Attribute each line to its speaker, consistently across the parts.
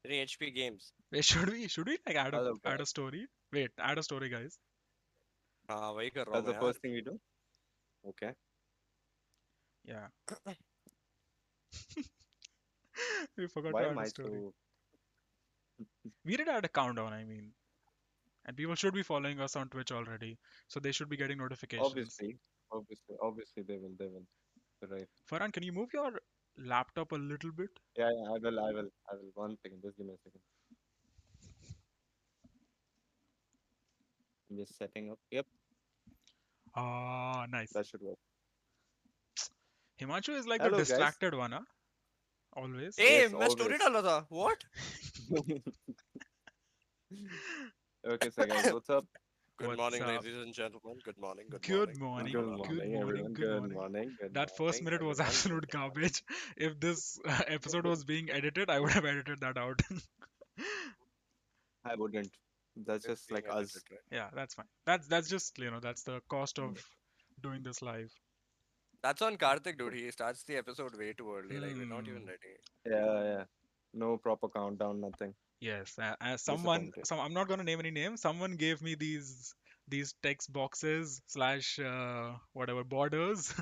Speaker 1: Any HP games?
Speaker 2: Wait, should we like
Speaker 3: Hello,
Speaker 2: add
Speaker 3: guys.
Speaker 2: a story? Wait, add a story, guys.
Speaker 1: हाँ वही कर रहा हूँ
Speaker 3: That's
Speaker 1: मैं
Speaker 3: the
Speaker 1: यार.
Speaker 3: first thing we do. Okay.
Speaker 2: Yeah, we forgot
Speaker 3: Why
Speaker 2: to
Speaker 3: am
Speaker 2: add a
Speaker 3: I
Speaker 2: story.
Speaker 3: so
Speaker 2: We did add a countdown, I mean, and people should be following us on Twitch already, so they should be getting notifications.
Speaker 3: obviously they will. You're right.
Speaker 2: Farhan, can you move your laptop a little bit?
Speaker 3: Yeah, yeah, I will. 1 second. Just give me a second. I'm just setting up. Yep,
Speaker 2: Ah, nice.
Speaker 3: that should work.
Speaker 2: Himanshu is like the
Speaker 3: Hello, guys.
Speaker 2: distracted one, huh? Always.
Speaker 1: A
Speaker 3: Yes,
Speaker 1: मैं story
Speaker 3: always.
Speaker 1: डाल रहा था. What?
Speaker 3: Okay, so guys, what's up?
Speaker 1: Good
Speaker 2: What's
Speaker 1: morning,
Speaker 2: up?
Speaker 1: ladies and gentlemen. Good morning. Good
Speaker 2: Good
Speaker 1: morning.
Speaker 2: morning.
Speaker 3: Good
Speaker 2: Good
Speaker 3: morning,
Speaker 2: morning.
Speaker 3: everyone.
Speaker 2: Good
Speaker 3: Good
Speaker 2: morning.
Speaker 3: morning. Good
Speaker 2: That first
Speaker 3: morning,
Speaker 2: minute was
Speaker 3: everyone. Good
Speaker 2: absolute
Speaker 3: morning.
Speaker 2: garbage. If this episode was being edited, I would have edited that out.
Speaker 3: I wouldn't. That's
Speaker 1: It's
Speaker 3: just
Speaker 1: being
Speaker 3: like
Speaker 1: edited,
Speaker 3: us.
Speaker 1: right?
Speaker 2: Yeah, that's fine. That's just, that's the cost of doing this live.
Speaker 1: That's on Karthik, dude. He starts the episode way too early. Like we're not even
Speaker 2: Hmm.
Speaker 1: ready.
Speaker 3: Yeah, yeah. No proper countdown, nothing.
Speaker 2: Yes, as
Speaker 3: Disappointed.
Speaker 2: I'm not gonna name any names. Someone gave me these text boxes slash whatever borders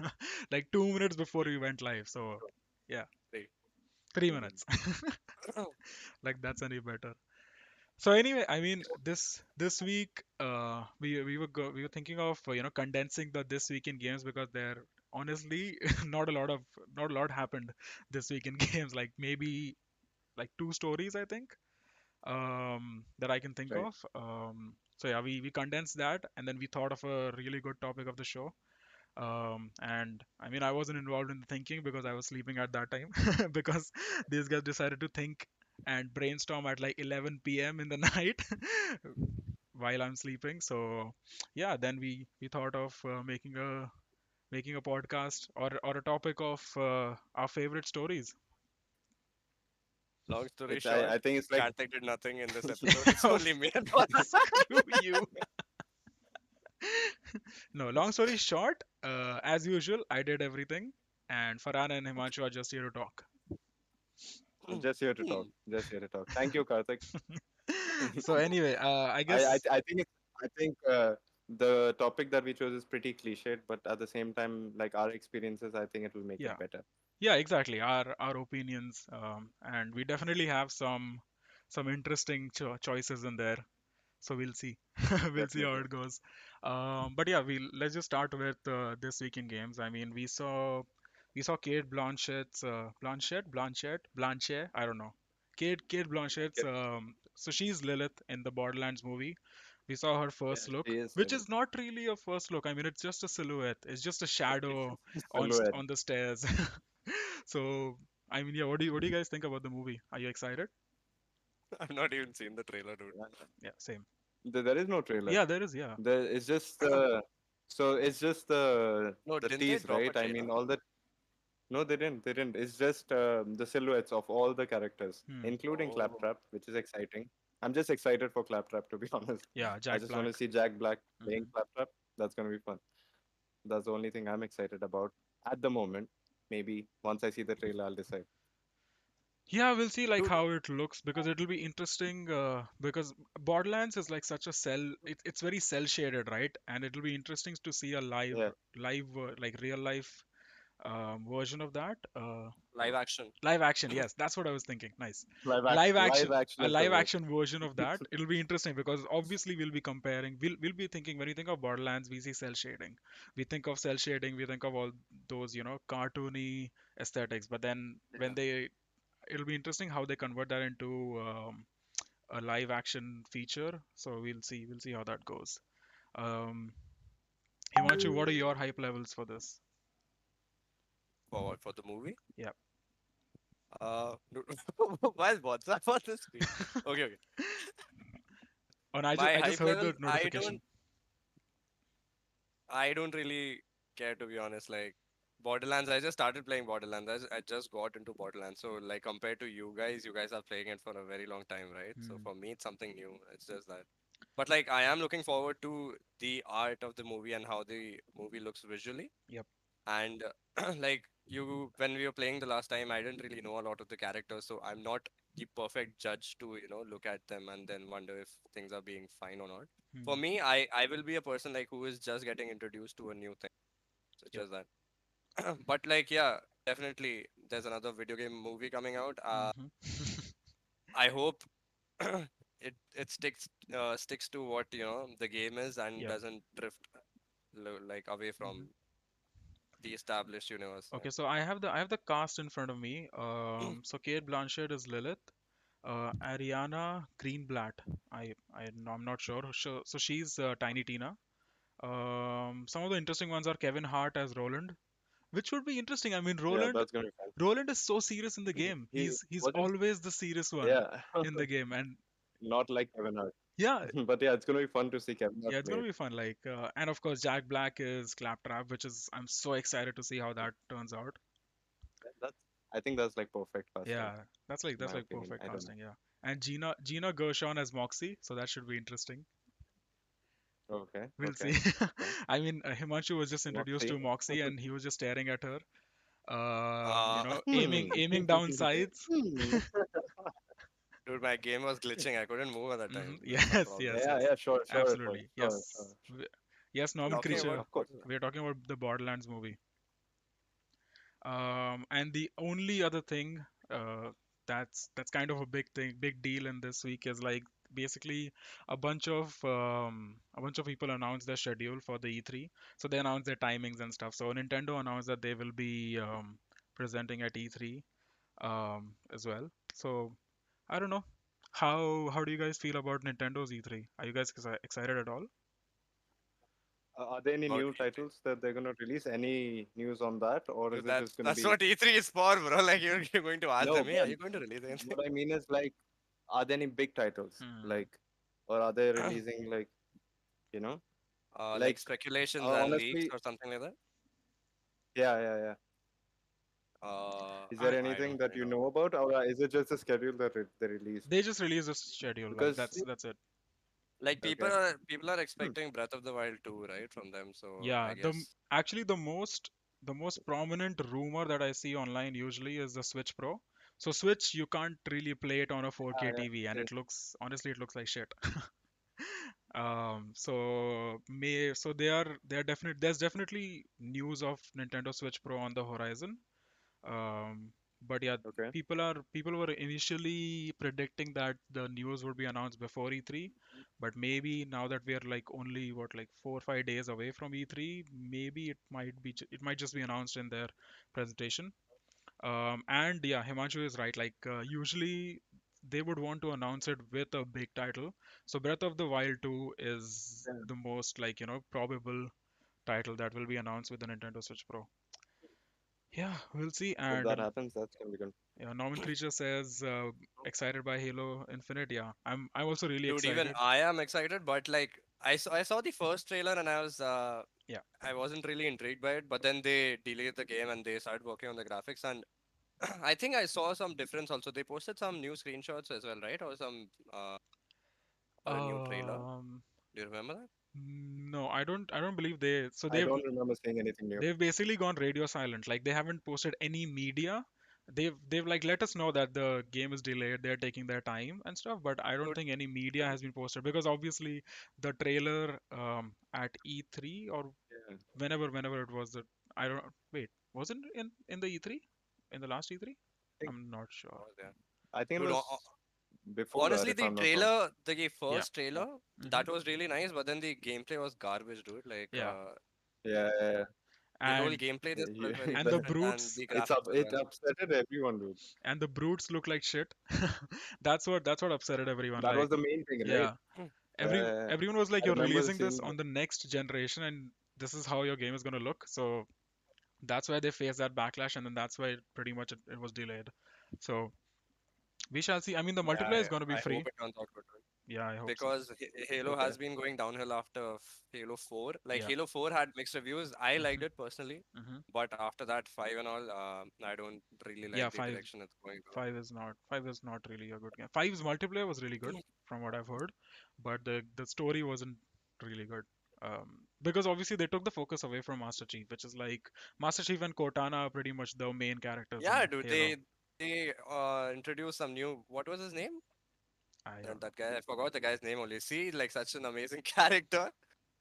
Speaker 2: like 2 minutes before we went live. So yeah,
Speaker 1: Three.
Speaker 2: 3 minutes. Like that's any better. So anyway, I mean this week we were thinking of condensing the this week in games because there honestly not a lot happened this week in games, like maybe like two stories I think that I can think
Speaker 3: Right.
Speaker 2: of. So yeah, we condensed that and then we thought of a really good topic of the show. And I mean I wasn't involved in the thinking because I was sleeping at that time because these guys decided to think and brainstorm at like 11 p.m. in the night while I'm sleeping. So yeah, then we thought of making a podcast or a topic of our favorite stories.
Speaker 1: Long story
Speaker 3: It's
Speaker 1: short,
Speaker 3: I think it's like
Speaker 1: Karthik did nothing in this episode. It's only me and
Speaker 2: Screw you. No, long story short, as usual, I did everything, and Farhan and Himanshu are just here to talk.
Speaker 3: just here to talk. Just here to talk. Thank you, Karthik.
Speaker 2: So anyway, I
Speaker 3: I I
Speaker 2: guess
Speaker 3: I think the topic that we chose is pretty cliched, but at the same time, like our experiences, I think it will make
Speaker 2: yeah,
Speaker 3: it better.
Speaker 2: yeah, exactly. Our opinions, and we definitely have some interesting choices in there. So we'll see. We'll see how
Speaker 3: Definitely.
Speaker 2: it goes. But yeah, let's just start with this week in games. I mean, we saw Kate Blanchett. I don't know. Kate Blanchett's.
Speaker 3: Yep.
Speaker 2: So she's Lilith in the Borderlands movie. We saw her
Speaker 3: Yeah,
Speaker 2: first
Speaker 3: she
Speaker 2: look,
Speaker 3: is
Speaker 2: which
Speaker 3: little.
Speaker 2: is not really a first look. I mean, it's just a silhouette. It's just a
Speaker 3: It's
Speaker 2: shadow
Speaker 3: just a silhouette.
Speaker 2: on the stairs. So I mean, yeah. What do you guys think about the movie? Are you excited?
Speaker 1: I've not even seen the trailer, dude.
Speaker 2: Yeah, same.
Speaker 3: There is no trailer.
Speaker 2: Yeah, there is. Yeah.
Speaker 3: There it's just so it's just
Speaker 1: No,
Speaker 3: the
Speaker 1: didn't they
Speaker 3: tease,
Speaker 1: drop a
Speaker 3: right? I
Speaker 1: trailer?
Speaker 3: mean, all the no, they didn't. They didn't. It's just the silhouettes of all the characters,
Speaker 2: Hmm.
Speaker 3: including
Speaker 1: Oh,
Speaker 3: Claptrap, which is exciting. I'm just excited for Claptrap, to be honest.
Speaker 2: Yeah,
Speaker 3: I
Speaker 2: Jack
Speaker 3: just want to
Speaker 2: Black.
Speaker 3: see Jack Black playing
Speaker 2: Hmm.
Speaker 3: Claptrap. That's gonna be fun. That's the only thing I'm excited about at the moment. Maybe once I see the trailer, I'll decide.
Speaker 2: Yeah, we'll see like
Speaker 1: dude.
Speaker 2: how it looks because it'll be interesting because Borderlands is like such a it's very cell shaded, right? And it'll be interesting to see a
Speaker 3: Yeah,
Speaker 2: like real life version of that.
Speaker 1: Live action.
Speaker 2: Live action, yes, that's what I was thinking. Nice.
Speaker 3: live action
Speaker 2: A
Speaker 3: is the
Speaker 2: live
Speaker 3: word.
Speaker 2: action version of that. It'll be interesting because obviously we'll be comparing. We'll be thinking when you think of Borderlands, we see cell shading. We think of cell shading. We think of all those cartoony aesthetics. But then when
Speaker 1: Yeah.
Speaker 2: they it'll be interesting how they convert that into a live action feature. So we'll see how that goes. Um, Himanshu, what are your hype levels for this?
Speaker 1: For what? For the movie?
Speaker 2: Yeah.
Speaker 1: Dude, why is WhatsApp on the screen? Okay, okay.
Speaker 2: And
Speaker 1: My
Speaker 2: I just
Speaker 1: hype
Speaker 2: heard
Speaker 1: levels.
Speaker 2: the notification.
Speaker 1: I don't really care to be honest. Like Borderlands, I just started playing Borderlands. I just got into Borderlands. So like compared to you guys are playing it for a very long time, right? So
Speaker 2: Hmm.
Speaker 1: for me, it's something new. It's just that. But like I am looking forward to the art of the movie and how the movie looks visually.
Speaker 2: Yep.
Speaker 1: And like you when we were playing the last time, I didn't really know a lot of the characters, so I'm not the perfect judge to look at them and then wonder if things are being fine or not. For
Speaker 2: Hmm.
Speaker 1: me, I will be a person like who is just getting introduced to a new thing, such
Speaker 2: Yep.
Speaker 1: as that. But like, yeah, definitely, there's another video game movie coming out.
Speaker 2: Hmm.
Speaker 1: I hope it sticks to what the game is and
Speaker 2: Yep.
Speaker 1: doesn't drift like away
Speaker 2: Hmm.
Speaker 1: from the established universe. Yeah.
Speaker 2: Okay, so I have the cast in front of me. So Kate Blanchett is Lilith. Ariana Greenblatt. I'm not sure. So she's Tiny Tina. Some of the interesting ones are Kevin Hart as Roland, which would be interesting. I mean,
Speaker 3: Yeah,
Speaker 2: Roland
Speaker 3: that's gonna be fun.
Speaker 2: Roland is so serious in the
Speaker 3: He,
Speaker 2: game.
Speaker 3: he
Speaker 2: He's
Speaker 3: what is
Speaker 2: always the serious one
Speaker 3: yeah,
Speaker 2: in the game, and
Speaker 3: not like Kevin Hart.
Speaker 2: yeah,
Speaker 3: But yeah, it's gonna be fun to see Kevin Hart
Speaker 2: yeah, it's
Speaker 3: play
Speaker 2: gonna
Speaker 3: it.
Speaker 2: be fun. Like, and of course, Jack Black is Claptrap, which is I'm so excited to see how that turns out.
Speaker 3: That's I think that's like perfect casting,
Speaker 2: Yeah, that's like
Speaker 3: in my opinion.
Speaker 2: perfect
Speaker 3: I don't know.
Speaker 2: casting. Yeah, and Gina Gershon as Moxie, so that should be interesting.
Speaker 3: Okay,
Speaker 2: We'll
Speaker 3: okay,
Speaker 2: see.
Speaker 3: okay.
Speaker 2: I mean, Himanshu was just
Speaker 3: Let's
Speaker 2: introduced
Speaker 3: see.
Speaker 2: to Moxie, and he was just staring at her,
Speaker 1: Uh,
Speaker 2: aiming down sights.
Speaker 3: Hmm.
Speaker 1: Dude, my game was glitching. I couldn't move at that time. There's some
Speaker 2: Yes,
Speaker 1: problems.
Speaker 2: yes,
Speaker 3: Yeah,
Speaker 2: yes,
Speaker 3: yeah, sure, sure it was.
Speaker 2: absolutely.
Speaker 3: Sure, sure,
Speaker 2: Yes,
Speaker 3: sure.
Speaker 2: Yes, Norman
Speaker 1: Talking
Speaker 3: No,
Speaker 2: Creature.
Speaker 1: about
Speaker 3: of
Speaker 1: what
Speaker 3: course.
Speaker 1: is it?
Speaker 2: We're talking about the Borderlands movie. And the only other thing that's kind of a big deal in this week is like basically a bunch of people announced their schedule for the E3. So they announced their timings and stuff. So Nintendo announced that they will be presenting at E3 as well. So I don't know. How do you guys feel about Nintendo's E3? Are you guys excited at all?
Speaker 3: Are there any
Speaker 1: About
Speaker 3: new
Speaker 1: E3.
Speaker 3: titles that they're gonna release? Any news on that, or is
Speaker 1: Dude,
Speaker 3: it
Speaker 1: that's
Speaker 3: just gonna
Speaker 1: that's
Speaker 3: be
Speaker 1: what E3 is for, bro. Like you're going to ask
Speaker 3: no?
Speaker 1: them, hey, are
Speaker 3: But
Speaker 1: you going to release anything?
Speaker 3: what I mean is like, are there any big titles
Speaker 2: Hmm.
Speaker 3: like, or are they releasing like, you know,
Speaker 1: Like
Speaker 3: like
Speaker 1: speculations and leaks
Speaker 3: honestly,
Speaker 1: or something like that?
Speaker 3: yeah, yeah, yeah. Is there
Speaker 2: I
Speaker 1: I
Speaker 3: anything
Speaker 1: don't
Speaker 3: that
Speaker 1: really
Speaker 3: you
Speaker 1: know.
Speaker 3: know about, or is it just a schedule that they released?
Speaker 2: They just released a schedule, like
Speaker 3: Because
Speaker 2: that's it.
Speaker 1: Like
Speaker 3: okay,
Speaker 1: people are
Speaker 3: hmm,
Speaker 1: expecting Breath of the Wild 2, right, from them. So I
Speaker 2: Yeah,
Speaker 1: guess
Speaker 2: actually the most prominent rumor that I see online usually is the Switch Pro. So Switch you can't really play it on a
Speaker 3: yeah,
Speaker 2: 4K
Speaker 3: yeah,
Speaker 2: TV, and
Speaker 3: same.
Speaker 2: it looks honestly it looks like shit. So there's definitely news of Nintendo Switch Pro on the horizon. Um, but yeah,
Speaker 3: Okay,
Speaker 2: people were initially predicting that the news would be announced before E3, but maybe now that we are like only what like 4 or 5 days away from E3, maybe it might just be announced in their presentation. And yeah, Himanshu is right. Like usually they would want to announce it with a big title. So Breath of the Wild 2 is
Speaker 3: yeah.
Speaker 2: the most like probable title that will be announced with the Nintendo Switch Pro. Yeah, we'll see.
Speaker 3: If
Speaker 2: And
Speaker 3: that happens, that's gonna be good.
Speaker 2: yeah, Norman Creature says excited by Halo Infinite. Yeah, I'm also really
Speaker 1: dude, even
Speaker 2: excited.
Speaker 1: I am excited, but like I saw the first trailer and
Speaker 2: Yeah.
Speaker 1: I wasn't really intrigued by it, but then they delayed the game and they started working on the graphics and I think I saw some difference also. They posted some new screenshots as well, right? Or a new trailer.
Speaker 2: Um.
Speaker 1: Do you remember that?
Speaker 2: No, I don't believe they. So
Speaker 3: I don't remember seeing anything new.
Speaker 2: they've basically gone radio silent. Like they haven't posted any media. They've like let us know that the game is delayed. They're taking their time and stuff. But I don't
Speaker 1: Dude,
Speaker 2: think any media has been posted because obviously the trailer at E3 or
Speaker 3: Yeah,
Speaker 2: whenever it was that I don't wait was it in the E3 in the last E3?
Speaker 3: I think
Speaker 2: I'm not sure.
Speaker 1: what was there?
Speaker 3: I think it
Speaker 1: Dude,
Speaker 3: was before that,
Speaker 1: honestly,
Speaker 3: if
Speaker 1: the
Speaker 3: I'm not wrong.
Speaker 1: trailer, the
Speaker 2: Yeah.
Speaker 1: first trailer,
Speaker 2: Hmm.
Speaker 1: that was really nice, but then the gameplay was garbage, dude. Like,
Speaker 2: Yeah.
Speaker 3: Yeah, yeah, yeah.
Speaker 1: the whole
Speaker 2: And
Speaker 1: gameplay just felt very
Speaker 2: and the
Speaker 3: The-
Speaker 1: different, and
Speaker 2: brutes
Speaker 1: the graphics as
Speaker 3: it
Speaker 1: well.
Speaker 3: upsetted everyone, dude.
Speaker 2: and the brutes look like shit. That's what upsetted everyone.
Speaker 3: That was
Speaker 2: Like
Speaker 3: the main thing, right?
Speaker 2: yeah, everyone was like,
Speaker 3: I
Speaker 2: you're
Speaker 3: remember
Speaker 2: releasing this
Speaker 3: seeing
Speaker 2: on
Speaker 3: that.
Speaker 2: the next generation, and this is how your game is gonna look. So that's why they faced that backlash, and then that's why pretty much it was delayed. So we shall see. I mean, the
Speaker 1: Yeah,
Speaker 2: multiplayer is gonna be
Speaker 1: I hope
Speaker 2: free.
Speaker 1: it turns out good.
Speaker 2: Yeah, I hope so.
Speaker 1: Because Halo
Speaker 3: Okay.
Speaker 1: has been going downhill after Halo 4. Like
Speaker 2: Yeah.
Speaker 1: Halo 4 had mixed reviews. I liked
Speaker 2: Hmm.
Speaker 1: it personally,
Speaker 2: Hmm.
Speaker 1: but after that 5 and all, I don't really
Speaker 2: Yeah,
Speaker 1: like the direction it's going to.
Speaker 2: five is not really a good game. Five's multiplayer was really good from what I've heard, but the story wasn't really good. because obviously they took the focus away from Master Chief, which is like Master Chief and Cortana are pretty much the main characters
Speaker 1: Yeah,
Speaker 2: in
Speaker 1: dude.
Speaker 2: Halo.
Speaker 1: They introduced some new. What was his name?
Speaker 2: I don't know.
Speaker 1: That guy. I forgot the guy's name only. See, like such an amazing character.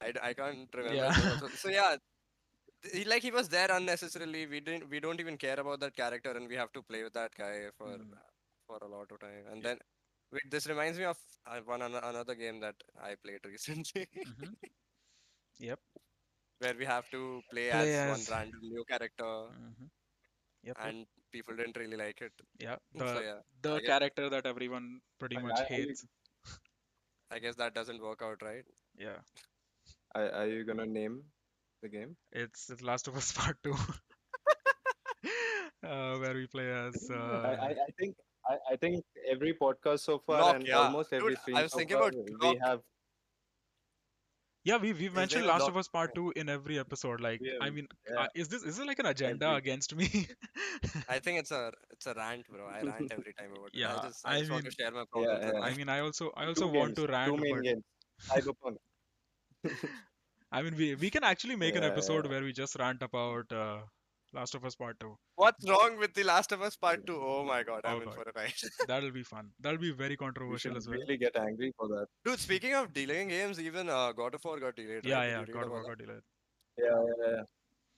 Speaker 1: I can't remember
Speaker 2: Yeah.
Speaker 1: his name also. So yeah, he was there unnecessarily. We don't even care about that character, and we have to play with that guy
Speaker 2: Mm,
Speaker 1: for a lot of time. And
Speaker 2: yeah.
Speaker 1: then wait, this reminds me of another game that I played recently,
Speaker 2: Hmm. Yep.
Speaker 1: where we have to play
Speaker 2: Play
Speaker 1: as one
Speaker 2: as.
Speaker 1: random new character,
Speaker 2: Hmm. Yep. Yep.
Speaker 1: and people didn't really like it.
Speaker 2: Yeah.
Speaker 1: So
Speaker 2: The
Speaker 1: yeah,
Speaker 2: the
Speaker 1: I guess
Speaker 2: character that everyone pretty much hates.
Speaker 1: I guess that doesn't work out, right?
Speaker 2: Yeah.
Speaker 3: are you gonna name the game?
Speaker 2: It's Last of Us Part 2, where we play as.
Speaker 3: I think every podcast so far
Speaker 1: Knock,
Speaker 3: and
Speaker 1: yeah,
Speaker 3: almost
Speaker 1: dude.
Speaker 3: every
Speaker 1: I
Speaker 3: stream
Speaker 1: was
Speaker 3: so
Speaker 1: thinking
Speaker 3: far
Speaker 1: about
Speaker 3: we
Speaker 1: Knock.
Speaker 3: have
Speaker 2: Yeah, we've
Speaker 1: His name
Speaker 2: mentioned
Speaker 1: is
Speaker 2: Last
Speaker 1: Knock.
Speaker 2: of Us Part 2 in every episode. Like,
Speaker 3: we
Speaker 2: I
Speaker 3: have
Speaker 2: mean,
Speaker 3: yeah
Speaker 2: is it like an agenda
Speaker 3: every
Speaker 2: against me?
Speaker 1: I think it's a rant, bro. I rant every time about it.
Speaker 2: Yeah,
Speaker 1: I
Speaker 2: I
Speaker 1: just want to
Speaker 2: mean,
Speaker 1: share my
Speaker 3: yeah
Speaker 1: problems with
Speaker 3: yeah
Speaker 2: I
Speaker 1: that.
Speaker 2: mean, I also
Speaker 3: two
Speaker 2: want
Speaker 3: games,
Speaker 2: to
Speaker 3: two
Speaker 2: rant,
Speaker 3: main
Speaker 2: but
Speaker 3: games, Cyberpunk.
Speaker 2: I mean, we can actually make an
Speaker 3: Yeah,
Speaker 2: episode
Speaker 3: yeah.
Speaker 2: where we just rant about Last of Us Part 2.
Speaker 1: What's wrong with The Last of Us Part 2? Oh my god,
Speaker 2: Oh
Speaker 1: I'm in
Speaker 2: God,
Speaker 1: for a ride.
Speaker 2: that'll be fun. That'll be very
Speaker 3: We should
Speaker 2: controversial as well.
Speaker 3: really get angry for that.
Speaker 1: Dude, speaking of delaying games, even God of War got delayed,
Speaker 2: Yeah,
Speaker 1: right? Did you
Speaker 2: yeah,
Speaker 1: read
Speaker 2: God of
Speaker 1: about
Speaker 2: War
Speaker 1: that?
Speaker 2: got delayed.
Speaker 3: Yeah, yeah, yeah.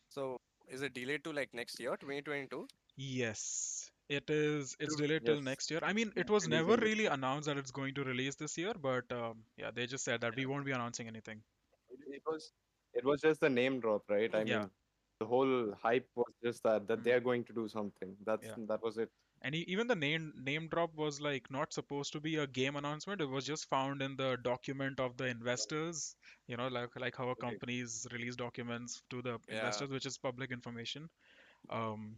Speaker 1: So, is it delayed to like next year, 2022?
Speaker 2: Yes, it is. It's
Speaker 3: Dude,
Speaker 2: delayed till
Speaker 3: yes,
Speaker 2: next year. I mean, it
Speaker 3: not
Speaker 2: was never
Speaker 3: releasing this
Speaker 2: really
Speaker 3: year.
Speaker 2: announced that it's going to release this year, but yeah, they just said that we
Speaker 3: Yeah.
Speaker 2: won't be announcing anything.
Speaker 3: It was just the name drop, right? I
Speaker 2: Yeah,
Speaker 3: mean, the whole hype was just that they
Speaker 2: mm,
Speaker 3: are going to do something.
Speaker 2: yeah.
Speaker 3: That was it.
Speaker 2: And even the name drop was like not supposed to be a game announcement. It was just found in the document of the investors. Like how
Speaker 3: Okay.
Speaker 2: companies release documents to the
Speaker 1: Yeah.
Speaker 2: investors, which is public information. Um,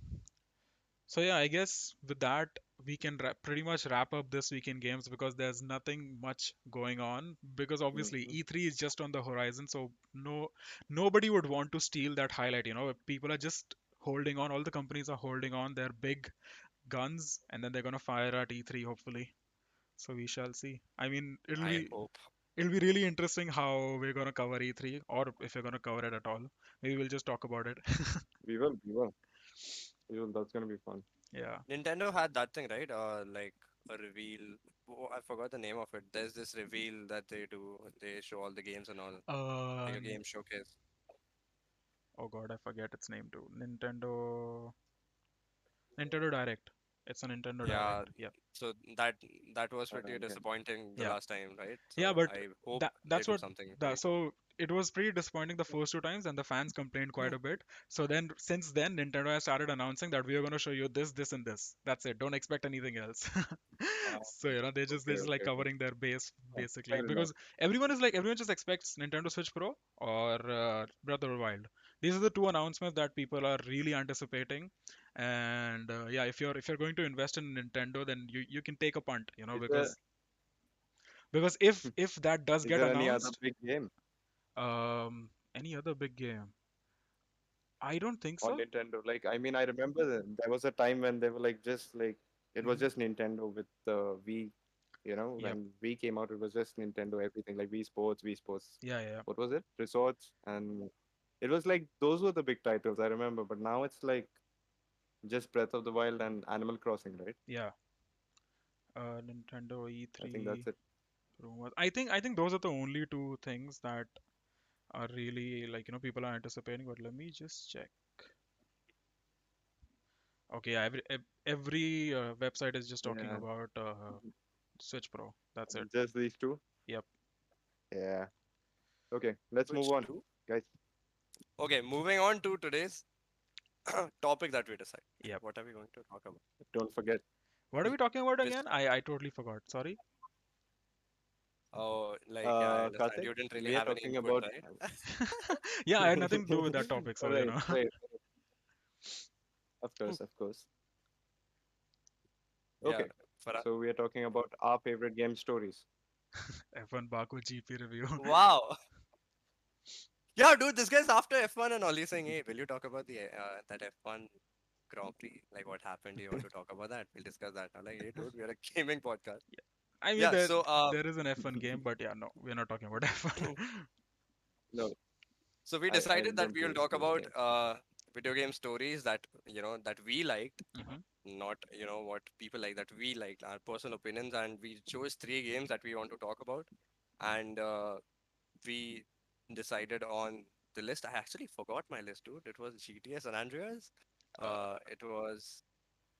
Speaker 2: so yeah, I guess with that we can pretty much wrap up this week in games because there's nothing much going on because obviously
Speaker 3: Mhm.
Speaker 2: E3 is just on the horizon, so nobody would want to steal that highlight. People are just holding on. All the companies are holding on their big guns, and then they're gonna fire at E3 hopefully. So we shall see. I mean, it'll
Speaker 1: I
Speaker 2: be
Speaker 1: hope.
Speaker 2: it'll be really interesting how we're gonna cover E3, or if we're gonna cover it at all. Maybe we'll just talk about it.
Speaker 3: We will. That's gonna be fun.
Speaker 2: Yeah.
Speaker 1: Nintendo had that thing, right? Like a reveal. Oh, I forgot the name of it. There's this reveal that they do. They show all the games and all, like a game showcase.
Speaker 2: Oh God, I forget its name too. Nintendo Direct. It's a Nintendo
Speaker 1: Yeah.
Speaker 2: Direct. Yep.
Speaker 1: So that that was pretty
Speaker 3: Okay.
Speaker 1: disappointing the
Speaker 2: Yeah.
Speaker 1: last time, right?
Speaker 2: Yeah,
Speaker 1: So
Speaker 2: but
Speaker 1: I hope they
Speaker 2: that's
Speaker 1: do
Speaker 2: what
Speaker 1: something
Speaker 2: that
Speaker 1: very good.
Speaker 2: so it was pretty disappointing the first two times and the fans complained quite a bit. So then since then Nintendo has started announcing that we are going to show you this, this and this. That's it. Don't expect anything else.
Speaker 3: Uh,
Speaker 2: So they're
Speaker 3: okay,
Speaker 2: just like
Speaker 3: okay, okay.
Speaker 2: covering their base basically
Speaker 3: Fair enough.
Speaker 2: because everyone just expects Nintendo Switch Pro or Breath of the Wild. These are the two announcements that people are really anticipating. And yeah, if you're going to invest in Nintendo, then you can take a punt,
Speaker 3: Is there
Speaker 2: because if that does
Speaker 3: is
Speaker 2: get
Speaker 3: there any other
Speaker 2: announced,
Speaker 3: big game
Speaker 2: any other big game? I don't think
Speaker 3: on
Speaker 2: so.
Speaker 3: Nintendo? Like, I mean, I remember there was a time when they were like just like it was
Speaker 2: Hmm.
Speaker 3: just Nintendo with the Wii.
Speaker 2: Yep.
Speaker 3: When Wii came out, it was just Nintendo everything like Wii Sports, Wii Sports.
Speaker 2: Yeah, yeah,
Speaker 3: What was it? Resorts, and it was like those were the big titles I remember. But now it's like just Breath of the Wild and Animal Crossing, right?
Speaker 2: yeah. Nintendo
Speaker 3: I think that's
Speaker 2: E3
Speaker 3: it.
Speaker 2: rumors. I think those are the only two things that are really like people are anticipating. But let me just check. Okay, yeah, every website is just talking
Speaker 3: Yeah,
Speaker 2: about Switch Pro. That's it.
Speaker 3: just these two.
Speaker 2: Yep.
Speaker 3: Yeah. Okay, let's move
Speaker 1: Which
Speaker 3: on,
Speaker 1: two?
Speaker 3: guys.
Speaker 1: Okay, moving on to today's topic that we decide.
Speaker 2: Yep.
Speaker 1: What are we going to talk about?
Speaker 3: Don't forget.
Speaker 2: What are we talking about
Speaker 1: This,
Speaker 2: again? I totally forgot. Sorry.
Speaker 1: oh, like yeah, I understand.
Speaker 3: Karthik,
Speaker 1: You didn't really
Speaker 3: we are
Speaker 1: have any
Speaker 3: talking
Speaker 1: input,
Speaker 3: about.
Speaker 1: right?
Speaker 2: Yeah, I had nothing to do with that topic, so
Speaker 3: Right, right. Of course, of course.
Speaker 1: Yeah,
Speaker 3: Okay,
Speaker 1: for
Speaker 3: so we are talking about our favorite game stories.
Speaker 2: F1 Baku GP review.
Speaker 1: wow. Yeah, dude, this guy's after F1 and all. He's saying, "Hey, will you talk about the that F1 Grand Prix? Like what happened? Do you want to talk about that? We'll discuss that." I'm like, "Hey, dude, we're a gaming podcast."
Speaker 2: I mean,
Speaker 1: Yeah.
Speaker 2: there
Speaker 1: So
Speaker 2: there is an F1 game, but yeah, no, we're not talking about F1.
Speaker 3: No.
Speaker 1: So we
Speaker 3: I
Speaker 1: decided that
Speaker 3: don't
Speaker 1: we will
Speaker 3: play
Speaker 1: talk
Speaker 3: those
Speaker 1: about
Speaker 3: games.
Speaker 1: video game stories that that we liked,
Speaker 2: Hmm.
Speaker 1: not what people like, that we liked, our personal opinions, and we chose three games that we want to talk about, and we decided on the list. I actually forgot my list, dude. It was GTA San Andreas. It was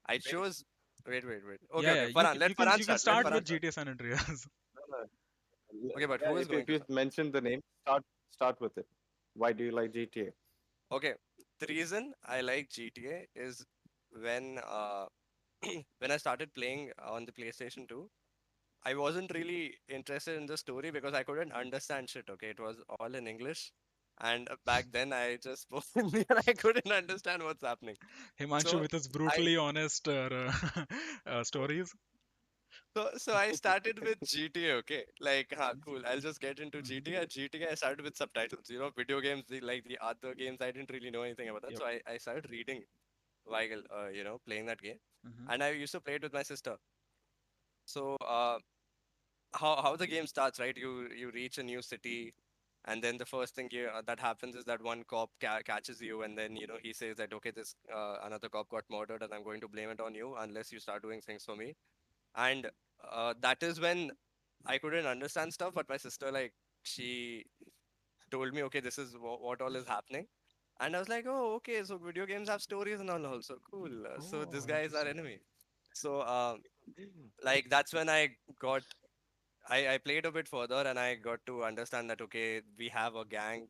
Speaker 1: I chose. Wait. Okay,
Speaker 2: Yeah,
Speaker 1: okay.
Speaker 2: yeah. You
Speaker 1: Farhan,
Speaker 2: can
Speaker 1: let
Speaker 2: you can
Speaker 1: Farhan
Speaker 2: you can
Speaker 1: start. Let
Speaker 2: start
Speaker 1: Farhan
Speaker 2: with
Speaker 1: start.
Speaker 2: GTA San Andreas.
Speaker 3: No, no.
Speaker 1: Okay, but
Speaker 3: Yeah,
Speaker 1: who is going
Speaker 3: if
Speaker 1: to
Speaker 3: you
Speaker 1: start?
Speaker 3: mention the name, start with it. Why do you like GTA?
Speaker 1: Okay, the reason I like GTA is when when I started playing on the PlayStation 2, I wasn't really interested in the story because I couldn't understand shit. Okay, it was all in English, and back then I just spoke Hindi and I couldn't understand what's happening.
Speaker 2: Himanshu
Speaker 1: So
Speaker 2: with his
Speaker 1: I
Speaker 2: brutally honest stories.
Speaker 1: so I started with GTA. Okay, like cool. I'll just get into
Speaker 2: Hmm.
Speaker 1: GTA. GTA I started with subtitles. Video games like the other games I didn't really know anything about that.
Speaker 2: Yep.
Speaker 1: So I started reading while playing that game,
Speaker 2: Hmm.
Speaker 1: and I used to play it with my sister. So how the game starts, right? You reach a new city, and then the first thing that happens is that one cop catches you, and then he says that, okay, this another cop got murdered, and I'm going to blame it on you unless you start doing things for me. And that is when I couldn't understand stuff, but my sister, like, she told me, okay, this is what all is happening. And I was like, oh, okay, so video games have stories and all, also cool. So this
Speaker 2: Oh,
Speaker 1: guy is our
Speaker 2: interesting.
Speaker 1: enemy. So like that's when got I played a bit further and I got to understand that, okay, we have a gang.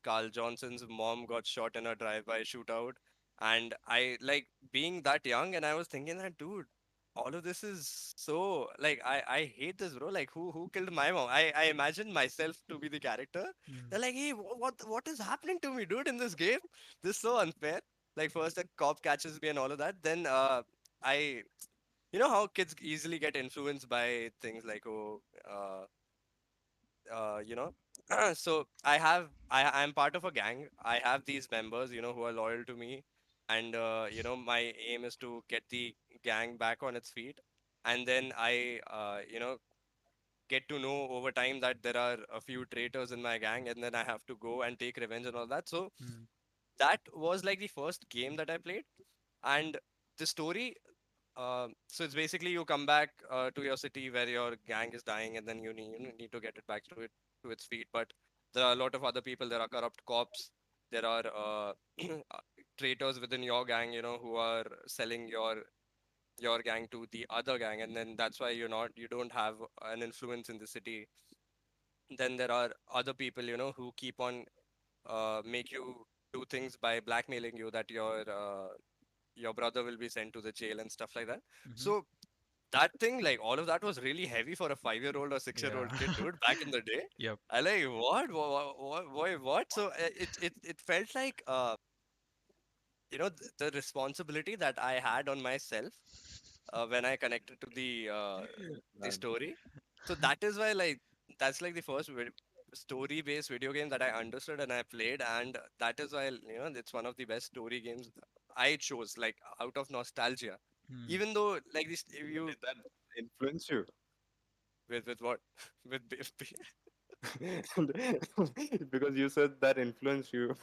Speaker 1: Carl Johnson's mom got shot in a drive-by shootout, and I, like, being that young, and I was thinking that, dude, all of this is so, like, I hate this, bro. Like, who killed my mom? I imagine myself to be the character.
Speaker 2: Mm.
Speaker 1: They're like, hey, what is happening to me, dude, in this game? This is so unfair. Like, first the cop catches me and all of that. Then I how kids easily get influenced by things like, uh, you know so I'm part of a gang. I have these members who are loyal to me, and my aim is to get the gang back on its feet. And then I get to know over time that there are a few traitors in my gang, and then I have to go and take revenge and all that. So
Speaker 2: Mm.
Speaker 1: that was like the first game that I played. And the story, so it's basically you come back to your city where your gang is dying, and then you need to get it back to its feet. But there are a lot of other people. There are corrupt cops. There are traitors within your gang, who are selling your gang to the other gang, and then that's why you don't have an influence in the city. Then there are other people, who keep on make you do things by blackmailing you, that your brother will be sent to the jail and stuff like that.
Speaker 2: Hmm.
Speaker 1: So that thing, like, all of that was really heavy for a 5-year-old or 6-year-old
Speaker 2: Yeah.
Speaker 1: kid, dude, back in the day.
Speaker 2: Yep.
Speaker 1: I like, what? So it felt like the responsibility that I had on myself when I connected to the
Speaker 3: Man,
Speaker 1: story. So that is why, like, that's like the first story-based video game that I understood and I played, and that is why it's one of the best story games I chose, like, out of nostalgia.
Speaker 2: Mm.
Speaker 1: Even though, like, this, if you
Speaker 3: did that influence you?
Speaker 1: with what with
Speaker 3: Because you said that influenced you.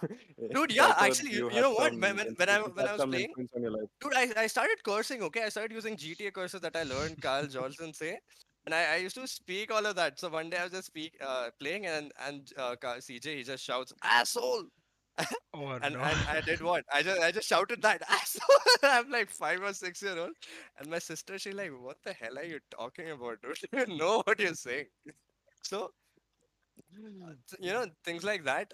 Speaker 1: dude,
Speaker 3: So
Speaker 1: yeah,
Speaker 3: I thought
Speaker 1: actually, you,
Speaker 3: you
Speaker 1: you
Speaker 3: had
Speaker 1: know what,
Speaker 3: some
Speaker 1: when
Speaker 3: it
Speaker 1: I
Speaker 3: had
Speaker 1: was
Speaker 3: some
Speaker 1: playing,
Speaker 3: influence on your life.
Speaker 1: dude, I started cursing. Okay, I started using GTA curses that I learned Carl Johnson say, and I used to speak all of that. So one day I was just playing, and CJ, he just shouts asshole.
Speaker 2: Oh
Speaker 1: and
Speaker 2: no.
Speaker 1: and I did what? I just shouted that asshole. I'm like 5 or 6 year old, and my sister, she like, what the hell are you talking about, dude? You know what you're saying? So things like that.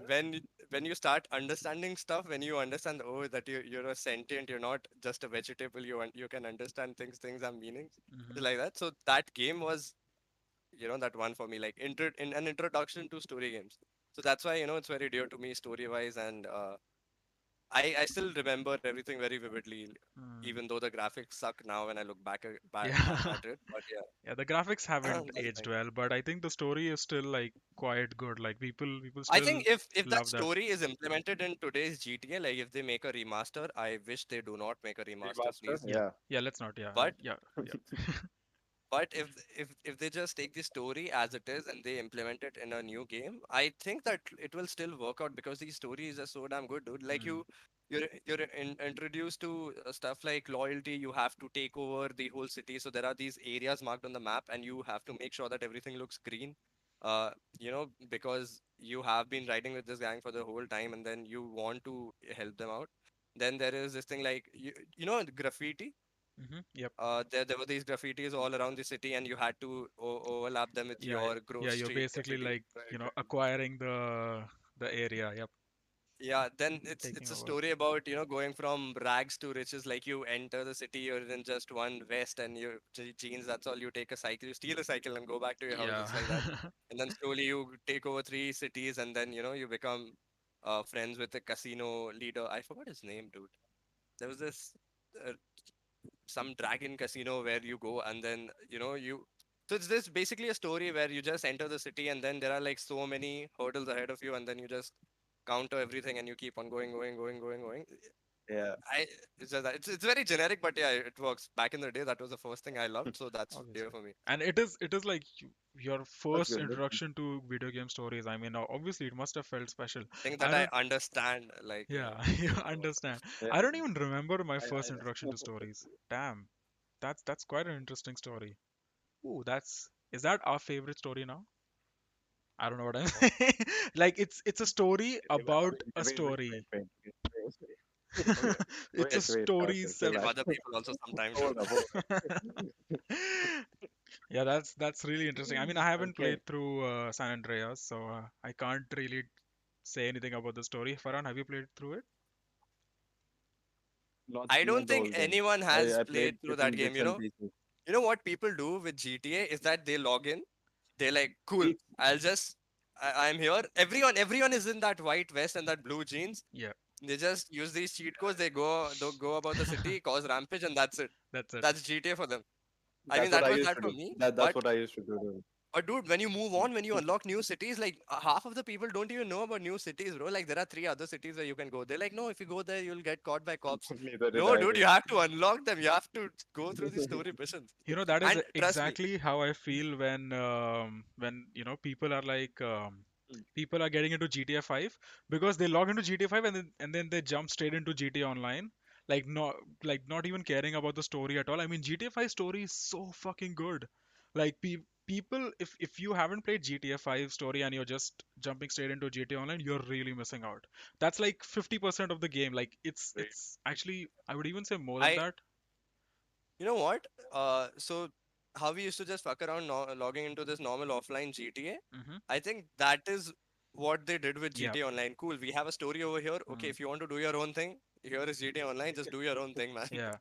Speaker 1: When when you start understanding stuff, when you understand, oh, that you're a sentient, you're not just a vegetable. You can understand things have meanings,
Speaker 2: Hmm.
Speaker 1: like that. So that game was that one for me, like in an introduction to story games. So that's why it's very dear to me story wise, and I still remember everything very vividly,
Speaker 2: Mm.
Speaker 1: even though the graphics suck now when I look back
Speaker 2: Yeah.
Speaker 1: at it. But yeah,
Speaker 2: Yeah, the graphics haven't
Speaker 1: that's the
Speaker 2: aged
Speaker 1: thing.
Speaker 2: well, but I think the story is still like quite good. Like people
Speaker 1: I
Speaker 2: still
Speaker 1: think if that
Speaker 2: love that.
Speaker 1: story is implemented in today's GTA, like if they make a remaster, I wish they do not make a remaster,
Speaker 3: Remaster,
Speaker 1: please.
Speaker 2: Yeah.
Speaker 3: yeah.
Speaker 2: Yeah, let's not. Yeah.
Speaker 1: But
Speaker 2: Yeah. Yeah.
Speaker 1: But if they just take the story as it is and they implement it in a new game, I think that it will still work out because the stories are so damn good, dude. Like
Speaker 2: Mm.
Speaker 1: introduced to stuff like loyalty. You have to take over the whole city, so there are these areas marked on the map, and you have to make sure that everything looks green. Because you have been riding with this gang for the whole time, and then you want to help them out. Then there is this thing like graffiti.
Speaker 2: Yep.
Speaker 1: There were these graffitis all around the city, and you had to overlap them with
Speaker 2: Yeah.
Speaker 1: your
Speaker 2: Yeah.
Speaker 1: Grove
Speaker 2: You're
Speaker 1: Street
Speaker 2: basically
Speaker 1: graffiti.
Speaker 2: like,
Speaker 3: Right, right.
Speaker 2: acquiring the area. Yep.
Speaker 1: Yeah, then it's
Speaker 2: Taking
Speaker 1: a
Speaker 2: over.
Speaker 1: story about going from rags to riches. Like you enter the city, you're in just one vest and your jeans. That's all. You take a cycle, you steal a cycle, and go back to your house.
Speaker 2: Yeah.
Speaker 1: It's like that. And then slowly you take over three cities, and then you become friends with the casino leader. I forgot his name, dude. There was this uh, some dragon casino where you go and then you so it's this basically a story where you just enter the city and then there are like so many hurdles ahead of you and then you just counter everything and you keep on going.
Speaker 3: Yeah.
Speaker 1: I it's just that it's very generic but yeah it works. Back in the day that was the first thing I loved, so that's GTA
Speaker 2: Obviously.
Speaker 1: for me.
Speaker 2: And it is like your
Speaker 3: That's
Speaker 2: first
Speaker 3: good. That's good.
Speaker 2: introduction to video game stories. I mean, obviously it must have felt special.
Speaker 1: Thing that
Speaker 2: I
Speaker 1: I
Speaker 2: don't,
Speaker 1: understand, like
Speaker 2: yeah, you
Speaker 1: things about.
Speaker 2: understand.
Speaker 3: Yeah.
Speaker 2: I don't even remember my first introduction
Speaker 3: I
Speaker 2: to stories. Damn, that's quite an interesting story. Ooh, is that our favorite story now? I don't know what I'm
Speaker 1: What?
Speaker 2: saying. Like it's a story about a
Speaker 3: wait,
Speaker 2: story.
Speaker 3: wait, wait, wait,
Speaker 1: Okay,
Speaker 2: It's a story
Speaker 1: give
Speaker 3: relax.
Speaker 1: other people also some time, dude.
Speaker 3: Hold up, hold
Speaker 2: Yeah, that's really interesting. I mean, I
Speaker 3: up.
Speaker 2: haven't
Speaker 3: Okay.
Speaker 2: played through San Andreas, so I can't really say anything about the story. Farhan, have you played through it?
Speaker 1: I don't
Speaker 3: Not the
Speaker 1: think
Speaker 3: whole thing.
Speaker 1: anyone has
Speaker 3: I played
Speaker 1: played through that
Speaker 3: different
Speaker 1: game,
Speaker 3: bits and pieces.
Speaker 1: what people do with GTA is that they log in. They're like, cool.
Speaker 3: Cheats.
Speaker 1: I'm here. Everyone is in that white vest and that blue jeans.
Speaker 2: Yeah,
Speaker 1: They just use these cheat codes. They go about the city, cause rampage, and that's it.
Speaker 2: that's it.
Speaker 1: That's GTA for them. I mean,
Speaker 3: That's what
Speaker 1: that
Speaker 3: I
Speaker 1: was
Speaker 3: used
Speaker 1: that
Speaker 3: to
Speaker 1: for
Speaker 3: do.
Speaker 1: me.
Speaker 3: That's what I used to do.
Speaker 1: But dude, when you move on, when you unlock new cities, like half of the people don't even know about new cities, bro. Like there are three other cities where you can go. They're like, no, if you go there, you'll get caught by cops.
Speaker 3: Neither did
Speaker 1: No,
Speaker 3: I.
Speaker 1: dude, you have to unlock them. You have to go through the story missions.
Speaker 2: That is
Speaker 1: And trust me,
Speaker 2: exactly how I feel when people are like people are getting into GTA 5 because they log into GTA 5 and then they jump straight into GTA Online, like not even caring about the story at all. I mean, GTA 5 story is so fucking good. Like people, if you haven't played GTA 5 story and you're just jumping straight into GTA Online, you're really missing out. That's like 50% of the game. Like it's actually, I would even say more than
Speaker 1: I
Speaker 2: that.
Speaker 1: you know what? So how we used to just fuck around logging into this normal offline GTA.
Speaker 2: Hmm.
Speaker 1: I think that is what they did with
Speaker 2: Yeah.
Speaker 1: GTA Online. Cool, we have a story over here. Okay,
Speaker 2: Mm,
Speaker 1: if you want to do your own thing, here is GTA Online. Just do your own thing, man.
Speaker 2: yeah.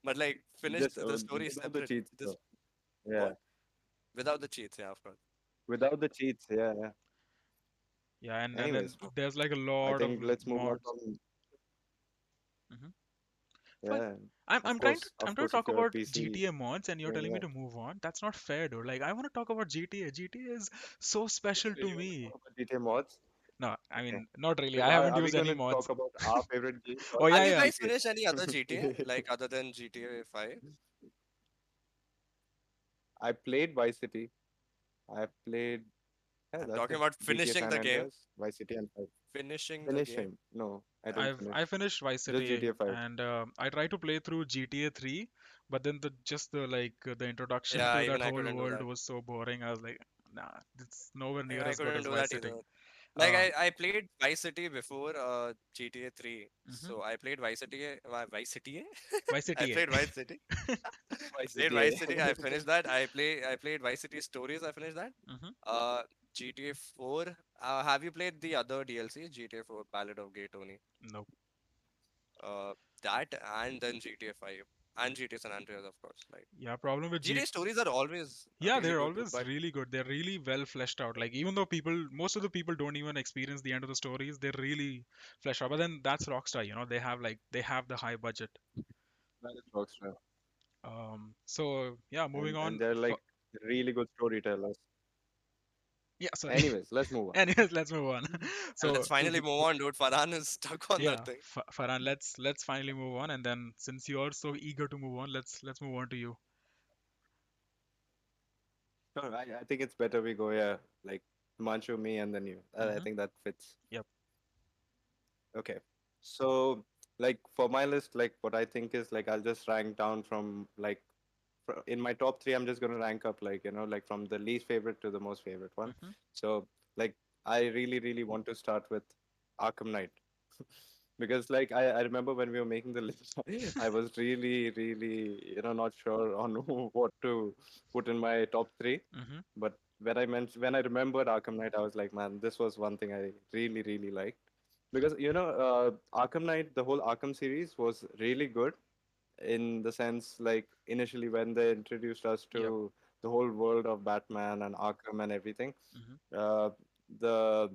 Speaker 1: But like, finish
Speaker 3: Just
Speaker 1: the story
Speaker 3: without the
Speaker 1: separate.
Speaker 3: cheats,
Speaker 1: This
Speaker 3: though. Yeah.
Speaker 1: what without the cheats, yeah, of course.
Speaker 3: Without the cheats. Yeah. Yeah.
Speaker 2: Yeah, and then
Speaker 3: Anyways,
Speaker 2: there's like a
Speaker 3: I
Speaker 2: lot of
Speaker 3: think let's move on
Speaker 2: mods.
Speaker 3: from.
Speaker 2: Hmm. Fine.
Speaker 3: Yeah.
Speaker 2: I'm
Speaker 3: Of
Speaker 2: I'm trying to
Speaker 3: course.
Speaker 2: I'm
Speaker 3: Of
Speaker 2: trying to
Speaker 3: course. If
Speaker 2: talk
Speaker 3: you're a
Speaker 2: about
Speaker 3: PC.
Speaker 2: GTA mods and you're telling me
Speaker 3: Yeah.
Speaker 2: to move on. That's not fair, dude. Like I want to talk about GTA. GTA is so special to
Speaker 3: Really want to
Speaker 2: me.
Speaker 3: talk about GTA mods?
Speaker 2: No, I
Speaker 3: Okay.
Speaker 2: mean not really.
Speaker 3: So
Speaker 2: I haven't
Speaker 3: are we
Speaker 2: used any
Speaker 3: gonna
Speaker 2: mods.
Speaker 3: talk about our favorite games or
Speaker 2: Oh yeah,
Speaker 1: Have you
Speaker 2: yeah.
Speaker 1: guys
Speaker 3: GTA?
Speaker 1: finished any other GTA like other than GTA 5?
Speaker 3: I played Vice City. I played. Yeah,
Speaker 1: I'm
Speaker 3: that's
Speaker 1: talking
Speaker 3: it.
Speaker 1: about
Speaker 3: GTA
Speaker 1: finishing
Speaker 3: San
Speaker 1: the game.
Speaker 3: Andreas, Vice City, and 5.
Speaker 1: Finishing the game.
Speaker 3: Finishing? No, I didn't
Speaker 2: I've
Speaker 3: finish.
Speaker 2: I finished Vice
Speaker 3: Just
Speaker 2: City
Speaker 3: GTA 5.
Speaker 2: and I tried to play through GTA 3, but then the introduction
Speaker 1: Yeah,
Speaker 2: to that
Speaker 1: even I
Speaker 2: whole
Speaker 1: couldn't do
Speaker 2: world
Speaker 1: that.
Speaker 2: was so boring. I was like, nah, it's nowhere near
Speaker 1: Even I
Speaker 2: as good
Speaker 1: couldn't
Speaker 2: as
Speaker 1: do
Speaker 2: Vice
Speaker 1: that
Speaker 2: City.
Speaker 1: either. Like
Speaker 2: Uh,
Speaker 1: I played Vice City before GTA 3.
Speaker 2: mhm.
Speaker 1: So I played Vice City. Vice City?
Speaker 2: Vice
Speaker 1: I
Speaker 2: City.
Speaker 1: played Vice City.
Speaker 3: Vice
Speaker 1: Played
Speaker 3: City.
Speaker 1: Vice City. I finished that. I played Vice City Stories. I finished that.
Speaker 2: Hmm.
Speaker 1: Uh, GTA 4. Have you played the other DLC? GTA 4 Ballad of Gay Tony.
Speaker 2: Nope.
Speaker 1: Uh, that and then GTA 5 and GTA San Andreas, of course. Like
Speaker 2: Yeah, problem with
Speaker 1: GTA stories are always
Speaker 2: Yeah,
Speaker 1: really
Speaker 2: they're
Speaker 1: good, dude.
Speaker 2: always
Speaker 1: But
Speaker 2: really good. They're really well fleshed out. Like even though most of the people don't even experience the end of the stories, they're really fleshed out. But then that's Rockstar, they have the high budget.
Speaker 3: That is Rockstar.
Speaker 2: So yeah, moving
Speaker 3: And
Speaker 2: on.
Speaker 3: they're like really good storytellers.
Speaker 2: Yeah, sorry.
Speaker 3: Anyways, let's move on.
Speaker 2: Anyways, let's move on.
Speaker 1: let's
Speaker 2: So
Speaker 1: finally move on, dude. Farhan is stuck on that
Speaker 2: yeah,
Speaker 1: thing.
Speaker 2: Farhan, let's finally move on. And then since you're so eager to move on, let's move on to you.
Speaker 3: No, I think it's better we go, yeah, like Manchu, me, and then you. I
Speaker 2: Mm-hmm.
Speaker 3: think that fits.
Speaker 2: Yep.
Speaker 3: Okay. So, like for my list, like what I think is like I'll just rank down from like in my top three. I'm just gonna rank up like like from the least favorite to the most favorite one.
Speaker 2: Mm-hmm.
Speaker 3: So like I really want to start with Arkham Knight because like I remember when we were making the list, I was really not sure on what to put in my top three.
Speaker 2: Mm-hmm.
Speaker 3: But when I remembered Arkham Knight, I was like, man, this was one thing I really liked because Arkham Knight, the whole Arkham series was really good in the sense like initially when they introduced us
Speaker 2: Yep.
Speaker 3: to the whole world of Batman and Arkham and everything.
Speaker 2: Mm-hmm.
Speaker 3: Uh, the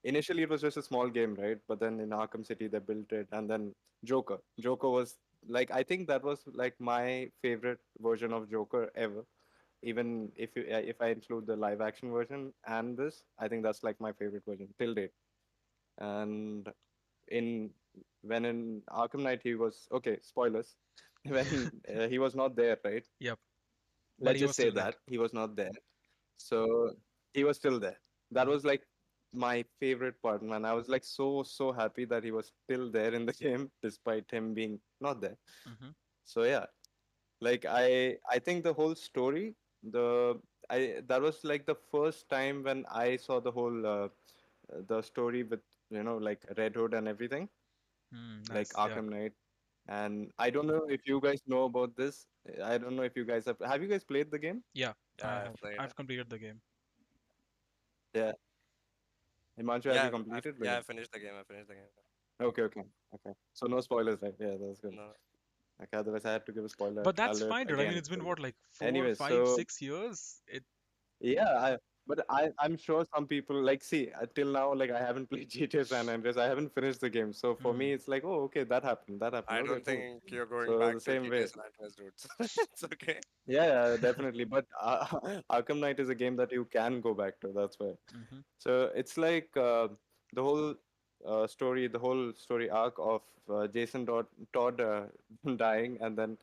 Speaker 3: initially it was just a small game, right? But then in Arkham City they built it, and then Joker was like I think that was like my favorite version of Joker ever. Even if I include the live action version and this, I think that's like my favorite version till date. And in when in Arkham Knight he was okay. Spoilers. When he was not there, right?
Speaker 2: Yep. But
Speaker 3: Let's
Speaker 2: he was
Speaker 3: just say
Speaker 2: still there.
Speaker 3: that he was not there. So he was still there. That
Speaker 2: Mm-hmm.
Speaker 3: was like my favorite part, man. I was like so happy that he was still there in the game despite him being not there.
Speaker 2: Mm-hmm.
Speaker 3: So yeah, like I think the whole story, the I that was like the first time when I saw the whole the story with like Red Hood and everything,
Speaker 2: Mm,
Speaker 3: like
Speaker 2: nice. Yeah.
Speaker 3: Arkham Knight. And I don't know if you guys know about this. I don't know if you guys have you guys played the game?
Speaker 2: Yeah. I
Speaker 1: Yeah, I've
Speaker 2: have.
Speaker 1: played it.
Speaker 2: I've completed the game.
Speaker 3: Yeah. Himanshu, have
Speaker 1: Yeah,
Speaker 3: you completed the
Speaker 1: yeah, I
Speaker 3: game?
Speaker 1: finished the game. I finished the game.
Speaker 3: Okay. So no spoilers, right? Yeah, that's good.
Speaker 1: No.
Speaker 3: Okay, otherwise I had to give a spoiler
Speaker 2: But that's
Speaker 3: alert
Speaker 2: fine, dude. I mean,
Speaker 3: again
Speaker 2: it's been
Speaker 3: for you.
Speaker 2: what, like four,
Speaker 3: Anyway,
Speaker 2: five,
Speaker 3: so
Speaker 2: 6 years? It.
Speaker 3: yeah, but I'm sure some people like see till now like I haven't played GTA San Andreas. I haven't finished the game, so for
Speaker 2: Hmm.
Speaker 3: me it's like oh okay that happened,
Speaker 1: I
Speaker 3: okay,
Speaker 1: don't
Speaker 3: cool.
Speaker 1: think you're going
Speaker 3: So the
Speaker 1: back to
Speaker 3: same
Speaker 1: GTA
Speaker 3: way,
Speaker 1: San Andreas routes. It's okay.
Speaker 3: yeah, definitely. But Arkham Knight is a game that you can go back to. That's why.
Speaker 2: Mm-hmm.
Speaker 3: So it's like the whole story, the whole story arc of Todd dying and then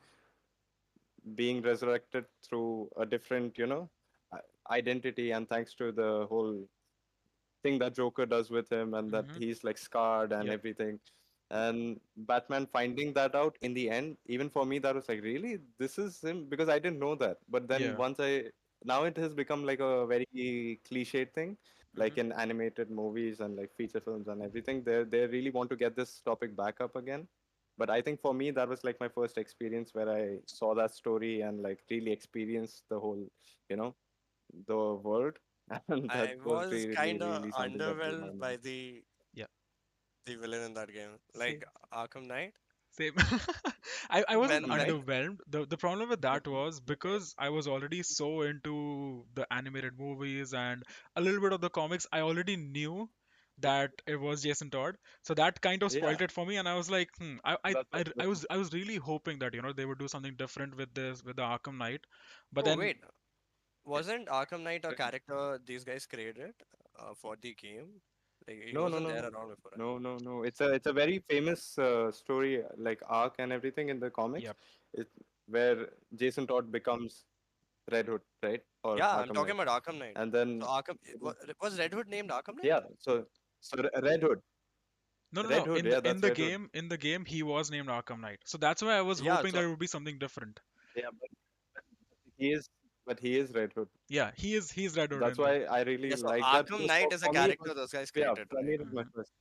Speaker 3: being resurrected through a different, identity, and thanks to the whole thing that Joker does with him, and that
Speaker 2: Mm-hmm.
Speaker 3: he's like scarred and
Speaker 2: Yep.
Speaker 3: everything. And Batman finding that out in the end, even for me, that was like, really, this is him because I didn't know that. But then
Speaker 2: Yeah.
Speaker 3: now it has become like a very cliched thing,
Speaker 2: Mm-hmm.
Speaker 3: like in animated movies and like feature films and everything. They really want to get this topic back up again. But I think for me, that was like my first experience where I saw that story and like really experienced the whole, you know, the world. And that
Speaker 1: I
Speaker 3: was
Speaker 1: was
Speaker 3: really,
Speaker 1: kind of
Speaker 3: really something that blew my
Speaker 1: underwhelmed by
Speaker 3: mind.
Speaker 2: Yeah.
Speaker 1: the villain in that game, like
Speaker 2: Same.
Speaker 1: Arkham Knight.
Speaker 2: Same. I wasn't
Speaker 1: When like
Speaker 3: Night?
Speaker 2: underwhelmed. The problem with that was because I was already so into the animated movies and a little bit of the comics, I already knew that it was Jason Todd. So that kind of
Speaker 3: Yeah,
Speaker 2: spoiled it for me, and I was like,
Speaker 3: that's absolutely.
Speaker 2: I was really hoping that, they would do something different with this, with the Arkham Knight. But
Speaker 1: oh
Speaker 2: then,
Speaker 1: wait, wasn't Arkham Knight a character these guys created for the game? Like he
Speaker 3: No, no,
Speaker 1: wasn't
Speaker 3: no,
Speaker 1: there
Speaker 3: no,
Speaker 1: around before, right?
Speaker 3: no. It's a very famous story, like arc and everything in the comics.
Speaker 2: yep.
Speaker 3: It where Jason Todd becomes Red Hood, right, or
Speaker 1: Yeah, I'm
Speaker 3: Arkham
Speaker 1: talking
Speaker 3: Knight,
Speaker 1: about Arkham Knight.
Speaker 3: and
Speaker 1: So
Speaker 3: then
Speaker 1: Arkham was Red Hood named Arkham Knight?
Speaker 3: yeah, Red Hood,
Speaker 2: No, no,
Speaker 3: Red
Speaker 2: no.
Speaker 3: Hood,
Speaker 2: In the
Speaker 3: yeah, that's Red Hood.
Speaker 2: in the game, he was named Arkham Knight. So that's why I was
Speaker 1: Yeah,
Speaker 2: hoping
Speaker 1: so
Speaker 2: that it would be something different.
Speaker 3: Yeah, but he is, he is Red Hood.
Speaker 2: Yeah, he's Red Hood
Speaker 3: That's
Speaker 2: in the.
Speaker 3: why I really
Speaker 1: yeah, so
Speaker 3: like that
Speaker 1: Arkham
Speaker 3: because
Speaker 1: Knight is a
Speaker 3: for me it was
Speaker 1: character those guys
Speaker 3: yeah,
Speaker 1: created,
Speaker 3: for me
Speaker 1: right?
Speaker 3: it was my
Speaker 2: Mhm.
Speaker 3: first.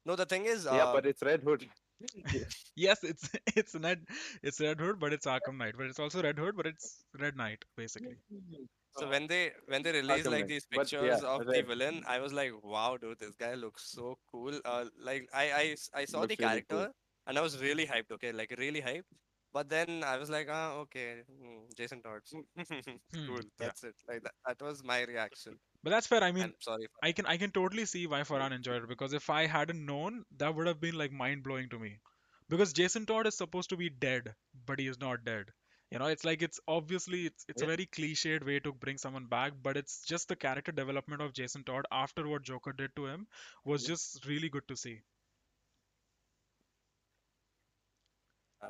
Speaker 1: No, the thing is,
Speaker 3: Yeah, but it's Red Hood.
Speaker 2: Yes, it's it's Red Hood, but it's Arkham Knight. But it's also Red Hood, but it's Red Knight basically.
Speaker 1: so
Speaker 3: Uh,
Speaker 1: when they released
Speaker 3: Arkham
Speaker 1: like
Speaker 3: Knight,
Speaker 1: these
Speaker 3: but yeah,
Speaker 1: pictures of the
Speaker 3: Red
Speaker 1: villain, I was like, wow, dude, this guy looks so cool. Like I saw the
Speaker 3: looks really cool.
Speaker 1: character and I was really hyped. Okay, like really hyped. But then I was like, ah, okay, Jason Todd,
Speaker 2: Hmm.
Speaker 1: cool.
Speaker 2: Yeah,
Speaker 1: That's it. Like that was my reaction.
Speaker 2: but that's fair. I
Speaker 1: And
Speaker 2: mean,
Speaker 1: sorry for
Speaker 2: I can totally see why Farhan enjoyed it because if I hadn't known, that would have been like mind blowing to me. Because Jason Todd is supposed to be dead, but he is not dead. It's like it's obviously it's a
Speaker 3: Yeah,
Speaker 2: very cliched way to bring someone back, but it's just the character development of Jason Todd after what Joker did to him was
Speaker 3: yeah,
Speaker 2: just really good to see.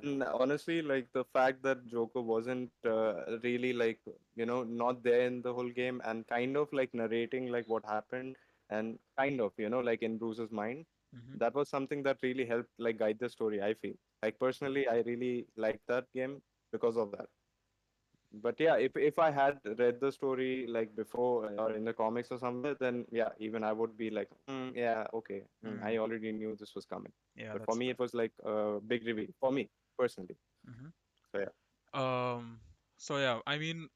Speaker 3: And honestly, like the fact that Joker wasn't really like, not there in the whole game and kind of like narrating like what happened and kind of, like in Bruce's mind,
Speaker 2: Hmm.
Speaker 3: that was something that really helped like guide the story, I feel. Like personally, I really liked that game because of that. But yeah, if I had read the story like before or in the comics or somewhere, then yeah, even I would be like, yeah, okay, I
Speaker 2: Mm.
Speaker 3: already knew this was coming.
Speaker 2: Yeah,
Speaker 3: But for
Speaker 2: that's
Speaker 3: me,
Speaker 2: fair.
Speaker 3: it was like a big reveal for me personally.
Speaker 2: Hmm.
Speaker 3: So yeah.
Speaker 2: Um, so yeah, I mean,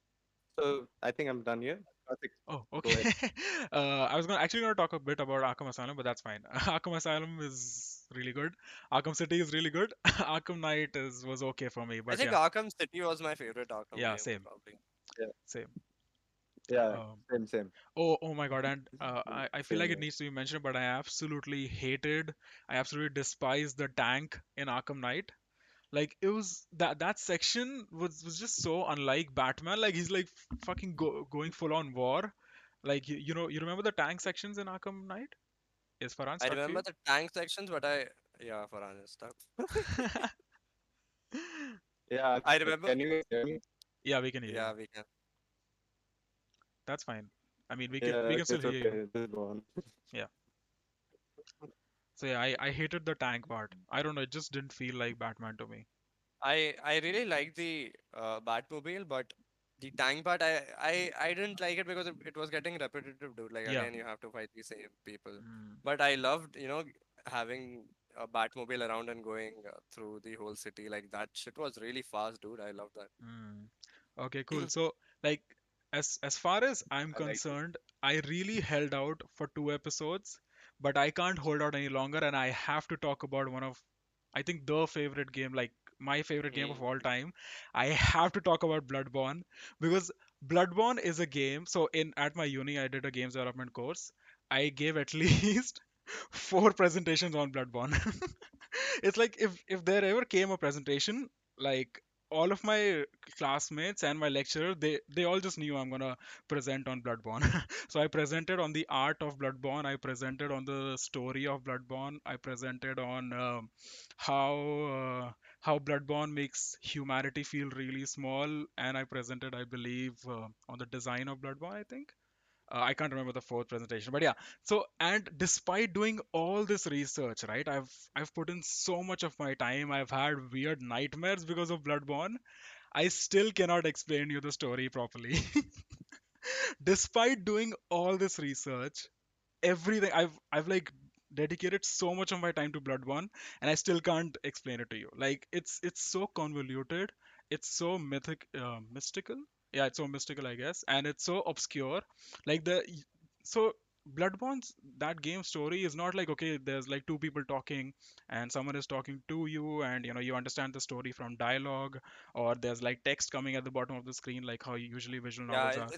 Speaker 3: So I think I'm done here. Karthik,
Speaker 2: oh,
Speaker 3: go ahead.
Speaker 2: okay. I was gonna talk a bit about Arkham Asylum, but that's fine. Arkham Asylum is really good. Arkham City is really good. Arkham Knight is was okay for me,
Speaker 1: I
Speaker 2: but
Speaker 1: think
Speaker 2: yeah,
Speaker 1: Arkham City was my favorite Arkham
Speaker 2: yeah,
Speaker 1: game,
Speaker 2: same,
Speaker 1: probably.
Speaker 3: Yeah,
Speaker 2: same.
Speaker 3: yeah,
Speaker 2: Um,
Speaker 3: same.
Speaker 2: oh my God, and I feel
Speaker 3: Same
Speaker 2: like it
Speaker 3: here.
Speaker 2: needs to be mentioned, but I absolutely despise the tank in Arkham Knight. Like it was that section was just so unlike Batman. Like he's like fucking going full on war. Like you remember the tank sections in Arkham Knight? Is Farhan
Speaker 1: I
Speaker 2: stuck for
Speaker 1: remember
Speaker 2: you?
Speaker 1: the tank sections, but yeah, for honest stuff.
Speaker 3: Yeah, I'm
Speaker 1: I
Speaker 3: stuck.
Speaker 1: remember,
Speaker 3: Can you guys hear me?
Speaker 2: Yeah, we can hear you.
Speaker 1: yeah, we can.
Speaker 2: That's fine. I mean,
Speaker 3: Yeah,
Speaker 2: we can still
Speaker 3: it's
Speaker 2: hear you.
Speaker 3: okay. Just go on.
Speaker 2: Yeah. So yeah, I hated the tank part. I don't know, it just didn't feel like Batman to me.
Speaker 1: I really like the Batmobile, but the tank part, I didn't like it because it was getting repetitive, dude. Like
Speaker 2: Yeah.
Speaker 1: again, you have to fight the same people.
Speaker 2: Mm,
Speaker 1: But I loved, having a Batmobile around and going through the whole city. Like that shit was really fast, dude. I love that.
Speaker 2: mm. Okay, cool. So like as far as I'm
Speaker 3: I like it.
Speaker 2: concerned, I really held out for 2 episodes, but I can't hold out any longer, and I have to talk about one of I think the favorite game, like my favorite game of
Speaker 1: Mm.
Speaker 2: all time. I have to talk about Bloodborne because Bloodborne is a game. So in at my uni, I did a games development course. I gave at least 4 presentations on Bloodborne. It's like if there ever came a presentation, like all of my classmates and my lecturer, they all just knew I'm gonna present on Bloodborne. So I presented on the art of Bloodborne, I presented on the story of Bloodborne, I presented on how how Bloodborne makes humanity feel really small, and I presented, I believe, on the design of Bloodborne, I think. I can't remember the fourth presentation, but yeah. So, and despite doing all this research, right, I've put in so much of my time. I've had weird nightmares because of Bloodborne. I still cannot explain you the story properly. Despite doing all this research, everything I've like dedicated so much of my time to Bloodborne, and I still can't explain it to you. Like it's so convoluted, it's so mystical. Yeah, it's so mystical, I guess, and it's so obscure. Like so Bloodborne's that game story is not like, okay, there's like two people talking and someone is talking to you, and you understand the story from dialogue, or there's like text coming at the bottom of the screen like how usually visual
Speaker 1: Yeah,
Speaker 2: novels are.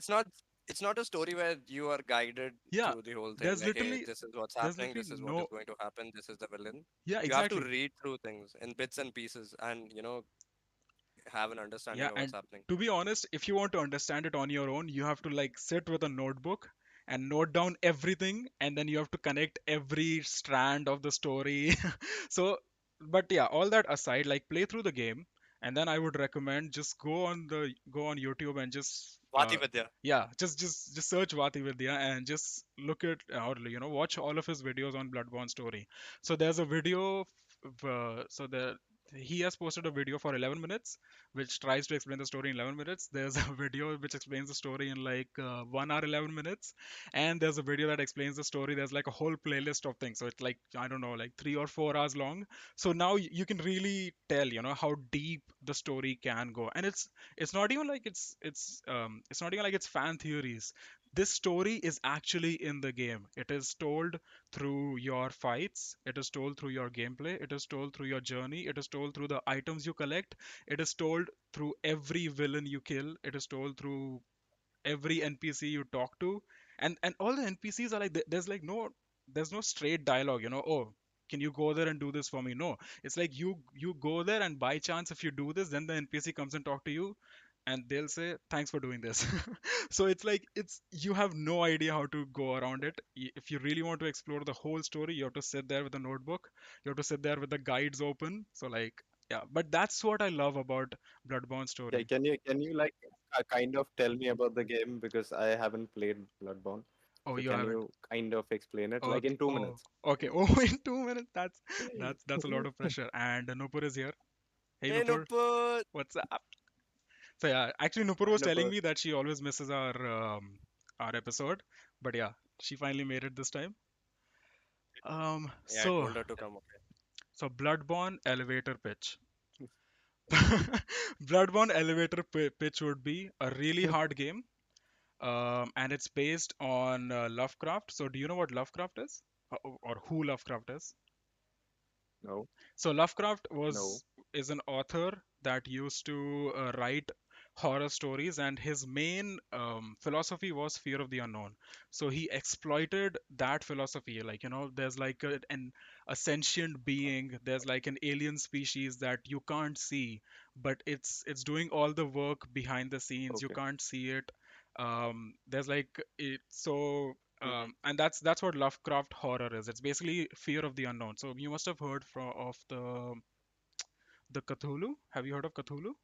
Speaker 1: it's not a story where you are guided
Speaker 2: Yeah,
Speaker 1: through the whole thing.
Speaker 2: there's
Speaker 1: Like, hey,
Speaker 2: literally
Speaker 1: this is what's
Speaker 2: there's
Speaker 1: happening.
Speaker 2: literally
Speaker 1: This is what is
Speaker 2: no.
Speaker 1: going to happen. This is the villain.
Speaker 2: Yeah,
Speaker 1: You have to
Speaker 2: exactly.
Speaker 1: read through things in bits and pieces, and have an
Speaker 2: Yeah,
Speaker 1: understanding of what's
Speaker 2: and
Speaker 1: happening.
Speaker 2: to be honest, if you want to understand it on your own, you have to like sit with a notebook and note down everything, and then you have to connect every strand of the story. So, but yeah, all that aside, like play through the game, and then I would recommend just go on YouTube and just
Speaker 1: Vati Vidya.
Speaker 2: yeah, just search Vati Vidya and just look at or watch all of his videos on Bloodborne story. So there's a video, so the he has posted a video for 11 minutes which tries to explain the story in 11 minutes. There's a video which explains the story in like 1 hour 11 minutes, and there's a video that explains the story. There's like a whole playlist of things, so it's like, I don't know, like 3 or 4 hours long. So now you can really tell how deep the story can go, and it's not even like it's not even like it's fan theories. This story is actually in the game. It is told through your fights, it is told through your gameplay, it is told through your journey, it is told through the items you collect, it is told through every villain you kill, it is told through every NPC you talk to, and all the NPCs are like there's no straight dialogue. Oh, can you go there and do this for me? No, it's like you go there, and by chance if you do this, then the NPC comes and talk to you, and they'll say thanks for doing this. So it's like it's you have no idea how to go around it. If you really want to explore the whole story, you have to sit there with a notebook, you have to sit there with the guides open, so like Yeah, but that's what I love about Bloodborne
Speaker 3: Yeah,
Speaker 2: story.
Speaker 3: can you like kind of tell me about the game because I haven't played Bloodborne.
Speaker 2: Oh,
Speaker 3: So
Speaker 2: you
Speaker 3: can
Speaker 2: haven't.
Speaker 3: you kind of explain it like
Speaker 2: Okay.
Speaker 3: in two
Speaker 2: Oh,
Speaker 3: minutes?
Speaker 2: okay. Oh, in 2 minutes. That's a lot of pressure. And Nupur is here. Hey,
Speaker 1: Hey,
Speaker 2: Nupur,
Speaker 1: Nupur!
Speaker 2: what's up? So yeah, actually Nupur
Speaker 3: Hi,
Speaker 2: was telling
Speaker 3: Nupur.
Speaker 2: me that she always misses our episode, but yeah, she finally made it this time.
Speaker 1: Yeah, I
Speaker 2: So
Speaker 1: told her to come. Okay.
Speaker 2: so Bloodborne elevator pitch. Bloodborne elevator pitch would be a really hard game, and it's based on Lovecraft. So do you know what Lovecraft is, or who Lovecraft is?
Speaker 3: No,
Speaker 2: So Lovecraft
Speaker 3: no.
Speaker 2: was is an author that used to write horror stories, and his main philosophy was fear of the unknown. So he exploited that philosophy. Like, there's like a sentient being, there's like an alien species that you can't see, but it's doing all the work behind the scenes. You
Speaker 3: Okay.
Speaker 2: can't see it. There's like it so
Speaker 1: Hmm.
Speaker 2: and that's what Lovecraft horror is. It's basically fear of the unknown. So you must have heard of the Cthulhu. Have you heard of Cthulhu?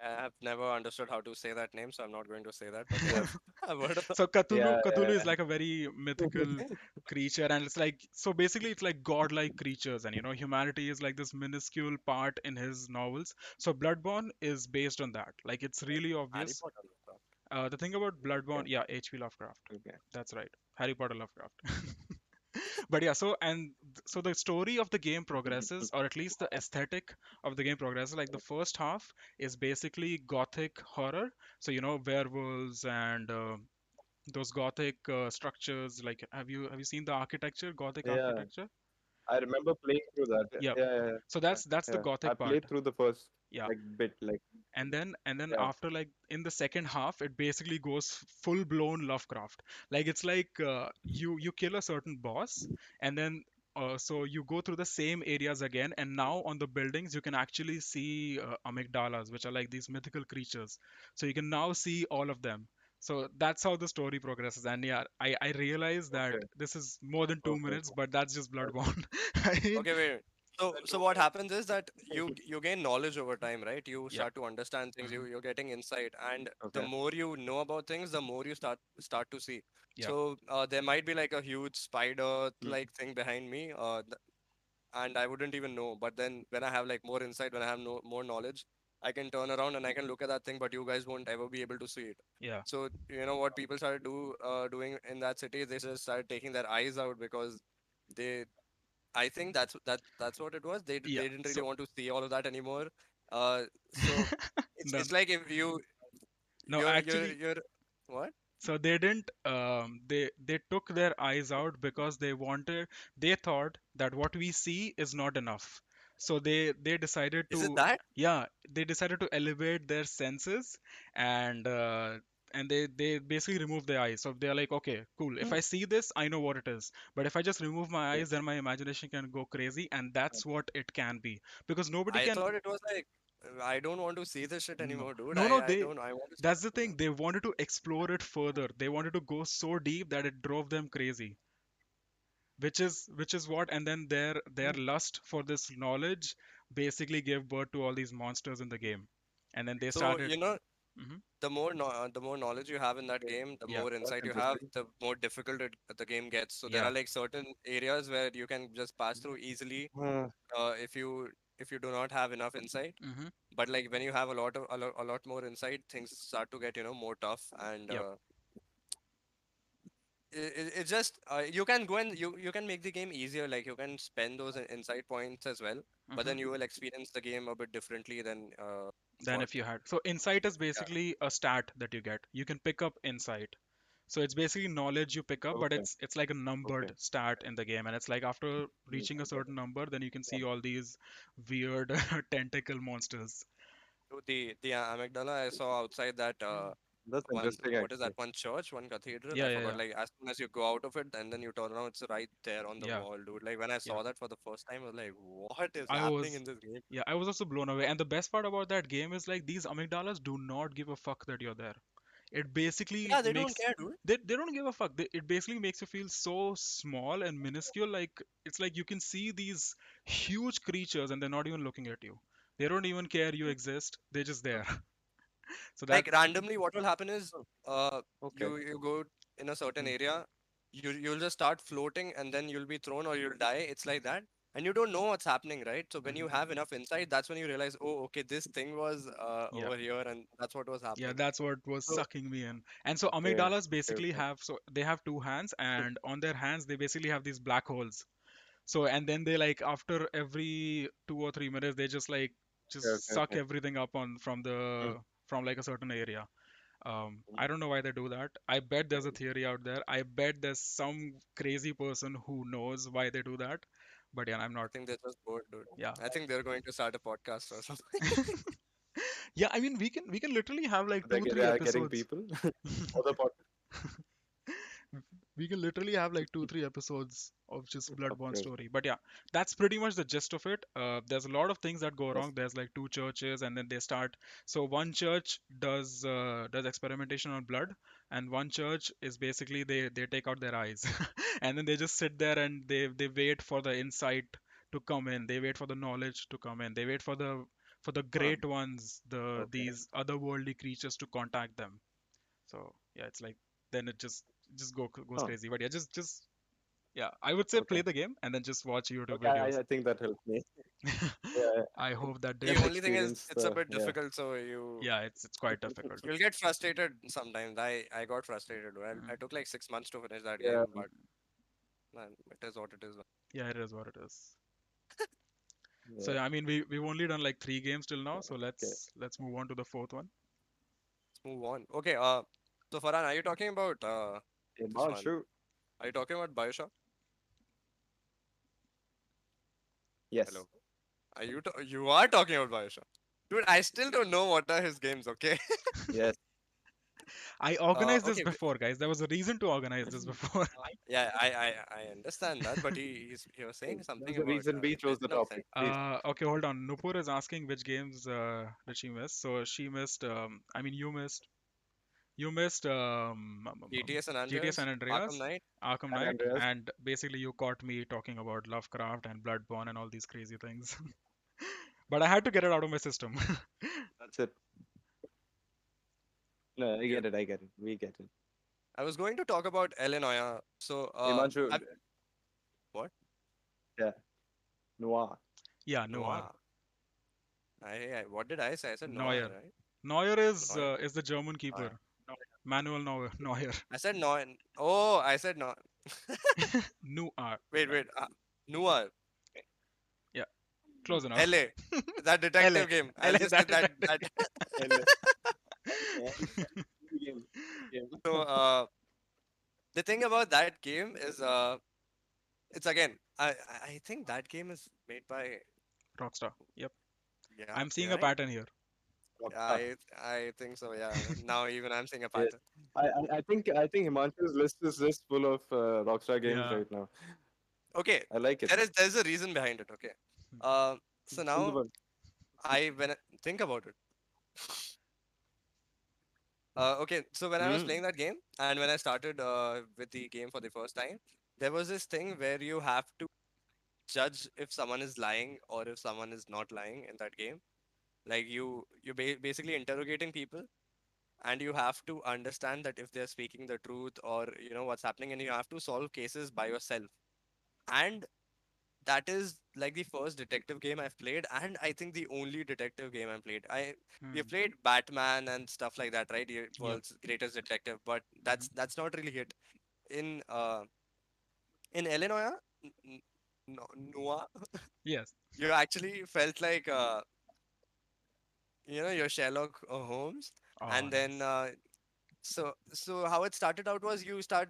Speaker 1: I have never understood how to say that name, so I'm not going to say that. But yeah,
Speaker 3: Yeah,
Speaker 1: I've heard of.
Speaker 2: So Cthulhu is
Speaker 3: yeah.
Speaker 2: like a very mythical creature, and it's like, so basically it's like godlike creatures, and humanity is like this minuscule part in his novels. So Bloodborne is based on that. Like, it's really
Speaker 1: Harry
Speaker 2: obvious.
Speaker 1: Potter. Lovecraft.
Speaker 2: The thing about Bloodborne,
Speaker 3: Okay,
Speaker 2: yeah, H.P. Lovecraft.
Speaker 3: okay.
Speaker 2: That's right, Harry Potter Lovecraft. But yeah, so the story of the game progresses, or at least the aesthetic of the game progresses. Like, the first half is basically gothic horror. So werewolves and those gothic structures. Like, have you seen the architecture, gothic
Speaker 3: Yeah,
Speaker 2: architecture?
Speaker 3: I remember playing through that.
Speaker 2: Yeah. So
Speaker 3: Yeah,
Speaker 2: that's the
Speaker 3: yeah. I
Speaker 2: gothic part.
Speaker 3: played through the first
Speaker 2: Yeah.
Speaker 3: like bit, like
Speaker 2: And then
Speaker 3: yeah.
Speaker 2: after, like, in the second half, it basically goes full blown Lovecraft. Like, it's like you kill a certain boss, and then so you go through the same areas again, and now on the buildings you can actually see amygdalas, which are like these mythical creatures. So you can now see all of them. So that's how the story progresses. And yeah, I realize that
Speaker 3: Okay,
Speaker 2: this is more than two
Speaker 3: okay.
Speaker 2: minutes but that's just
Speaker 3: That,
Speaker 2: Bloodborne. I mean,
Speaker 1: Okay, wait. So what happens is that you gain knowledge over time, right? You
Speaker 2: yeah.
Speaker 1: start to understand things.
Speaker 2: Hmm.
Speaker 1: You're getting insight, and the
Speaker 3: okay.
Speaker 1: more you know about things, the more you start to see.
Speaker 2: Yeah.
Speaker 1: So there might be like a huge spider
Speaker 3: Mm,
Speaker 1: like thing behind me, and I wouldn't even know. But then when I have like more insight, when I have more knowledge, I can turn around and I can look at that thing, but you guys won't ever be able to see it.
Speaker 2: Yeah.
Speaker 1: So you know what people started doing in that city? They just started taking their eyes out because they I think that's what it was.
Speaker 2: Yeah.
Speaker 1: They didn't really
Speaker 2: So
Speaker 1: want to see all of that anymore. So
Speaker 2: no,
Speaker 1: it's like if
Speaker 2: no, actually,
Speaker 1: you're what?
Speaker 2: so they didn't they took their eyes out because they thought that what we see is not enough. So they decided
Speaker 1: Is it
Speaker 2: to,
Speaker 1: that?
Speaker 2: yeah, they decided to elevate their senses, and they basically remove their eyes. So they're like, okay, cool, if I see this, I know what it is, but if I just remove my
Speaker 3: okay.
Speaker 2: eyes, then my imagination can go crazy, and that's what it can be, because nobody
Speaker 1: I
Speaker 2: can.
Speaker 1: thought it was like I don't want to see this shit
Speaker 2: No,
Speaker 1: anymore, dude.
Speaker 2: no, no,
Speaker 1: I
Speaker 2: they
Speaker 1: don't I want to see
Speaker 2: that's the
Speaker 1: you know.
Speaker 2: thing. They wanted to explore it further. They wanted to go so deep that it drove them crazy. Which is what, and then their lust for this knowledge basically gave birth to all these monsters in the game. And then they
Speaker 1: So
Speaker 2: started.
Speaker 1: you know
Speaker 2: Hmm.
Speaker 1: the more knowledge you have in that
Speaker 3: Okay.
Speaker 1: game, the
Speaker 2: Yeah.
Speaker 1: more
Speaker 3: That's
Speaker 1: insight you have,
Speaker 3: interesting.
Speaker 1: the more difficult the game gets. So there
Speaker 2: Yeah.
Speaker 1: are like certain areas where you can just pass through easily if you do not have enough insight.
Speaker 2: Hmm.
Speaker 1: But like when you have a lot more insight, things start to get more tough, and
Speaker 2: Yep.
Speaker 1: it just you can go and you can make the game easier. Like you can spend those insight points as well, but
Speaker 2: Hmm.
Speaker 1: then you will experience the game a bit differently than
Speaker 2: Then
Speaker 1: what
Speaker 2: if you had, so insight is
Speaker 1: yeah.
Speaker 2: basically a stat that you get. You can pick up insight. So it's basically knowledge you pick up, but
Speaker 3: Okay,
Speaker 2: it's like a numbered
Speaker 3: okay.
Speaker 2: stat in the game, and it's like after
Speaker 3: Mm,
Speaker 2: reaching a
Speaker 3: I get
Speaker 2: certain
Speaker 3: it.
Speaker 2: number, then you can
Speaker 3: Yeah,
Speaker 2: see all these weird tentacle monsters.
Speaker 1: The amygdala I saw outside that
Speaker 3: that's
Speaker 1: one
Speaker 3: interesting
Speaker 1: what is that
Speaker 3: actually.
Speaker 1: one church, one cathedral,
Speaker 2: Yeah,
Speaker 1: I
Speaker 2: yeah,
Speaker 1: forgot.
Speaker 2: yeah,
Speaker 1: Like as soon as you go out of it and then you turn around, it's right there on the
Speaker 2: yeah,
Speaker 1: wall, dude. Like when I
Speaker 2: yeah.
Speaker 1: saw that for the first time, I was like, what is
Speaker 2: I
Speaker 1: happening
Speaker 2: was,
Speaker 1: in this game?
Speaker 2: yeah, I was also blown away. And the best part about that game is like these amygdalas do not give a fuck that you're there. It basically
Speaker 1: Yeah, they don't
Speaker 2: makes
Speaker 1: care, dude.
Speaker 2: they don't give a fuck. It basically makes you feel so small and minuscule. Like it's like you can see these huge creatures and they're not even looking at you. They don't even care you exist. They're just there. So that
Speaker 1: Like randomly, what will happen is,
Speaker 3: Oh, okay.
Speaker 1: you go in a certain area, you'll just start floating, and then you'll be thrown or you'll die. It's like that, and you don't know what's happening, right? So when you have enough insight, that's when you realize, oh, okay, this thing was
Speaker 2: yeah.
Speaker 1: over here, and that's what was
Speaker 2: Yeah,
Speaker 1: happening.
Speaker 2: that's what was
Speaker 3: So,
Speaker 2: sucking me in. And so
Speaker 3: okay,
Speaker 2: amygdalas
Speaker 3: okay,
Speaker 2: basically
Speaker 3: okay.
Speaker 2: have, so they have two hands, and on their hands they basically have these black holes. So and then they like after every 2 or 3 minutes they just like
Speaker 3: Okay,
Speaker 2: just
Speaker 3: okay,
Speaker 2: suck
Speaker 3: okay.
Speaker 2: everything up on
Speaker 3: Mm,
Speaker 2: from like a certain area.
Speaker 3: mm.
Speaker 2: I don't know why they do that. I bet there's a theory out there. I bet there's some crazy person who knows why they do that. But yeah, I'm
Speaker 1: I
Speaker 2: not.
Speaker 1: think they're just bored, dude.
Speaker 2: Yeah.
Speaker 1: I think they're going to start a podcast or something.
Speaker 2: Yeah, I mean we can literally have like two,
Speaker 3: They
Speaker 2: three
Speaker 3: are getting
Speaker 2: episodes.
Speaker 3: people. Other podcast.
Speaker 2: We can literally have like 2, 3 episodes of just
Speaker 3: Of
Speaker 2: Bloodborne
Speaker 3: course.
Speaker 2: story. But yeah, that's pretty much the gist of it. There's a lot of things that go
Speaker 3: Yes.
Speaker 2: wrong. There's like two churches, and then they start. So one church does experimentation on blood, and one church is basically they take out their eyes, and then they just sit there and they wait for the insight to come in. They wait for the knowledge to come in. They wait for the
Speaker 3: Huh.
Speaker 2: great ones,
Speaker 3: Okay.
Speaker 2: these otherworldly creatures to contact them. So yeah, it's like then it just goes
Speaker 3: Huh.
Speaker 2: crazy. But yeah, just yeah, I would say play
Speaker 3: Okay.
Speaker 2: the game and then just watch YouTube
Speaker 3: Okay.
Speaker 2: videos.
Speaker 3: I think that helped me. Yeah.
Speaker 2: I hope that
Speaker 1: The
Speaker 2: did.
Speaker 3: I've
Speaker 1: only thing is,
Speaker 3: experienced
Speaker 1: it's a
Speaker 3: the
Speaker 1: bit
Speaker 3: yeah.
Speaker 1: difficult, so you
Speaker 2: Yeah, it's quite difficult.
Speaker 1: you'll get frustrated sometimes. I got frustrated. Well, I
Speaker 2: Mm.
Speaker 1: took like 6 months to finish that
Speaker 3: Yeah.
Speaker 1: game, but man, it is what it is.
Speaker 2: Yeah, it is what it is. So
Speaker 3: Yeah.
Speaker 2: yeah, I mean we've only done like 3 games till now, so
Speaker 3: Okay.
Speaker 2: let's move on to the fourth one.
Speaker 1: Let's move on. Okay, so Farhan, are you talking about this one?
Speaker 3: Himanshu.
Speaker 1: Are you talking about Bioshock?
Speaker 3: Yes.
Speaker 1: Hello. You are talking about Bioshock? Dude, I still don't know what are his games, okay?
Speaker 3: Yes.
Speaker 2: I organized this
Speaker 1: Okay,
Speaker 2: before, guys. There was a reason to organize this before.
Speaker 1: yeah, I understand that, but he was saying something
Speaker 3: There's a
Speaker 1: about
Speaker 3: reason we chose the
Speaker 1: digital set.
Speaker 3: topic. Please.
Speaker 2: Okay, hold on. Nupur is asking which games did she miss? So she missed. I mean, you missed
Speaker 1: GTA San
Speaker 2: GTA San
Speaker 1: Andreas, Arkham
Speaker 2: Andreas,
Speaker 1: Knight.
Speaker 2: Arkham
Speaker 3: And
Speaker 2: Knight,
Speaker 3: Andreas.
Speaker 2: and basically you caught me talking about Lovecraft and Bloodborne and all these crazy things. But I had to get it out of my system.
Speaker 3: That's it. No, I
Speaker 1: Yeah.
Speaker 3: get it. I get it. We get it.
Speaker 1: I was going to talk about Illinois. So,
Speaker 3: Himanshu.
Speaker 1: what?
Speaker 3: Yeah. Noah.
Speaker 2: Yeah, Noir.
Speaker 1: Noir. What did I say? I said Noir,
Speaker 2: Neuer.
Speaker 1: right?
Speaker 2: Neuer
Speaker 1: Noir.
Speaker 2: is the German
Speaker 1: Noir.
Speaker 2: keeper. Manuel Neuer. Neuer.
Speaker 1: I said Noir. Oh, I said Noir.
Speaker 2: Noir.
Speaker 1: Wait,
Speaker 2: Yeah.
Speaker 1: wait. Noir.
Speaker 2: Yeah. Close enough.
Speaker 1: LA. That
Speaker 2: LA.
Speaker 1: detective game. I'll
Speaker 2: LA
Speaker 1: just
Speaker 2: that
Speaker 1: say that.
Speaker 2: detective.
Speaker 1: That.
Speaker 3: And yeah. Game. Game.
Speaker 1: So, the thing about that game is, it's again. I think that game is made by.
Speaker 2: Rockstar. Yep.
Speaker 1: Yeah.
Speaker 2: I'm seeing
Speaker 1: You're
Speaker 2: a
Speaker 1: right.
Speaker 2: pattern here.
Speaker 3: Rockstar.
Speaker 1: I think so. Yeah. Now even I'm seeing a
Speaker 3: Yes.
Speaker 1: pattern.
Speaker 3: I think Himanshu's list is just full of Rockstar games
Speaker 2: Yeah.
Speaker 3: right now.
Speaker 1: Okay.
Speaker 3: I like it.
Speaker 1: There's a reason behind it. Okay. So
Speaker 3: Tell the
Speaker 1: now
Speaker 3: world.
Speaker 1: think about it. Okay, so when I was
Speaker 3: Mm.
Speaker 1: playing that game and when I started with the game for the first time, there was this thing where you have to judge if someone is lying or if someone is not lying in that game. Like basically interrogating people, and you have to understand that if they're speaking the truth or what's happening, and you have to solve cases by yourself. And that is like the first detective game I've played, and I think the only detective game I've played. We
Speaker 2: Hmm.
Speaker 1: played Batman and stuff like that, right?
Speaker 2: Yep.
Speaker 1: World's greatest detective, but
Speaker 2: Hmm.
Speaker 1: that's not really hit in Illinois. No, Noah,
Speaker 2: Yes.
Speaker 1: you actually felt like your Sherlock Holmes,
Speaker 2: Oh,
Speaker 1: and then
Speaker 2: nice.
Speaker 1: so how it started out was you start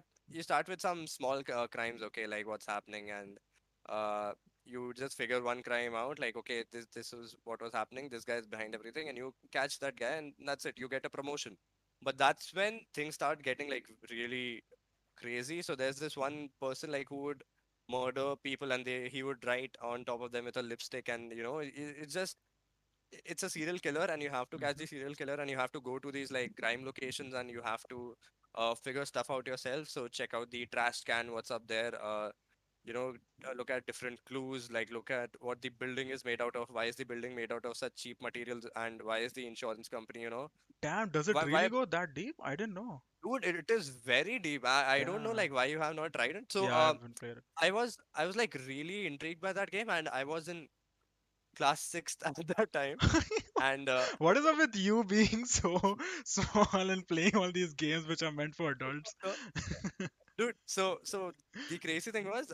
Speaker 1: with some small crimes, okay, like what's happening, and uh you just figure one crime out, like okay, this is what was happening, this guy is behind everything, and you catch that guy, and that's it, you get a promotion. But that's when things start getting like really crazy. So there's this one person like who would murder people, and he would write on top of them with a lipstick, and it's just it's a serial killer, and you have to catch
Speaker 2: Mm-hmm.
Speaker 1: the serial killer, and you have to go to these like crime locations, and you have to figure stuff out yourself. So check out the trash can, what's up there. You know, look at different clues, like look at what the building is made out of. Why is the building made out of such cheap materials, and why is the insurance company,
Speaker 2: Damn, does it
Speaker 1: why
Speaker 2: really go that deep? I didn't know.
Speaker 1: dude, it is very deep. I don't know
Speaker 2: Damn.
Speaker 1: like why you have not tried it. So
Speaker 2: Yeah, I haven't played it.
Speaker 1: I was like really intrigued by that game, and I was in class sixth at that time. And
Speaker 2: What is up with you being so small and playing all these games which are meant for adults?
Speaker 1: so, dude, so the crazy thing was,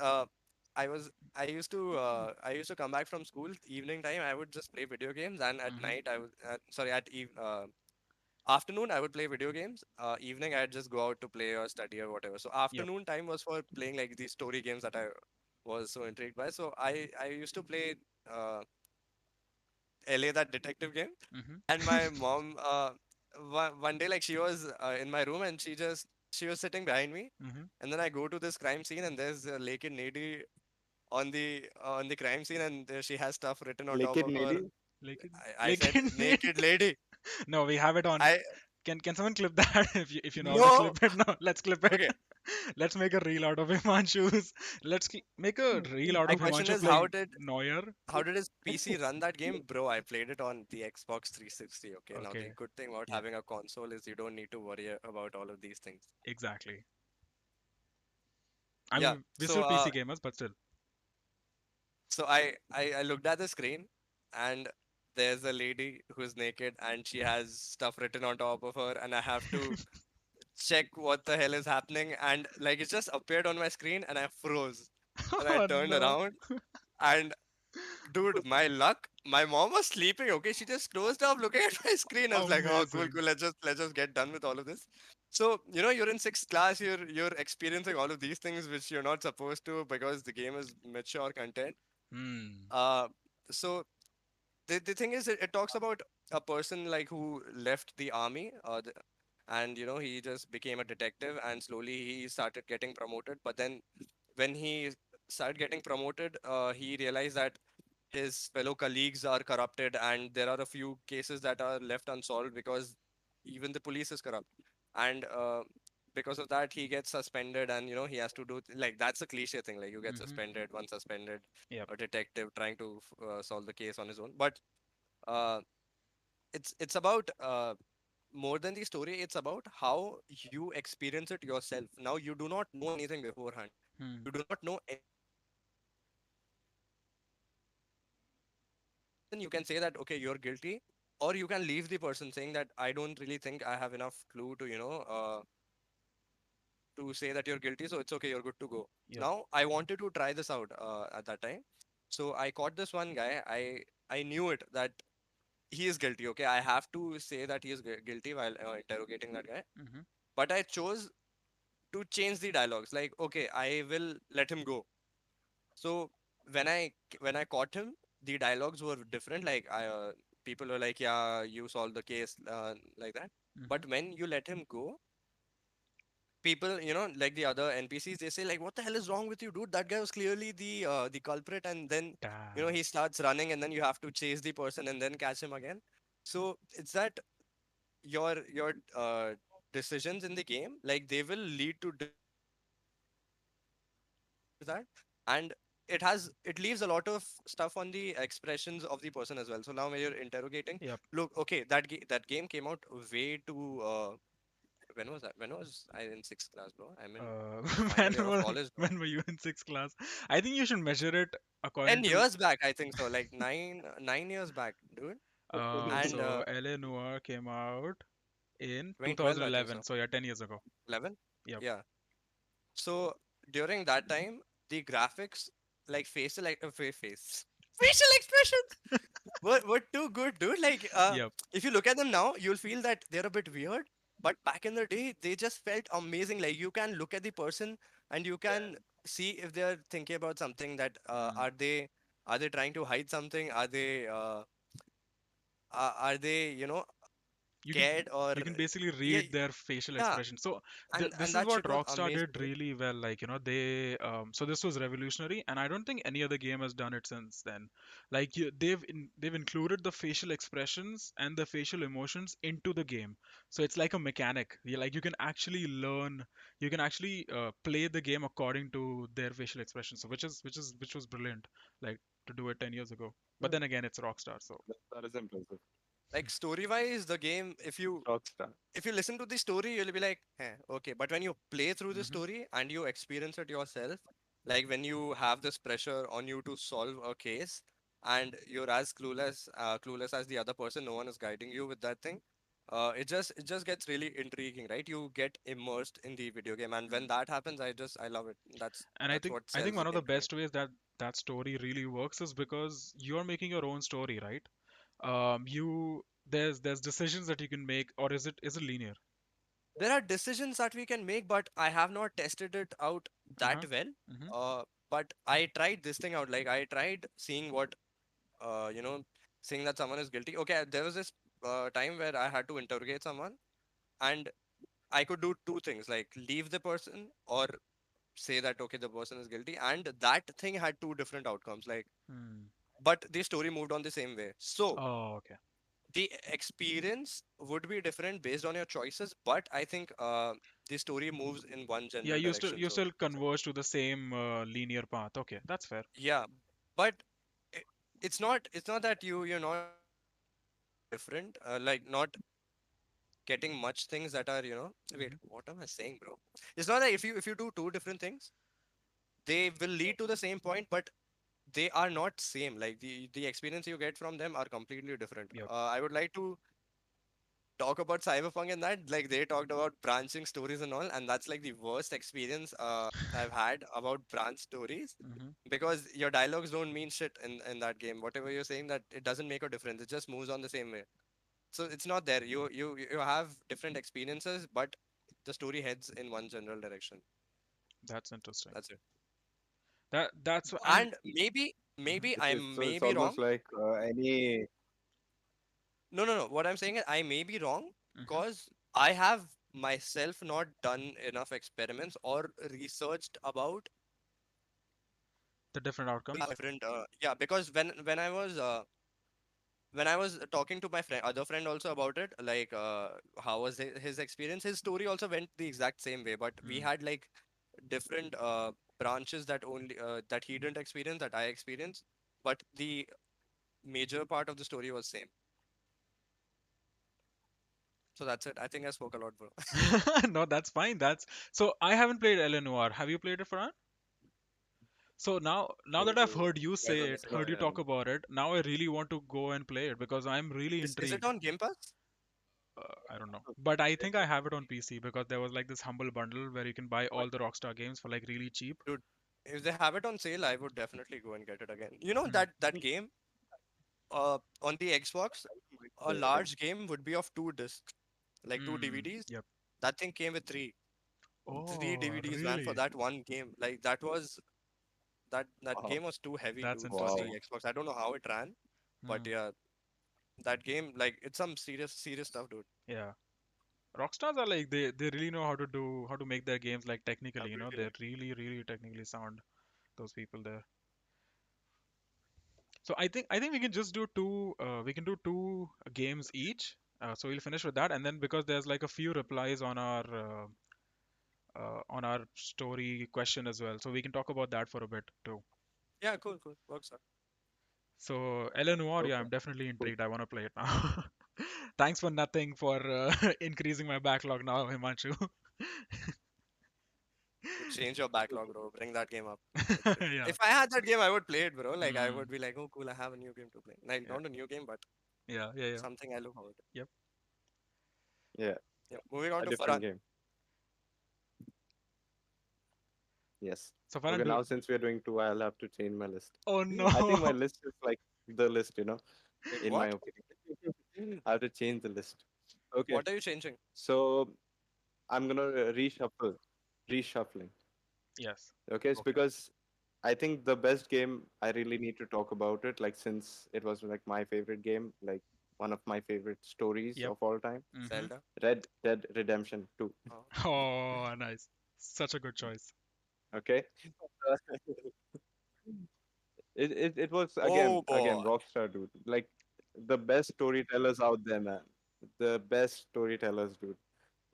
Speaker 1: I was I used to come back from school evening time. I would just play video games, and at
Speaker 2: Mm-hmm.
Speaker 1: night I would sorry at afternoon I would play video games. Evening I'd just go out to play or study or whatever. So
Speaker 2: Yep.
Speaker 1: afternoon time was for playing like these story games that I was so intrigued by. So I used to play uh, LA, that detective game.
Speaker 2: Mm-hmm.
Speaker 1: And my mom, one day, like she was in my room, and she was sitting behind me.
Speaker 2: Mm-hmm.
Speaker 1: And then I go to this crime scene, and there's a naked lady on the crime scene, and there she has stuff written on top
Speaker 3: Naked
Speaker 1: of her.
Speaker 3: Nady.
Speaker 1: I said naked lady.
Speaker 2: No, we have it on.
Speaker 1: I
Speaker 2: Can someone clip that if you know how to
Speaker 1: no.
Speaker 2: clip it? No, let's clip it.
Speaker 1: Okay.
Speaker 2: Let's make a reel out of Himanshu's. Make a reel out
Speaker 1: My
Speaker 2: of
Speaker 1: question
Speaker 2: Himanshu
Speaker 1: is,
Speaker 2: playing Neuer.
Speaker 1: how did his PC run that game, bro? I played it on the Xbox 360. Okay, now the
Speaker 2: Okay.
Speaker 1: good thing about
Speaker 2: Yep.
Speaker 1: having a console is you don't need to worry about all of these things.
Speaker 2: Exactly. I
Speaker 1: Yeah.
Speaker 2: mean, we're still PC gamers, but still.
Speaker 1: So I looked at the screen, and there's a lady who's naked, and she has stuff written on top of her, and I have to check what the hell is happening, and like it just appeared on my screen, and I froze, and I
Speaker 2: Oh
Speaker 1: turned
Speaker 2: no.
Speaker 1: around, and dude, my luck, my mom was sleeping. Okay, she just closed up looking at my screen. I was like, oh, cool,
Speaker 2: Amazing.
Speaker 1: cool. Let's just get done with all of this. So you're in sixth class. You're experiencing all of these things which you're not supposed to, because the game is mature content.
Speaker 2: Hmm.
Speaker 1: Uh, so the thing is, it talks about a person like who left the army, and he just became a detective, and slowly he started getting promoted. But then when he started getting promoted, he realized that his fellow colleagues are corrupted, and there are a few cases that are left unsolved because even the police is corrupt. And because of that, he gets suspended, and he has to do like that's a cliche thing, like you get
Speaker 2: Mm-hmm.
Speaker 1: suspended, one suspended,
Speaker 2: Yep.
Speaker 1: a detective trying to solve the case on his own. But uh, it's about more than the story. It's about how you experience it yourself. Now you do not know anything beforehand.
Speaker 2: Hmm.
Speaker 1: You do not know anything about the person. You can say that okay, you're guilty, or you can leave the person saying that I don't really think I have enough clue to to say that you're guilty, so it's okay, you're good to go.
Speaker 2: Yep.
Speaker 1: Now I wanted to try this out at that time. So I caught this one guy. I knew it that he is guilty. Okay, I have to say that he is guilty while interrogating that guy.
Speaker 2: Mm-hmm.
Speaker 1: But I chose to change the dialogues. Like, okay, I will let him go. So when I caught him, the dialogues were different. Like, people were like, "Yeah, you solved the case," like that.
Speaker 2: Mm-hmm.
Speaker 1: But when you let him go, people, like the other NPCs, they say like, "What the hell is wrong with you, dude? That guy was clearly the culprit." And then
Speaker 2: Damn.
Speaker 1: he starts running, and then you have to chase the person and then catch him again. So it's that your decisions in the game, like they will lead to different outcomes. So you have to choose that. And it leaves a lot of stuff on the expressions of the person as well. So now when you're interrogating,
Speaker 2: Yep.
Speaker 1: look, okay, that game came out way too when was that? When was I in sixth class, bro? I'm in
Speaker 2: Uh,
Speaker 1: final year of college, bro.
Speaker 2: when were you in sixth class? I think you should measure it
Speaker 1: Ten
Speaker 2: according to.
Speaker 1: years back, I think so. Like 9 years back, dude. And
Speaker 2: So LA Noir came out in
Speaker 1: 2012, I think
Speaker 2: 2011.
Speaker 1: so.
Speaker 2: So yeah, 10 years ago.
Speaker 1: 11.
Speaker 2: Yep.
Speaker 1: Yeah. So during that time, the graphics, like facial, like facial expressions were too good, dude. Like,
Speaker 2: Yep.
Speaker 1: if you look at them now, you'll feel that they're a bit weird. But back in the day, they just felt amazing. Like you can look at the person, and you can see if they're thinking about something. That
Speaker 2: Mm.
Speaker 1: are they trying to hide something? Are they are they
Speaker 2: you can
Speaker 1: scared or
Speaker 2: you can basically
Speaker 1: yeah,
Speaker 2: read their facial
Speaker 1: yeah,
Speaker 2: expression. So
Speaker 1: and
Speaker 2: this is
Speaker 1: that
Speaker 2: what
Speaker 1: shit was
Speaker 2: Rockstar
Speaker 1: amazing,
Speaker 2: did
Speaker 1: dude.
Speaker 2: really well. Like, they so this was revolutionary, and I don't think any other game has done it since then. Like, they've included the facial expressions and the facial emotions into the game. So it's like a mechanic. Like, you can actually learn, you can actually play the game according to their facial expressions. So which was brilliant. Like, to do it 10 years ago. But
Speaker 3: Hmm,
Speaker 2: then again, it's Rockstar, so.
Speaker 3: that is impressive.
Speaker 1: Like story wise, the game,
Speaker 3: Rockstar.
Speaker 1: if you listen to the story, you'll be like, okay. But when you play through the
Speaker 2: Hmm.
Speaker 1: story and you experience it yourself, like when you have this pressure on you to solve a case and you're as clueless as the other person, no one is guiding you with that thing. It just gets really intriguing, right? You get immersed in the video game, and when that happens, I love it. That's
Speaker 2: And
Speaker 1: that's what
Speaker 2: I think
Speaker 1: sells the
Speaker 2: one of the
Speaker 1: game to me.
Speaker 2: best ways that that story really works is because you're making your own story, right? You there's decisions that you can make, or is it linear?
Speaker 1: There are decisions that we can make, but I have not tested it out that
Speaker 2: Uh-huh.
Speaker 1: well.
Speaker 2: Mm-hmm.
Speaker 1: But I tried this thing out. Like I tried seeing what, seeing that someone is guilty. Okay, there was this time where I had to interrogate someone, and I could do two things, like leave the person or say that okay, the person is guilty, and that thing had two different outcomes. Like,
Speaker 2: Hmm.
Speaker 1: but the story moved on the same way. So
Speaker 2: Oh, okay.
Speaker 1: the experience would be different based on your choices, but I think the story moves in one
Speaker 2: Yeah,
Speaker 1: general
Speaker 2: you still
Speaker 1: direction.
Speaker 2: you
Speaker 1: So
Speaker 2: still converge to the same linear path. Okay, that's fair.
Speaker 1: yeah, but i- it's not that you're not different, like not getting much things that are, wait,
Speaker 2: Hmm.
Speaker 1: what am I saying, bro? It's not that if you do two different things, they will lead to the same point, but they are not same. Like the experience you get from them are completely different.
Speaker 2: Yep.
Speaker 1: I would like to talk about Cyberpunk and that. Like they talked about branching stories and all, and that's like the worst experience I've had about branch stories,
Speaker 2: Hmm.
Speaker 1: because your dialogues don't mean shit in that game. Whatever you're saying, that it doesn't make a difference. It just moves on the same way. So it's not there. You have different experiences, but the story heads in one general direction.
Speaker 2: That's interesting.
Speaker 1: That's it.
Speaker 2: And
Speaker 1: And maybe I'm
Speaker 3: So it's
Speaker 1: maybe
Speaker 3: almost
Speaker 1: wrong.
Speaker 3: like any.
Speaker 1: No. What I'm saying is I may be wrong,
Speaker 2: hmm
Speaker 1: because I have myself not done enough experiments or researched about
Speaker 2: the different outcomes.
Speaker 1: different. Yeah, because when I was talking to my other friend also about it, like how was his experience? His story also went the exact same way, but we
Speaker 2: Hmm.
Speaker 1: had like different branches that he didn't experience that I experienced, but the major part of the story was same. So that's it. I think I spoke a lot, bro.
Speaker 2: No, that's fine. That's so I haven't played Eleanor. Have you played it, Farhan? So now that I've
Speaker 3: Oh,
Speaker 2: heard you
Speaker 1: I
Speaker 2: say
Speaker 1: don't
Speaker 2: it,
Speaker 1: know.
Speaker 3: no,
Speaker 2: heard you
Speaker 3: I
Speaker 2: talk
Speaker 3: haven't.
Speaker 2: about it, now I really want to go and play it because I'm really
Speaker 1: Is it
Speaker 2: intrigued.
Speaker 1: on Game Pass?
Speaker 2: I don't know, but I think I have it on PC because there was like this humble bundle where you can buy all the Rockstar games for like really cheap.
Speaker 1: Dude, if they have it on sale, I would definitely go and get it again. You know
Speaker 2: Hmm.
Speaker 1: that game on the Xbox, a
Speaker 3: Yeah.
Speaker 1: large game would be of two discs, like two
Speaker 2: Hmm.
Speaker 1: DVDs.
Speaker 2: Yep.
Speaker 1: That thing came with three
Speaker 2: Oh,
Speaker 1: DVDs, man, for
Speaker 2: really?
Speaker 1: that one game. Like that
Speaker 3: Wow.
Speaker 1: game was too heavy,
Speaker 2: That's
Speaker 1: dude, for the
Speaker 2: interesting.
Speaker 3: Wow.
Speaker 1: Xbox. I don't know how it ran, but
Speaker 2: Hmm.
Speaker 1: yeah, that game, like, it's some serious stuff, dude.
Speaker 2: Yeah. Rockstars are like they really know how to make their games like technically, they're really really technically sound. Those people there. So I think we can just do two games each. So we'll finish with that, and then because there's like a few replies on our story question as well, so we can talk about that for a bit too.
Speaker 1: Yeah, cool. Works out.
Speaker 2: So Eleanor, yeah,
Speaker 3: Okay.
Speaker 2: I'm definitely
Speaker 3: Cool.
Speaker 2: intrigued. I want to play it now. Thanks for nothing for increasing my backlog now, Himanshu.
Speaker 1: Change your backlog, bro. Bring that game up. It's
Speaker 2: Yeah.
Speaker 1: if I had that game, I would play it, bro. Like I
Speaker 2: Mm,
Speaker 1: would be like, oh, cool, I have a new game to play. Like
Speaker 2: yeah.
Speaker 1: not a new game, but
Speaker 2: Yeah.
Speaker 1: something I look forward to.
Speaker 2: Yep.
Speaker 3: Yeah.
Speaker 1: Yeah. Moving on
Speaker 3: A
Speaker 1: to
Speaker 3: different
Speaker 1: Farhan.
Speaker 3: game. Yes.
Speaker 2: So Farhan,
Speaker 3: Okay.
Speaker 2: do.
Speaker 3: Now since we're doing two, I'll have to change my list.
Speaker 2: Oh
Speaker 3: I think my
Speaker 2: no.
Speaker 3: list is like the list.
Speaker 1: Wait,
Speaker 3: In my
Speaker 1: what?
Speaker 3: opinion, I have to change the list. Okay.
Speaker 1: What are you changing?
Speaker 3: So I'm gonna reshuffling.
Speaker 2: Yes.
Speaker 3: Okay, it's
Speaker 1: Okay.
Speaker 3: because I think the best game I really need to talk about it, like since it was like my favorite game, like one of my favorite stories
Speaker 2: Yep.
Speaker 3: of all time.
Speaker 2: Mm-hmm.
Speaker 1: Zelda.
Speaker 3: Red Dead Redemption 2.
Speaker 1: Oh.
Speaker 2: Oh, nice. Such a good choice.
Speaker 3: Okay. It was
Speaker 1: Oh
Speaker 3: again
Speaker 1: boy.
Speaker 3: Rockstar, dude. Like the best storytellers out there, man. The best storytellers, dude.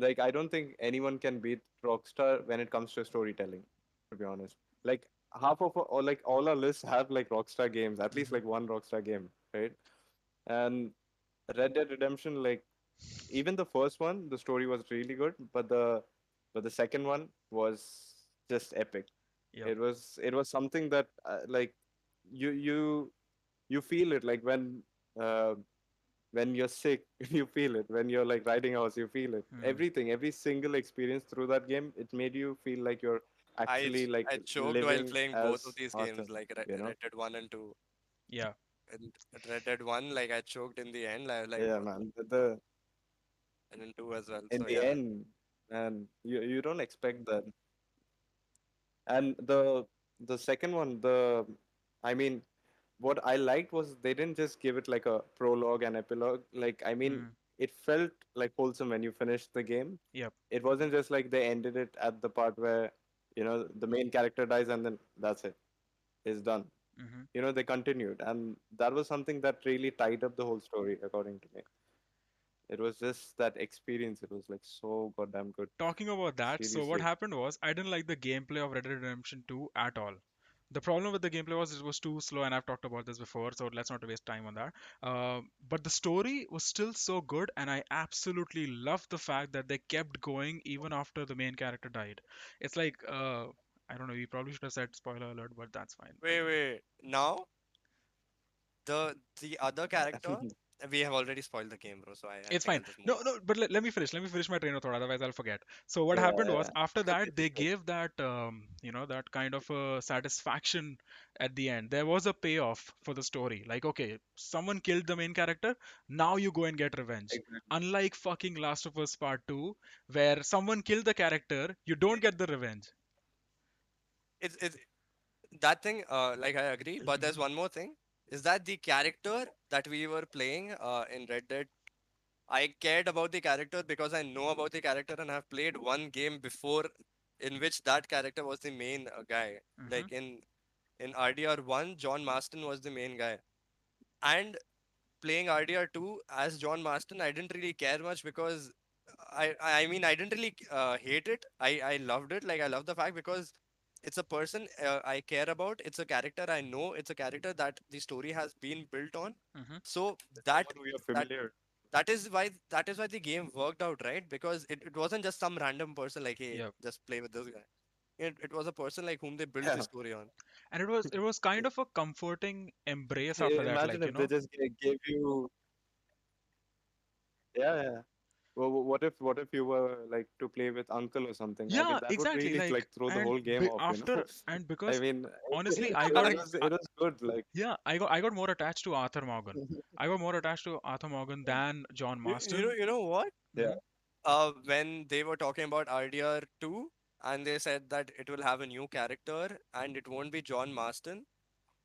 Speaker 3: Like I don't think anyone can beat Rockstar when it comes to storytelling, to be honest. Like half of or like all our lists have like Rockstar games, at least
Speaker 2: Mm-hmm.
Speaker 3: like one Rockstar game, right? And Red Dead Redemption, like even the first one, the story was really good, but the second one was just epic.
Speaker 2: Yep.
Speaker 3: It was something that you you you feel it like uh, when you're sick, you feel it. When you're like riding a horse, you feel it.
Speaker 2: Mm.
Speaker 3: Everything, every single experience through that game, it made you feel like you're
Speaker 1: I
Speaker 3: actually like
Speaker 1: I choked while
Speaker 3: living
Speaker 1: playing both of
Speaker 3: as
Speaker 1: these
Speaker 3: Arthur.
Speaker 1: games, like
Speaker 3: You know?
Speaker 1: Red Dead 1 and 2.
Speaker 2: Yeah.
Speaker 1: In Red Dead 1, like I choked in the end, like
Speaker 3: Yeah,
Speaker 1: what,
Speaker 3: man.
Speaker 1: and in 2 as well.
Speaker 3: In
Speaker 1: So
Speaker 3: the
Speaker 1: yeah,
Speaker 3: end, and you don't expect that. And the second one, I mean, what I liked was they didn't just give it like a prologue and epilogue. Like, I mean,
Speaker 2: Mm.
Speaker 3: it felt like wholesome when you finished the game.
Speaker 2: Yep.
Speaker 3: It wasn't just like they ended it at the part where, the main character dies and then that's it. It's done.
Speaker 2: Mm-hmm.
Speaker 3: They continued. And that was something that really tied up the whole story, according to me. It was just that experience. It was like so goddamn good.
Speaker 2: Talking about that, so what
Speaker 3: Seriously.
Speaker 2: happened was I didn't like the gameplay of Red Dead Redemption 2 at all. The problem with the gameplay was it was too slow, and I've talked about this before, so let's not waste time on that. But the story was still so good, and I absolutely loved the fact that they kept going even after the main character died. It's like, I don't know, you probably should have said spoiler alert, but that's fine. Like,
Speaker 1: wait. Now the other character, we have already spoiled the game, bro. So I
Speaker 2: it's
Speaker 1: think
Speaker 2: fine.
Speaker 1: I'll just move
Speaker 2: No,
Speaker 1: on.
Speaker 2: no, but let me finish. Let me finish my train of thought. Otherwise, I'll forget. So what happened was
Speaker 3: Yeah,
Speaker 2: after that, they gave that, that kind of satisfaction at the end. There was a payoff for the story. Like, okay, someone killed the main character. Now you go and get revenge.
Speaker 3: exactly.
Speaker 2: Unlike fucking Last of Us Part 2, where someone killed the character, you don't get the revenge.
Speaker 1: It's that thing. Like I agree, but there's
Speaker 2: Hmm.
Speaker 1: one more thing. Is that the character that we were playing in Red Dead? I cared about the character because I know about the character and have played one game before in which that character was the main guy.
Speaker 2: Hmm.
Speaker 1: Like in RDR 1, John Marston was the main guy. And playing RDR 2 as John Marston, I didn't really care much because I mean I didn't really hate it. I loved it. Like I love the fact because it's a person I care about. It's a character I know. It's a character that the story has been built on.
Speaker 2: Hmm.
Speaker 1: So that
Speaker 3: Someone who you're
Speaker 1: that
Speaker 3: familiar.
Speaker 1: that is why the game worked out, right? Because it wasn't just some random person like, hey,
Speaker 2: Yeah.
Speaker 1: just play with this guy. It was a person like whom they built the
Speaker 3: Yeah.
Speaker 1: story on.
Speaker 2: And it was kind of a comforting embrace after that,
Speaker 3: Imagine
Speaker 2: like,
Speaker 3: if they just gave you, yeah. Well, what if you were like to play with uncle or something? I mean,
Speaker 2: yeah,
Speaker 3: that would
Speaker 2: exactly.
Speaker 3: really
Speaker 2: like
Speaker 3: like throw the
Speaker 2: and
Speaker 3: who game
Speaker 2: be,
Speaker 3: off, you know.
Speaker 2: after and
Speaker 3: I
Speaker 2: because
Speaker 3: mean,
Speaker 2: honestly I
Speaker 3: it
Speaker 2: got
Speaker 1: Correct.
Speaker 3: was it was good. Like,
Speaker 2: yeah, I got more attached to Arthur Morgan. I got more attached to Arthur Morgan than John Marston.
Speaker 1: You know what?
Speaker 3: yeah,
Speaker 2: Hmm.
Speaker 1: When they were talking about RDR 2 and they said that it will have a new character and it won't be John Marston.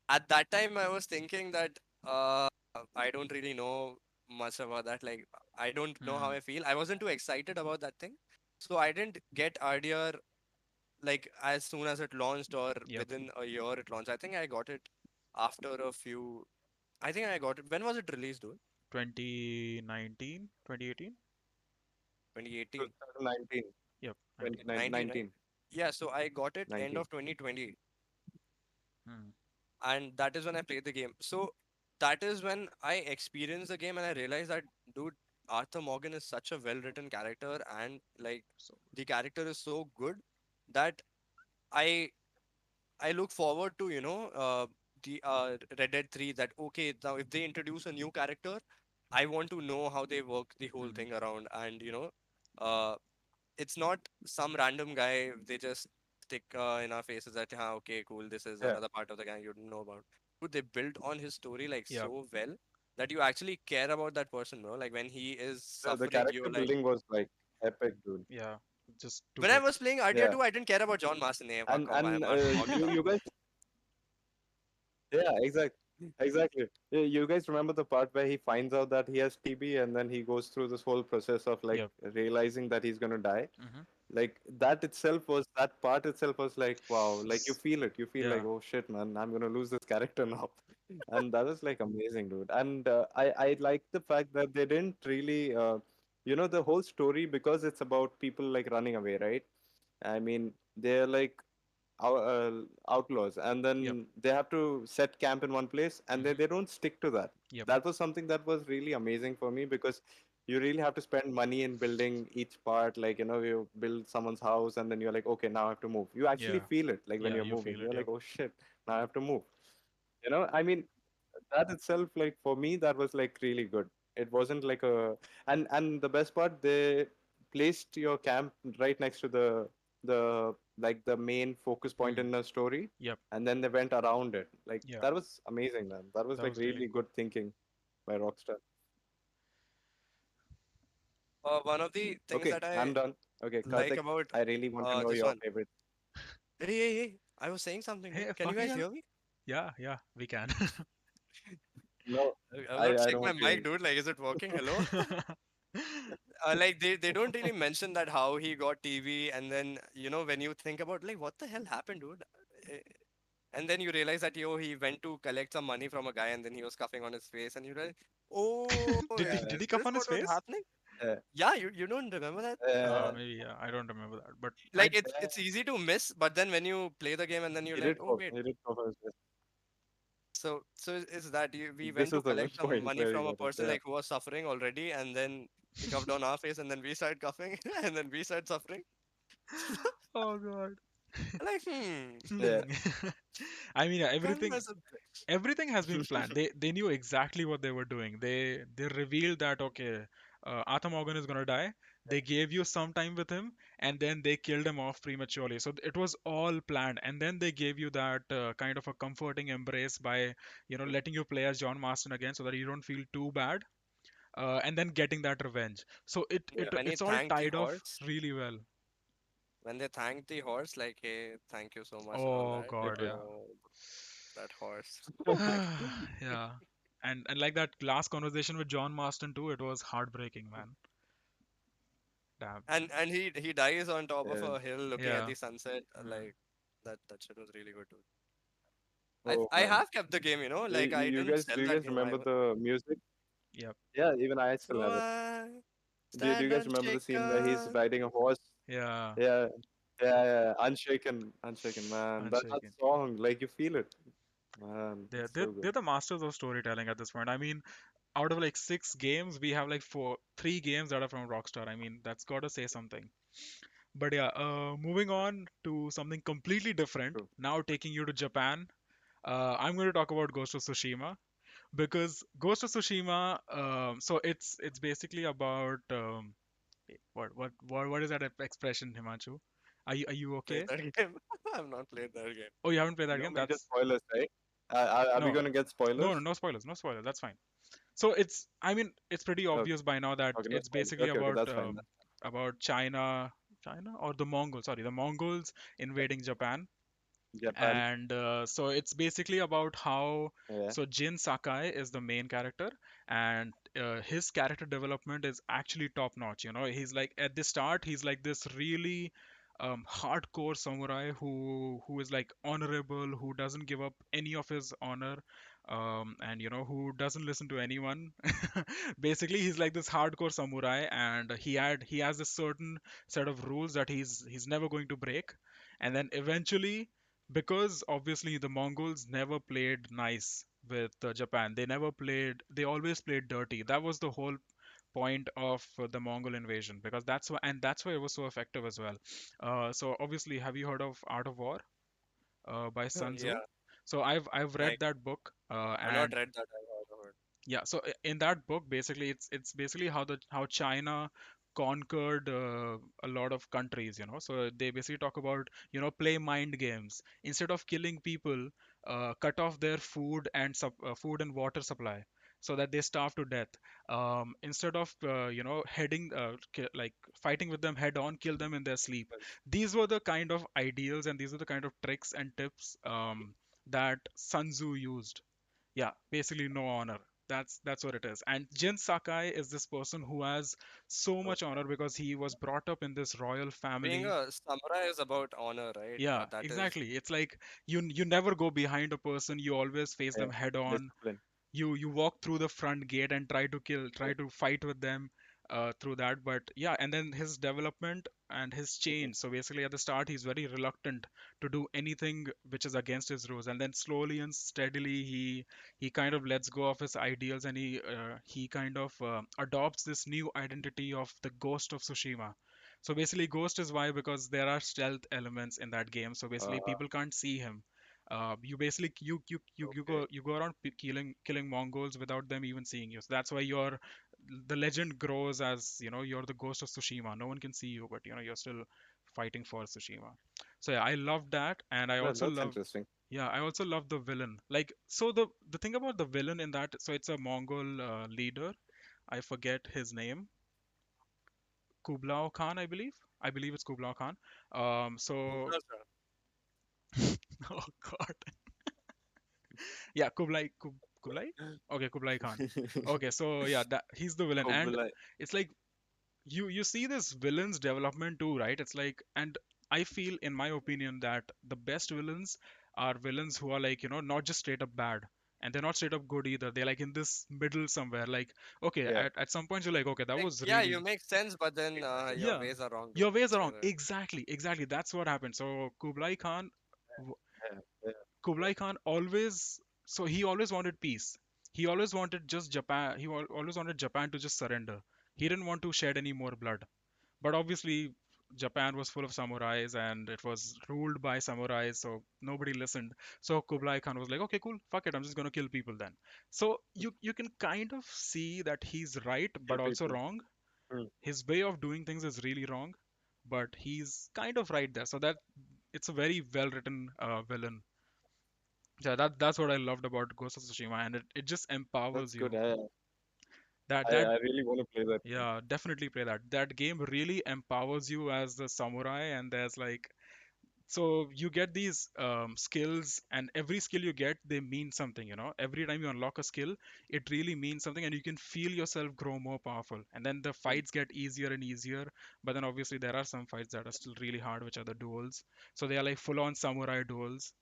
Speaker 1: At that time, I was thinking that uh, I don't really know much about that. Like, I don't know how
Speaker 2: Hmm.
Speaker 1: I feel. I wasn't too excited about that thing. So I didn't get RDR like as soon as it launched or
Speaker 2: Yep.
Speaker 1: within a year it launched. I think I got it after a few. I think I got it. When was it released, dude?
Speaker 2: 2019, 2018.
Speaker 1: 2018.
Speaker 3: 2019,
Speaker 2: Yep, 19.
Speaker 1: 19, right?
Speaker 3: 2019,
Speaker 1: Yeah, so I got it end
Speaker 3: 19.
Speaker 1: of 2020,
Speaker 2: Hmm.
Speaker 1: and that is when I played the game. So that is when I experienced the game and I realized that, dude, Arthur Morgan is such a well-written character, and like
Speaker 2: So
Speaker 1: the character is so good that I I look forward to the Red Dead 3. That okay, now if they introduce a new character, I want to know how they work the whole
Speaker 2: hmm.
Speaker 1: thing around, and uh, it's not some random guy they just stick in our faces that okay, cool, this is
Speaker 3: Yeah,
Speaker 1: another part of the gang you didn't know about. Dude, they built on his story like
Speaker 2: Yep.
Speaker 1: so well that you actually care about that person, bro. Like when he is
Speaker 3: the
Speaker 1: suffering,
Speaker 3: character
Speaker 1: you're like,
Speaker 3: building was like epic, dude.
Speaker 2: Yeah, just too
Speaker 1: when I
Speaker 2: good.
Speaker 1: was playing RDR
Speaker 3: Yeah,
Speaker 1: 2, I didn't care about John Marston. Hey, fuck
Speaker 3: and
Speaker 1: off, I am
Speaker 3: and
Speaker 1: Arthur Morgan
Speaker 3: you
Speaker 1: now.
Speaker 3: you guys, yeah, exactly. Exactly. You guys remember the part where he finds out that he has TB and then he goes through this whole process of like
Speaker 2: Yep.
Speaker 3: realizing that he's gonna die?
Speaker 2: Hmm.
Speaker 3: Like that part itself was like wow, like you feel like
Speaker 2: Yeah.
Speaker 3: oh shit man, I'm gonna lose this character now. And that was like amazing, dude. And I like the fact that they didn't really the whole story, because it's about people like running away, right? I mean, they're like outlaws, and
Speaker 2: Yep.
Speaker 3: then they have to set camp in one place, and
Speaker 2: Hmm.
Speaker 3: they don't stick to that.
Speaker 2: Yep.
Speaker 3: That was something that was really amazing for me, because you really have to spend money in building each part. Like, you build someone's house, and then you're like, okay, now I have to move. You actually
Speaker 2: Yeah.
Speaker 3: feel it, like when
Speaker 2: Yeah.
Speaker 3: you're
Speaker 2: You
Speaker 3: moving,
Speaker 2: feel it.
Speaker 3: you're
Speaker 2: Yep.
Speaker 3: like, oh shit, now I have to move. I mean, that itself, like for me, that was like really good. It wasn't like and the best part, they placed your camp right next to the like the main focus point
Speaker 2: Hmm.
Speaker 3: in the story,
Speaker 2: Yep.
Speaker 3: and then they went around it. Like
Speaker 2: Yeah.
Speaker 3: that was amazing, man. That was
Speaker 2: That
Speaker 3: like
Speaker 2: was really
Speaker 3: really
Speaker 2: cool.
Speaker 3: good thinking by Rockstar.
Speaker 1: One of the things
Speaker 3: Okay,
Speaker 1: that I
Speaker 3: I'm done. Okay,
Speaker 1: like
Speaker 3: Karthik,
Speaker 1: about
Speaker 3: I really want to know
Speaker 1: this
Speaker 3: your
Speaker 1: one.
Speaker 3: favorite.
Speaker 1: Hey, I was saying something,
Speaker 2: Hey,
Speaker 1: dude. Can you
Speaker 2: fucking
Speaker 1: guys
Speaker 2: hell.
Speaker 1: hear me?
Speaker 2: Yeah. Yeah. We can.
Speaker 3: No,
Speaker 1: I was
Speaker 3: I
Speaker 1: about to
Speaker 3: I
Speaker 1: check my
Speaker 3: don't hear
Speaker 1: mic,
Speaker 3: you.
Speaker 1: dude. Like, is it working? Hello? Like they don't really mention that how he got TV, and then when you think about like what the hell happened, dude. Eh, And then you realize that he went to collect some money from a guy, and then he was coughing on his face, and you're like, oh,
Speaker 2: Did
Speaker 1: is
Speaker 2: he cough
Speaker 1: this
Speaker 2: on his
Speaker 1: what was
Speaker 2: face?
Speaker 1: happening?
Speaker 3: Uh,
Speaker 1: Yeah, you don't remember that?
Speaker 3: uh,
Speaker 2: Maybe. Yeah. I don't remember that. But I.
Speaker 1: Like it's easy to miss, but then when you play the game and then you're
Speaker 3: he
Speaker 1: like,
Speaker 3: did
Speaker 1: oh
Speaker 3: cough.
Speaker 1: wait,
Speaker 3: He did cough.
Speaker 1: so is that we
Speaker 3: This
Speaker 1: went to
Speaker 3: is the
Speaker 1: collect some
Speaker 3: point
Speaker 1: money
Speaker 3: where he
Speaker 1: from a
Speaker 3: got it.
Speaker 1: person
Speaker 3: Yeah.
Speaker 1: like who was suffering already, and then he coughed on our face, and then we started coughing, and then we started suffering.
Speaker 2: Oh God.
Speaker 1: Like,
Speaker 3: Yeah.
Speaker 2: Hmm. I mean, yeah,
Speaker 1: can't
Speaker 2: everything
Speaker 1: mess up.
Speaker 2: everything has been planned. They knew exactly what they were doing. They revealed that okay, Arthur Morgan is gonna die. They gave you some time with him, and then they killed him off prematurely. So it was all planned, and then they gave you that kind of a comforting embrace by letting you play as John Marston again, so that you don't feel too bad, and then getting that revenge. So it
Speaker 3: Yeah.
Speaker 2: it
Speaker 1: When he
Speaker 2: it's all
Speaker 1: thanked the
Speaker 2: tied off
Speaker 1: horse,
Speaker 2: really well.
Speaker 1: when they thanked the horse, like, hey, thank you so much and all
Speaker 2: Oh
Speaker 1: that.
Speaker 3: It
Speaker 2: God,
Speaker 3: was.
Speaker 2: yeah.
Speaker 1: Oh, that horse. Oh my god.
Speaker 2: Yeah. And like that last conversation with John Marston too, it was heartbreaking, man. Damn.
Speaker 1: And he dies on top of
Speaker 3: Yeah.
Speaker 1: a hill looking at
Speaker 2: Yeah.
Speaker 1: the sunset.
Speaker 2: Mm.
Speaker 1: Like that shit was really good, dude.
Speaker 3: Oh
Speaker 1: I
Speaker 3: man.
Speaker 1: have kept the game,
Speaker 3: You,
Speaker 1: like
Speaker 3: you
Speaker 1: I
Speaker 3: you
Speaker 1: didn't
Speaker 3: guys, do
Speaker 1: sell
Speaker 3: you
Speaker 1: that
Speaker 3: guys
Speaker 1: game.
Speaker 3: remember the music?
Speaker 2: Yep.
Speaker 3: Yeah, even I still
Speaker 1: So
Speaker 3: have it.
Speaker 1: I
Speaker 3: Do you
Speaker 1: stand
Speaker 3: guys remember the scene where he's
Speaker 1: unshaken.
Speaker 3: riding a horse?
Speaker 2: Yeah.
Speaker 3: Yeah, yeah. Unshaken, unshaken, man. That
Speaker 2: Unshaken.
Speaker 3: song, like you feel it, man.
Speaker 2: They're,
Speaker 3: It's
Speaker 2: they're
Speaker 3: so good.
Speaker 2: they're the masters of storytelling at this point. I mean, out of like 6 games, we have like three games that are from Rockstar. I mean, that's gotta say something. But yeah, moving on to something completely different.
Speaker 3: True.
Speaker 2: Now taking you to Japan. I'm going to talk about Ghost of Tsushima because Ghost of Tsushima. So it's basically about what is that expression, Himanshu? Are you
Speaker 1: Played
Speaker 2: okay?
Speaker 1: that game. I've not played that game.
Speaker 2: Oh, you haven't played that
Speaker 3: No
Speaker 2: game?
Speaker 3: major
Speaker 2: That's
Speaker 3: spoilers, right? Are we
Speaker 2: no,
Speaker 3: gonna get
Speaker 2: no, no,
Speaker 3: spoilers?
Speaker 2: no spoilers, no spoilers. That's fine. So I mean, it's pretty
Speaker 3: Okay,
Speaker 2: obvious by now that
Speaker 3: okay, no
Speaker 2: it's
Speaker 3: spoilers.
Speaker 2: basically
Speaker 3: Okay, okay, that's fine.
Speaker 2: about China or the Mongols. Sorry, the Mongols invading Japan,
Speaker 3: Japan.
Speaker 2: and so it's basically about how
Speaker 3: Yeah,
Speaker 2: so Jin Sakai is the main character, and his character development is actually top notch. He's like at the start he's like this really hardcore samurai who is like honorable, who doesn't give up any of his honor, and who doesn't listen to anyone. Basically he's like this hardcore samurai, and he has a certain set of rules that he's never going to break. And then eventually, because obviously the Mongols never played nice with Japan. They always played dirty. That was the whole point of the Mongol invasion, because that's why it was so effective as well. So obviously, have you heard of Art of War by Sun
Speaker 1: Yeah,
Speaker 2: Tzu? So I've read
Speaker 1: like
Speaker 2: that book,
Speaker 1: I've not
Speaker 2: and
Speaker 1: read that. I've heard.
Speaker 2: yeah, so in that book, basically, it's basically how China conquered a lot of countries. So they basically talk about play mind games instead of killing people, cut off their food and water supply so that they starve to death. Instead of heading like fighting with them head on, kill them in their sleep. These were the kind of ideals, and these are the kind of tricks and tips that Sun Tzu used. Yeah, basically no honor. That's what it is. And Jin Sakai is this person who has so much honor
Speaker 3: Okay.
Speaker 2: because he was brought up in this royal
Speaker 1: Being
Speaker 2: family.
Speaker 1: a samurai is about honor, right?
Speaker 2: Yeah,
Speaker 1: That is
Speaker 2: exactly. It's like you never go behind a person, you always face
Speaker 3: Yeah.
Speaker 2: them head on.
Speaker 3: Discipline.
Speaker 2: You walk through the front gate and try to fight with them through that. But yeah, and then his development and his
Speaker 3: Mhm.
Speaker 2: change. So basically at the start he's very reluctant to do anything which is against his rules, and then slowly and steadily he kind of lets go of his ideals, and he kind of adopts this new identity of the Ghost of Tsushima. So basically Ghost is why, because there are stealth elements in that game, so basically
Speaker 3: Uh,
Speaker 2: people can't see him. You basically
Speaker 3: okay.
Speaker 2: you go around killing Mongols without them even seeing you. So that's why the legend grows as you're the Ghost of Tsushima. No one can see you, but you're still fighting for Tsushima. So yeah, I love that, and
Speaker 3: That's interesting.
Speaker 2: I also love the villain. Like, so the thing about the villain in that, so it's a Mongol leader. I forget his name. Kublai Khan, I believe. I believe it's Kublai Khan. So
Speaker 1: Mughals are-
Speaker 2: oh god. Yeah, Kublai? Okay, Kublai Khan. Okay, so yeah, that he's the villain, and
Speaker 3: Kublai.
Speaker 2: it's like you see this villain's development too, right? It's like, and I feel, in my opinion, that the best villains are villains who are like, not just straight up bad, and they're not straight up good either. They're like in this middle somewhere. Like, okay,
Speaker 3: Yeah.
Speaker 2: at some point you're like, okay, that
Speaker 1: like,
Speaker 2: was
Speaker 1: yeah, you
Speaker 2: really,
Speaker 1: make sense, but then your
Speaker 2: yeah,
Speaker 1: ways are wrong, dude.
Speaker 2: your ways are
Speaker 1: So
Speaker 2: wrong. Exactly. That's what happened. So
Speaker 3: Yeah. Yeah.
Speaker 2: Kublai Khan always, so he always wanted peace. He always wanted just Japan. Always wanted Japan to just surrender. He didn't want to shed any more blood. But obviously, Japan was full of samurais and it was ruled by samurais, so nobody listened. So Kublai Khan was like, okay, cool, fuck it, I'm just gonna kill people then. So you can kind of see that he's right,
Speaker 3: Kill
Speaker 2: but also
Speaker 3: people.
Speaker 2: wrong.
Speaker 3: Hmm.
Speaker 2: His way of doing things is really wrong, but he's kind of right there. So that it's a very well written villain. Yeah, that's what I loved about Ghost of Tsushima, and it just empowers
Speaker 3: That's good.
Speaker 2: you. That
Speaker 3: I
Speaker 2: that
Speaker 3: I really want to play that game.
Speaker 2: yeah, definitely play that. That game really empowers you as the samurai, and there's like, so you get these skills, and every skill you get, they mean something. Every time you unlock a skill, it really means something, and you can feel yourself grow more powerful, and then the
Speaker 3: Hmm.
Speaker 2: fights get easier and easier. But then obviously there are some fights that are still really hard, which are the duels. So they are like full on samurai duels.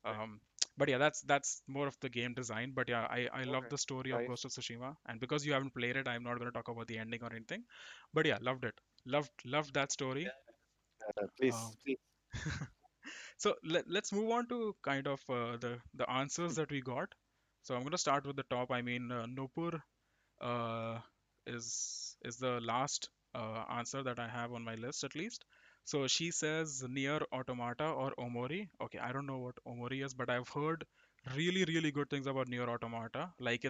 Speaker 2: But yeah, that's more of the game design. But yeah, I love
Speaker 1: okay,
Speaker 2: the story of
Speaker 3: Nice.
Speaker 2: Ghost of Tsushima, and because you haven't played it, I'm not going to talk about the ending or anything. But yeah, loved it. Loved that story.
Speaker 3: Please,
Speaker 2: um,
Speaker 3: please.
Speaker 2: So let's move on to kind of the answers that we got. So I'm going to start with the top. I mean, Nupur uh, is the last answer that I have on my list, at least. So she says near Automata or Omori. Okay, I don't know what Omori is, but I've heard really good things about Near Automata. Like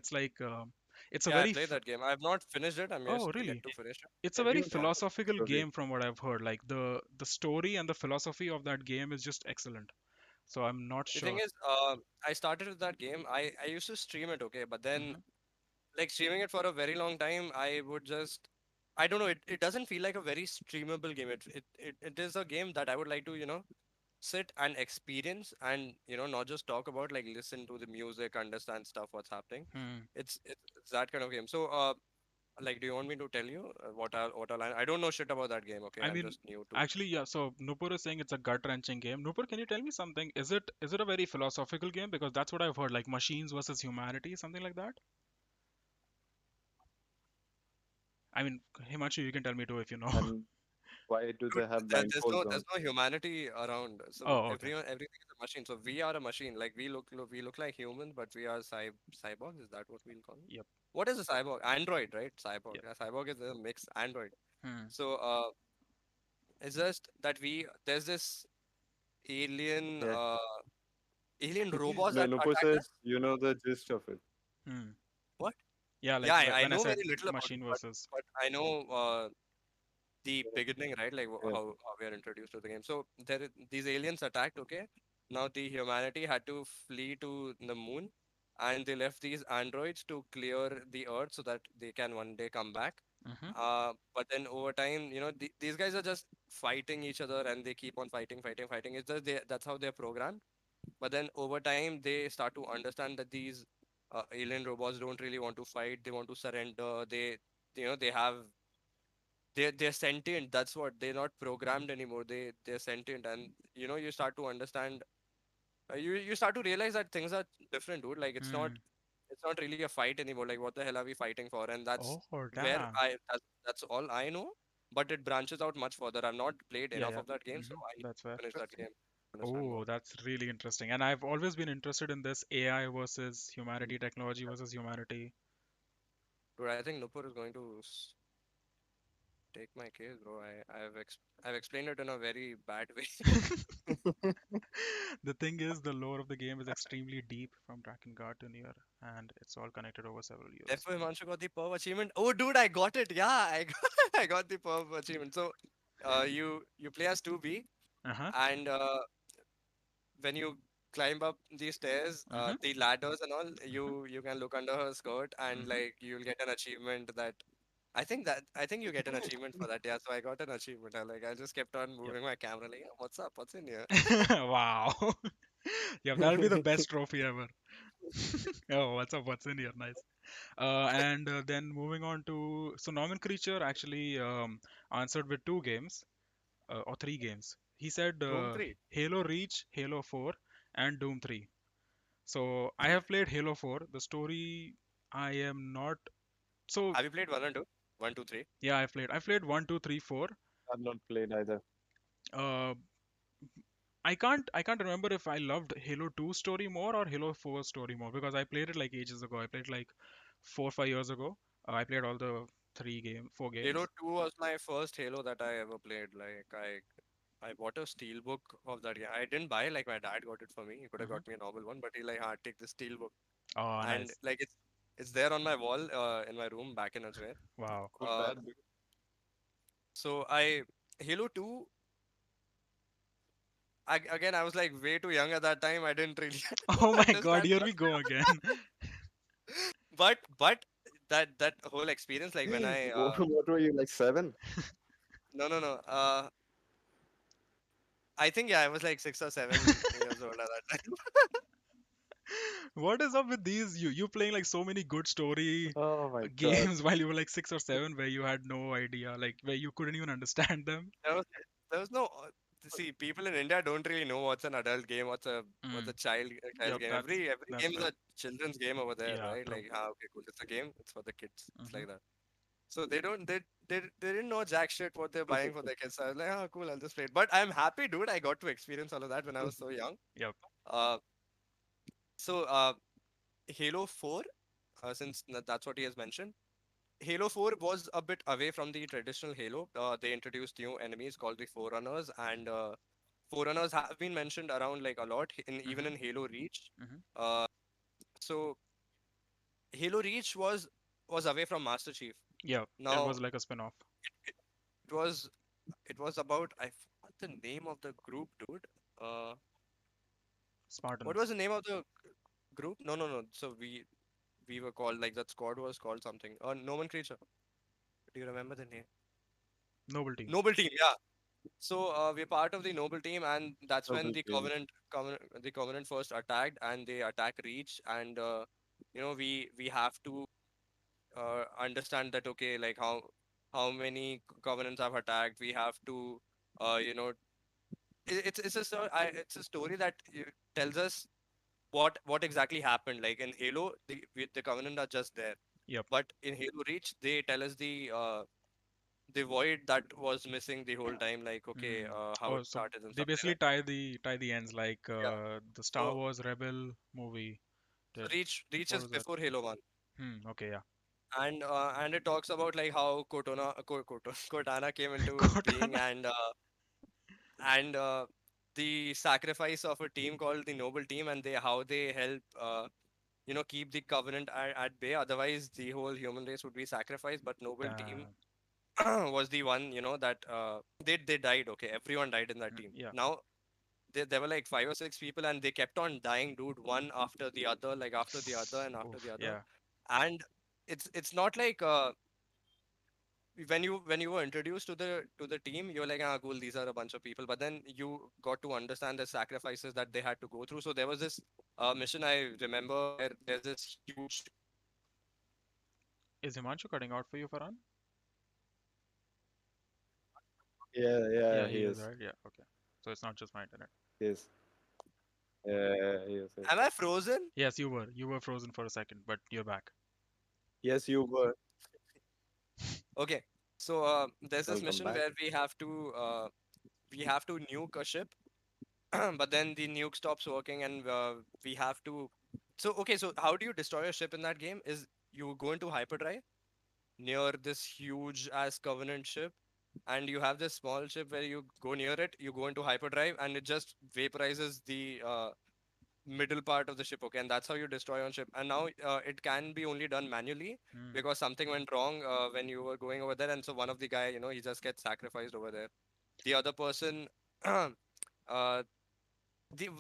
Speaker 2: it's a
Speaker 1: yeah, I
Speaker 2: very
Speaker 1: played that game. I have not finished it. I'm
Speaker 2: oh
Speaker 1: yet
Speaker 2: really?
Speaker 1: to finish it.
Speaker 2: It's a very
Speaker 3: Everyone talks about the
Speaker 2: philosophical
Speaker 3: story.
Speaker 2: game from what I've heard. Like the story and the philosophy of that game is just excellent. So I'm not
Speaker 1: The thing
Speaker 2: sure.
Speaker 1: is, I started with that game. I used to stream it, okay, but then
Speaker 2: Hmm.
Speaker 1: like streaming it for a very long time, I would just I don't know. It doesn't feel like a very streamable game. It is a game that I would like to sit and experience and not just talk about, like listen to the music, understand stuff what's happening.
Speaker 2: Hmm.
Speaker 1: It's that kind of game. So like, do you want me to tell you I don't know shit about that game. Okay,
Speaker 2: I
Speaker 1: I'm
Speaker 2: mean,
Speaker 1: just new to.
Speaker 2: actually, yeah. So Nupur is saying it's a gut-wrenching game. Nupur, can you tell me something? Is it a very philosophical game? Because that's what I've heard, like machines versus humanity, something like that. I mean, Himanshu, you can tell me too if you know.
Speaker 3: And why do
Speaker 1: Dude,
Speaker 3: they have
Speaker 1: there's
Speaker 3: blindfolds
Speaker 1: there's
Speaker 3: on?
Speaker 1: no humanity around. So
Speaker 2: Oh, okay.
Speaker 1: everything is a machine. So we are a machine. Like we look like humans, but we are cyborgs. Is that what we'll call them?
Speaker 2: Yep.
Speaker 1: What is a cyborg? Android, right? Cyborg.
Speaker 2: Yep.
Speaker 1: Yeah, cyborg is a mix android.
Speaker 2: Hmm.
Speaker 1: So it's just that there's this alien
Speaker 3: Yeah.
Speaker 1: alien robots
Speaker 3: No,
Speaker 1: that
Speaker 3: Nupur
Speaker 1: attack
Speaker 3: says
Speaker 1: us.
Speaker 3: you know the gist of it.
Speaker 2: Hmm.
Speaker 1: What?
Speaker 2: Yeah, like
Speaker 1: Yeah, I
Speaker 2: when I
Speaker 1: know
Speaker 2: said
Speaker 1: very little about it,
Speaker 2: machine versus.
Speaker 1: but I know the beginning, right? Like
Speaker 3: Yeah.
Speaker 1: how we are introduced to the game. So these aliens attacked. Okay, now the humanity had to flee to the moon, and they left these androids to clear the earth so that they can one day come back.
Speaker 2: Hmm.
Speaker 1: But then over time, these guys are just fighting each other, and they keep on fighting. It's just that's how they're programmed. But then over time, they start to understand that these alien robots don't really want to fight. They want to surrender. They have they're sentient. That's what they're not programmed anymore. They're sentient, and you start to understand. You start to realize that things are different, dude. Like
Speaker 2: Hmm.
Speaker 1: it's not really a fight anymore. Like what the hell are we fighting for? And that's
Speaker 2: Oh,
Speaker 1: where
Speaker 2: damn.
Speaker 1: that's all I know. But it branches out much further. I've not played
Speaker 2: Yeah,
Speaker 1: enough
Speaker 2: yeah.
Speaker 1: of that game, so I need
Speaker 2: That's fair.
Speaker 1: to finish that game. Understand
Speaker 2: Oh,
Speaker 1: more.
Speaker 2: that's really interesting. And I've always been interested in this AI versus humanity, technology versus humanity.
Speaker 1: Dude, I think Nupur is going to take my case, bro. I've explained it in a very bad way.
Speaker 2: The thing is, the lore of the game is extremely deep from Drakengard to Nier, and it's all connected over several years.
Speaker 1: Therefore, Himanshu got the perv achievement. Oh, dude, I got it. Yeah, I got, I got the perv achievement. So, you play as 2B,
Speaker 2: Uh-huh.
Speaker 1: and when you climb up the stairs,
Speaker 2: Mm-hmm.
Speaker 1: the ladders and all, you can look under her skirt, and
Speaker 2: Mm-hmm.
Speaker 1: like you'll get an achievement that. I think you get an achievement for that. Yeah, so I got an achievement. I just kept on
Speaker 2: Yep.
Speaker 1: moving my camera like, "Yeah, what's up? What's in here?"
Speaker 2: Wow. Yep, that'll be the best trophy ever. Oh, what's up? What's in here? Nice. And then moving on to so Norman Creature actually answered with two games or three games. He said
Speaker 1: Doom 3.
Speaker 2: Halo Reach, Halo 4, and Doom 3. So I have played Halo 4. The story I am not so
Speaker 1: Have you played 1 and 2? 1, 2, 3.
Speaker 2: yeah, I've played 1, 2, 3, 4.
Speaker 3: I've not played either.
Speaker 2: Uh, I can't remember if I loved Halo 2 story more or Halo 4 story more because I played it like ages ago. I played like 4 or 5 years ago. I played all the four
Speaker 1: Halo
Speaker 2: games.
Speaker 1: 2 was my first Halo that I ever played. I bought a steel book of that game. I didn't buy like my dad got it for me. He could have
Speaker 2: Hmm.
Speaker 1: got me a normal one, but he like, take the steel book,
Speaker 2: Oh,
Speaker 1: and
Speaker 2: nice.
Speaker 1: like it's there on my wall in my room back in Ajmer.
Speaker 2: Wow.
Speaker 3: Cool,
Speaker 1: Uh,
Speaker 3: man.
Speaker 1: so Halo 2. Again, I was like way too young at that time. I didn't really
Speaker 2: Oh my God,
Speaker 1: understand
Speaker 2: here we
Speaker 1: what's
Speaker 2: go again.
Speaker 1: but that whole experience, like when I
Speaker 3: What were you like 7?
Speaker 1: no I think yeah, I was like 6 or 7 years old at that time.
Speaker 2: What is up with these? You playing like so many good story
Speaker 3: Oh my god.
Speaker 2: games while you were like 6 or 7, where you had no idea, like where you couldn't even understand them.
Speaker 1: There was there was no see, people in India don't really know what's an adult game, what's
Speaker 2: Mm.
Speaker 1: a child
Speaker 2: Yep,
Speaker 1: game.
Speaker 2: that's
Speaker 1: Every
Speaker 2: that's
Speaker 1: game is
Speaker 2: fair.
Speaker 1: a children's game over there,
Speaker 2: Yeah,
Speaker 1: right?
Speaker 2: true.
Speaker 1: Like, okay, cool, it's a game, it's for the kids. It's
Speaker 2: Hmm.
Speaker 1: like that. So they don't they didn't know jack shit what they're buying for their kids. So I was like, oh cool, I'll just play it. But I'm happy, dude. I got to experience all of that when I was so young.
Speaker 2: Yep.
Speaker 1: Uh, so Halo 4, since that's what he has mentioned. Halo 4 was a bit away from the traditional Halo. They introduced new enemies called the Forerunners, and Forerunners have been mentioned around like a lot in even
Speaker 2: Hmm.
Speaker 1: in Halo Reach.
Speaker 2: Hmm.
Speaker 1: Uh, so Halo Reach was away from Master Chief.
Speaker 2: Yeah, it
Speaker 1: Now
Speaker 2: was like a spin-off.
Speaker 1: it was it was about, I forgot the name of the group, dude. Uh, what was
Speaker 2: Spartans.
Speaker 1: the name of the group? No. So we were called, like, that squad was called something. Nomenclature. Do you remember the name?
Speaker 2: Noble team.
Speaker 1: Noble Team. Yeah. So we're part of the Noble Team, and that's when
Speaker 3: Double
Speaker 1: the
Speaker 3: team.
Speaker 1: Covenant first attacked, and they attack Reach, and we have to understand that, okay, like how many Covenants have attacked. We have to you know it's a story that tells us what exactly happened. Like in Halo, the Covenant are just there,
Speaker 2: Yep.
Speaker 1: but in Halo Reach, they tell us the void that was missing the whole time. Like, okay,
Speaker 2: Mm.
Speaker 1: how
Speaker 2: Oh,
Speaker 1: it
Speaker 2: so
Speaker 1: started and
Speaker 2: they
Speaker 1: stuff like
Speaker 2: basically
Speaker 1: that.
Speaker 2: tie the ends like
Speaker 1: Yeah.
Speaker 2: the Star
Speaker 1: So
Speaker 2: Wars Rebel movie
Speaker 1: so
Speaker 2: did.
Speaker 1: Reach
Speaker 2: What
Speaker 1: is
Speaker 2: was that?
Speaker 1: before Halo 1,
Speaker 2: Okay, yeah.
Speaker 1: and it talks about like how Cortana came into being,
Speaker 2: Cortana.
Speaker 1: and the sacrifice of a team called the Noble Team, and how they help keep the Covenant at bay. Otherwise, the whole human race would be sacrificed. But Noble Team
Speaker 2: Damn.
Speaker 1: was the one, that they died. Okay, everyone died in that team.
Speaker 2: Yeah.
Speaker 1: Now there were like 5 or 6 people, and they kept on dying, dude, one after the other, like after the other and after
Speaker 2: Oof.
Speaker 1: the other.
Speaker 2: Yeah.
Speaker 1: And it's not like when you were introduced to the team, you're like, ah, cool, these are a bunch of people. But then you got to understand the sacrifices that they had to go through. So there was this mission I remember where there's this huge.
Speaker 2: Is Himanshu cutting out for you, Farhan?
Speaker 3: Yeah, yeah,
Speaker 2: Yeah,
Speaker 3: he
Speaker 2: he is,
Speaker 3: is.
Speaker 2: right? Yeah, okay. So it's not just my internet.
Speaker 3: He is. Yeah, he is.
Speaker 1: Am I frozen?
Speaker 2: Yes, you were. You were frozen for a second, but you're back.
Speaker 3: Yes, you were.
Speaker 1: Okay. So there's this
Speaker 3: Welcome
Speaker 1: mission
Speaker 3: back.
Speaker 1: where we have to nuke a ship, but then the nuke stops working, and we have to. So okay, so how do you destroy a ship in that game? Is you go into hyperdrive near this huge ass Covenant ship, and you have this small ship where you go near it, you go into hyperdrive, and it just vaporizes the middle part of the ship. Okay, and that's how you destroy on ship. And now it can be only done manually
Speaker 2: Hmm.
Speaker 1: because something went wrong when you were going over there, and so one of the guy, he just gets sacrificed over there. The other person. uh,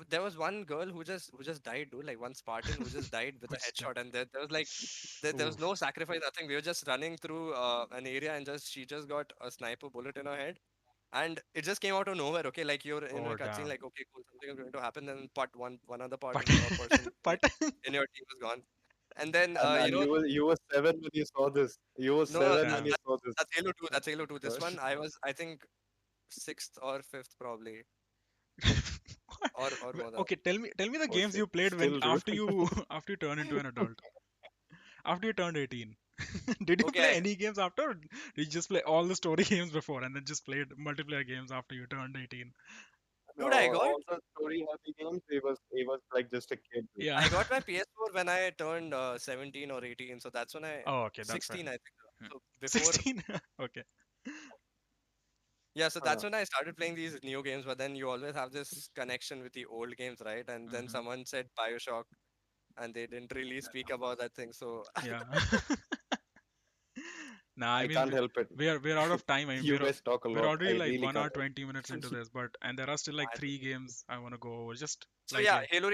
Speaker 1: there was one girl who just died, dude. Like one Spartan who just died with a
Speaker 2: Which
Speaker 1: headshot,
Speaker 2: steps?
Speaker 1: and there was like there was
Speaker 2: Oof.
Speaker 1: no sacrifice, nothing. We were just running through an area, and just she just got a sniper bullet in her head, and it just came out of nowhere. Okay, like you're in a
Speaker 2: Oh,
Speaker 1: cutscene,
Speaker 2: damn.
Speaker 1: like okay, cool, something is going to happen, then part one other part
Speaker 2: But,
Speaker 1: of person
Speaker 2: but,
Speaker 1: in your team is gone, and then
Speaker 3: And you were 7 when you saw this. You were
Speaker 1: no, no,
Speaker 3: 7 when
Speaker 2: damn.
Speaker 3: you saw this.
Speaker 1: that's Halo 2. That's Halo 2. This
Speaker 3: Gosh.
Speaker 1: one I think sixth or fifth probably, or more than.
Speaker 2: Okay, tell me the
Speaker 3: Oh
Speaker 2: games
Speaker 3: shit.
Speaker 2: you played when
Speaker 3: Still, dude.
Speaker 2: after you after you turn into an adult. After you turned 18. Did you play
Speaker 1: Okay,
Speaker 2: any games after? Or did you just play all the story games before and then just played multiplayer games after you turned 18?
Speaker 3: No,
Speaker 1: dude, I got
Speaker 3: all the story happy games, he was like just a kid, dude.
Speaker 2: Yeah.
Speaker 1: I got my PS4 when I turned 17 or 18. So that's when I
Speaker 2: Oh, okay, that's fair.
Speaker 1: 16, I think.
Speaker 2: Hmm.
Speaker 1: So before,
Speaker 2: 16. Okay.
Speaker 1: yeah, so that's
Speaker 3: Uh,
Speaker 1: when I started playing these new games. But then you always have this connection with the old games, right? And then
Speaker 2: Hmm.
Speaker 1: someone said Bioshock, and they didn't really speak about that thing. So
Speaker 2: Yeah. Nah, I
Speaker 3: I
Speaker 2: mean
Speaker 3: can't help it.
Speaker 2: we're out of time. I mean
Speaker 3: You guys talk a
Speaker 2: we're
Speaker 3: lot.
Speaker 2: already
Speaker 3: I
Speaker 2: like
Speaker 3: really
Speaker 2: 1 hour
Speaker 3: can't help
Speaker 2: 20 minutes into
Speaker 3: it.
Speaker 2: this, but and there are still like
Speaker 1: I
Speaker 2: three
Speaker 1: think-
Speaker 2: games I want to go over. Just
Speaker 1: so
Speaker 2: like
Speaker 1: yeah,
Speaker 2: yeah.
Speaker 3: Yeah.
Speaker 1: Halo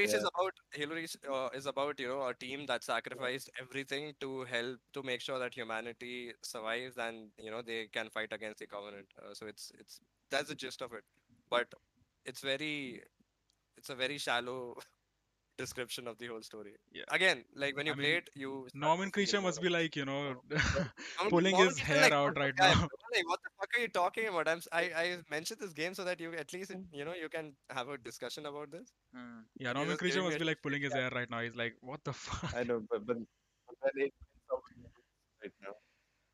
Speaker 1: Reach is about a team that sacrificed everything to help to make sure that humanity survives, and they can fight against the Covenant. So it's that's the gist of it. But it's very it's a very shallow description of the whole story.
Speaker 2: Yeah.
Speaker 1: Again, like when
Speaker 2: I
Speaker 1: you play
Speaker 2: mean
Speaker 1: it, you start
Speaker 2: Norman
Speaker 1: to feel
Speaker 2: Creature
Speaker 1: more
Speaker 2: must
Speaker 1: of
Speaker 2: be
Speaker 1: this.
Speaker 2: like,
Speaker 1: Norman
Speaker 2: pulling
Speaker 1: Norman
Speaker 2: his
Speaker 1: Keaton,
Speaker 2: hair
Speaker 1: like,
Speaker 2: out
Speaker 1: what's this
Speaker 2: right
Speaker 1: guy,
Speaker 2: now.
Speaker 1: bro? Like, what the fuck are you talking about? I mentioned this game so that you at least you can have a discussion about this.
Speaker 2: Yeah,
Speaker 1: And you're
Speaker 2: Norman
Speaker 1: just
Speaker 2: Creature
Speaker 1: giving me
Speaker 2: must
Speaker 1: a
Speaker 2: be like pulling
Speaker 1: shitty
Speaker 2: his hair right now. He's like, what the fuck?
Speaker 3: I know, but then it's someone else right now.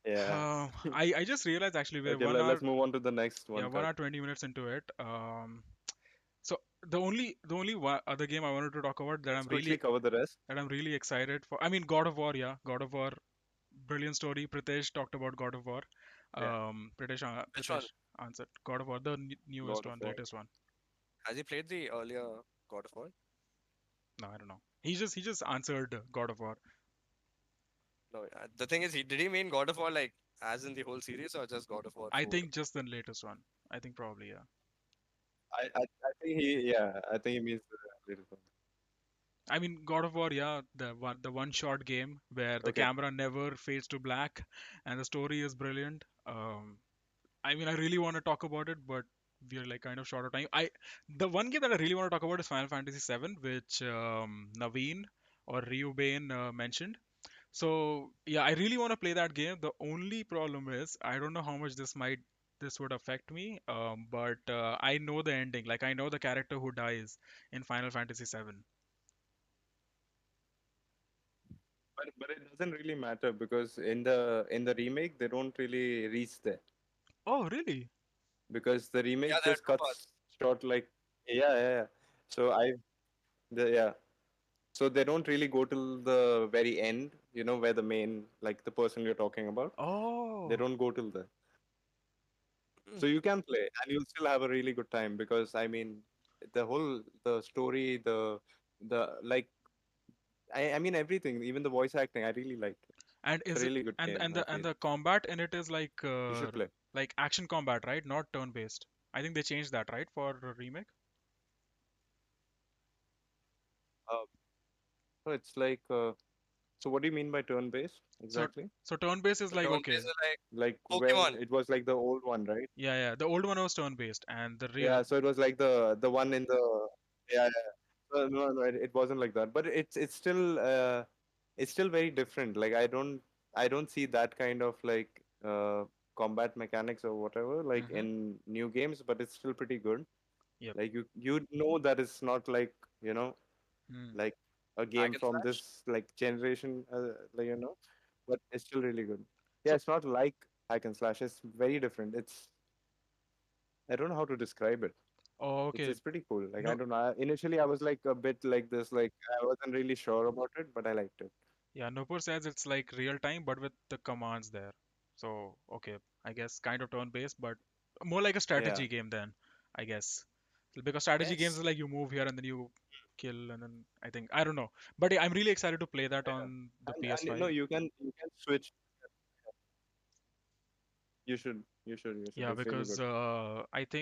Speaker 3: Yeah.
Speaker 2: I just realized actually we're
Speaker 3: Okay,
Speaker 2: one hour,
Speaker 3: let's move on to the next
Speaker 2: yeah,
Speaker 3: one,
Speaker 2: one
Speaker 3: Cut.
Speaker 2: hour 20 minutes into it. So the only other game I wanted to talk about
Speaker 3: Let's quickly cover the rest.
Speaker 2: that I'm really excited for. I mean, God of War, yeah, God of War, brilliant story. Pritesh talked about God of War.
Speaker 3: Yeah.
Speaker 1: Which one?
Speaker 2: Pritesh answered God of War, the newest
Speaker 3: God of
Speaker 2: one,
Speaker 3: War.
Speaker 2: latest one.
Speaker 1: Has he played the earlier God of War?
Speaker 2: No, I don't know. He just answered God of War.
Speaker 1: No. The thing is, did he mean God of War like as in the whole series or just God of War
Speaker 2: I
Speaker 1: 4?
Speaker 2: think just the latest one. I think probably yeah.
Speaker 3: I think he means the little one.
Speaker 2: I mean, God of War, yeah, the one shot game where the
Speaker 3: Okay.
Speaker 2: camera never fades to black, and the story is brilliant. I mean, I really want to talk about it, but we're like kind of short of time. The one game that I really want to talk about is Final Fantasy VII, which Naveen or Ryu Bain mentioned. So yeah, I really want to play that game. The only problem is I don't know how much this would affect me. But I know the ending. Like I know the character who dies in Final Fantasy VII.
Speaker 3: But it doesn't really matter because in the remake they don't really reach there
Speaker 2: Oh, really?
Speaker 3: because the
Speaker 1: Yeah,
Speaker 3: remake
Speaker 1: there are
Speaker 3: just
Speaker 1: two
Speaker 3: cuts
Speaker 1: parts.
Speaker 3: short like yeah. So yeah. So they don't really go till the very end, where the main like the person you're talking about. They
Speaker 2: Oh,
Speaker 3: don't go till there.
Speaker 1: Mm.
Speaker 3: So you can play and you'll still have a really good time because I mean the story, the like I mean everything, even the voice acting, I really liked it.
Speaker 2: and
Speaker 3: It's a
Speaker 2: is it
Speaker 3: really good
Speaker 2: and
Speaker 3: game,
Speaker 2: and
Speaker 3: I
Speaker 2: the and
Speaker 3: feel.
Speaker 2: the combat in it is
Speaker 3: You should play.
Speaker 2: like action combat, right? Not turn-based. I think they changed that, right, for a remake.
Speaker 3: Uh, so it's like So what do you mean by turn-based
Speaker 2: So
Speaker 3: exactly?
Speaker 2: so turn-based is
Speaker 1: So
Speaker 2: like,
Speaker 1: turn-based
Speaker 2: okay,
Speaker 1: is like
Speaker 3: Like where
Speaker 1: Pokemon.
Speaker 3: it was like the old one, right?
Speaker 2: yeah, yeah, the old one was turn-based, and the real,
Speaker 3: Yeah, so it was like the one in the yeah, yeah. No, no, it wasn't like that. But it's still very different. Like I don't see that kind of like combat mechanics or whatever like
Speaker 2: mm-hmm,
Speaker 3: in new games, but it's still pretty good.
Speaker 2: yep,
Speaker 3: Like you know that it's not like,
Speaker 2: mm,
Speaker 3: like a
Speaker 1: Hack
Speaker 3: game
Speaker 1: and
Speaker 3: from
Speaker 1: slash.
Speaker 3: this like generation, like but it's still really good. Yeah,
Speaker 2: so
Speaker 3: it's not like hack and slash. It's very different. I don't know how to describe it.
Speaker 2: oh,
Speaker 3: It's
Speaker 2: okay,
Speaker 3: it's pretty cool. Like I
Speaker 2: no,
Speaker 3: don't know. Initially, I was like a bit like this. Like I wasn't really sure about it, but I liked it.
Speaker 2: yeah, Nupur says it's like real time, but with the commands there. So, okay, I guess kind of turn-based, but more like a
Speaker 3: Yeah.
Speaker 2: strategy game then, I guess. Because strategy games
Speaker 1: Yes.
Speaker 2: is like you move here and then you kill, and then I don't know. But yeah, I'm really excited to play that
Speaker 3: Yeah.
Speaker 2: on the
Speaker 3: And
Speaker 2: PS5.
Speaker 3: no, you can switch. You should.
Speaker 2: Yeah,
Speaker 3: It's really
Speaker 2: because
Speaker 3: good.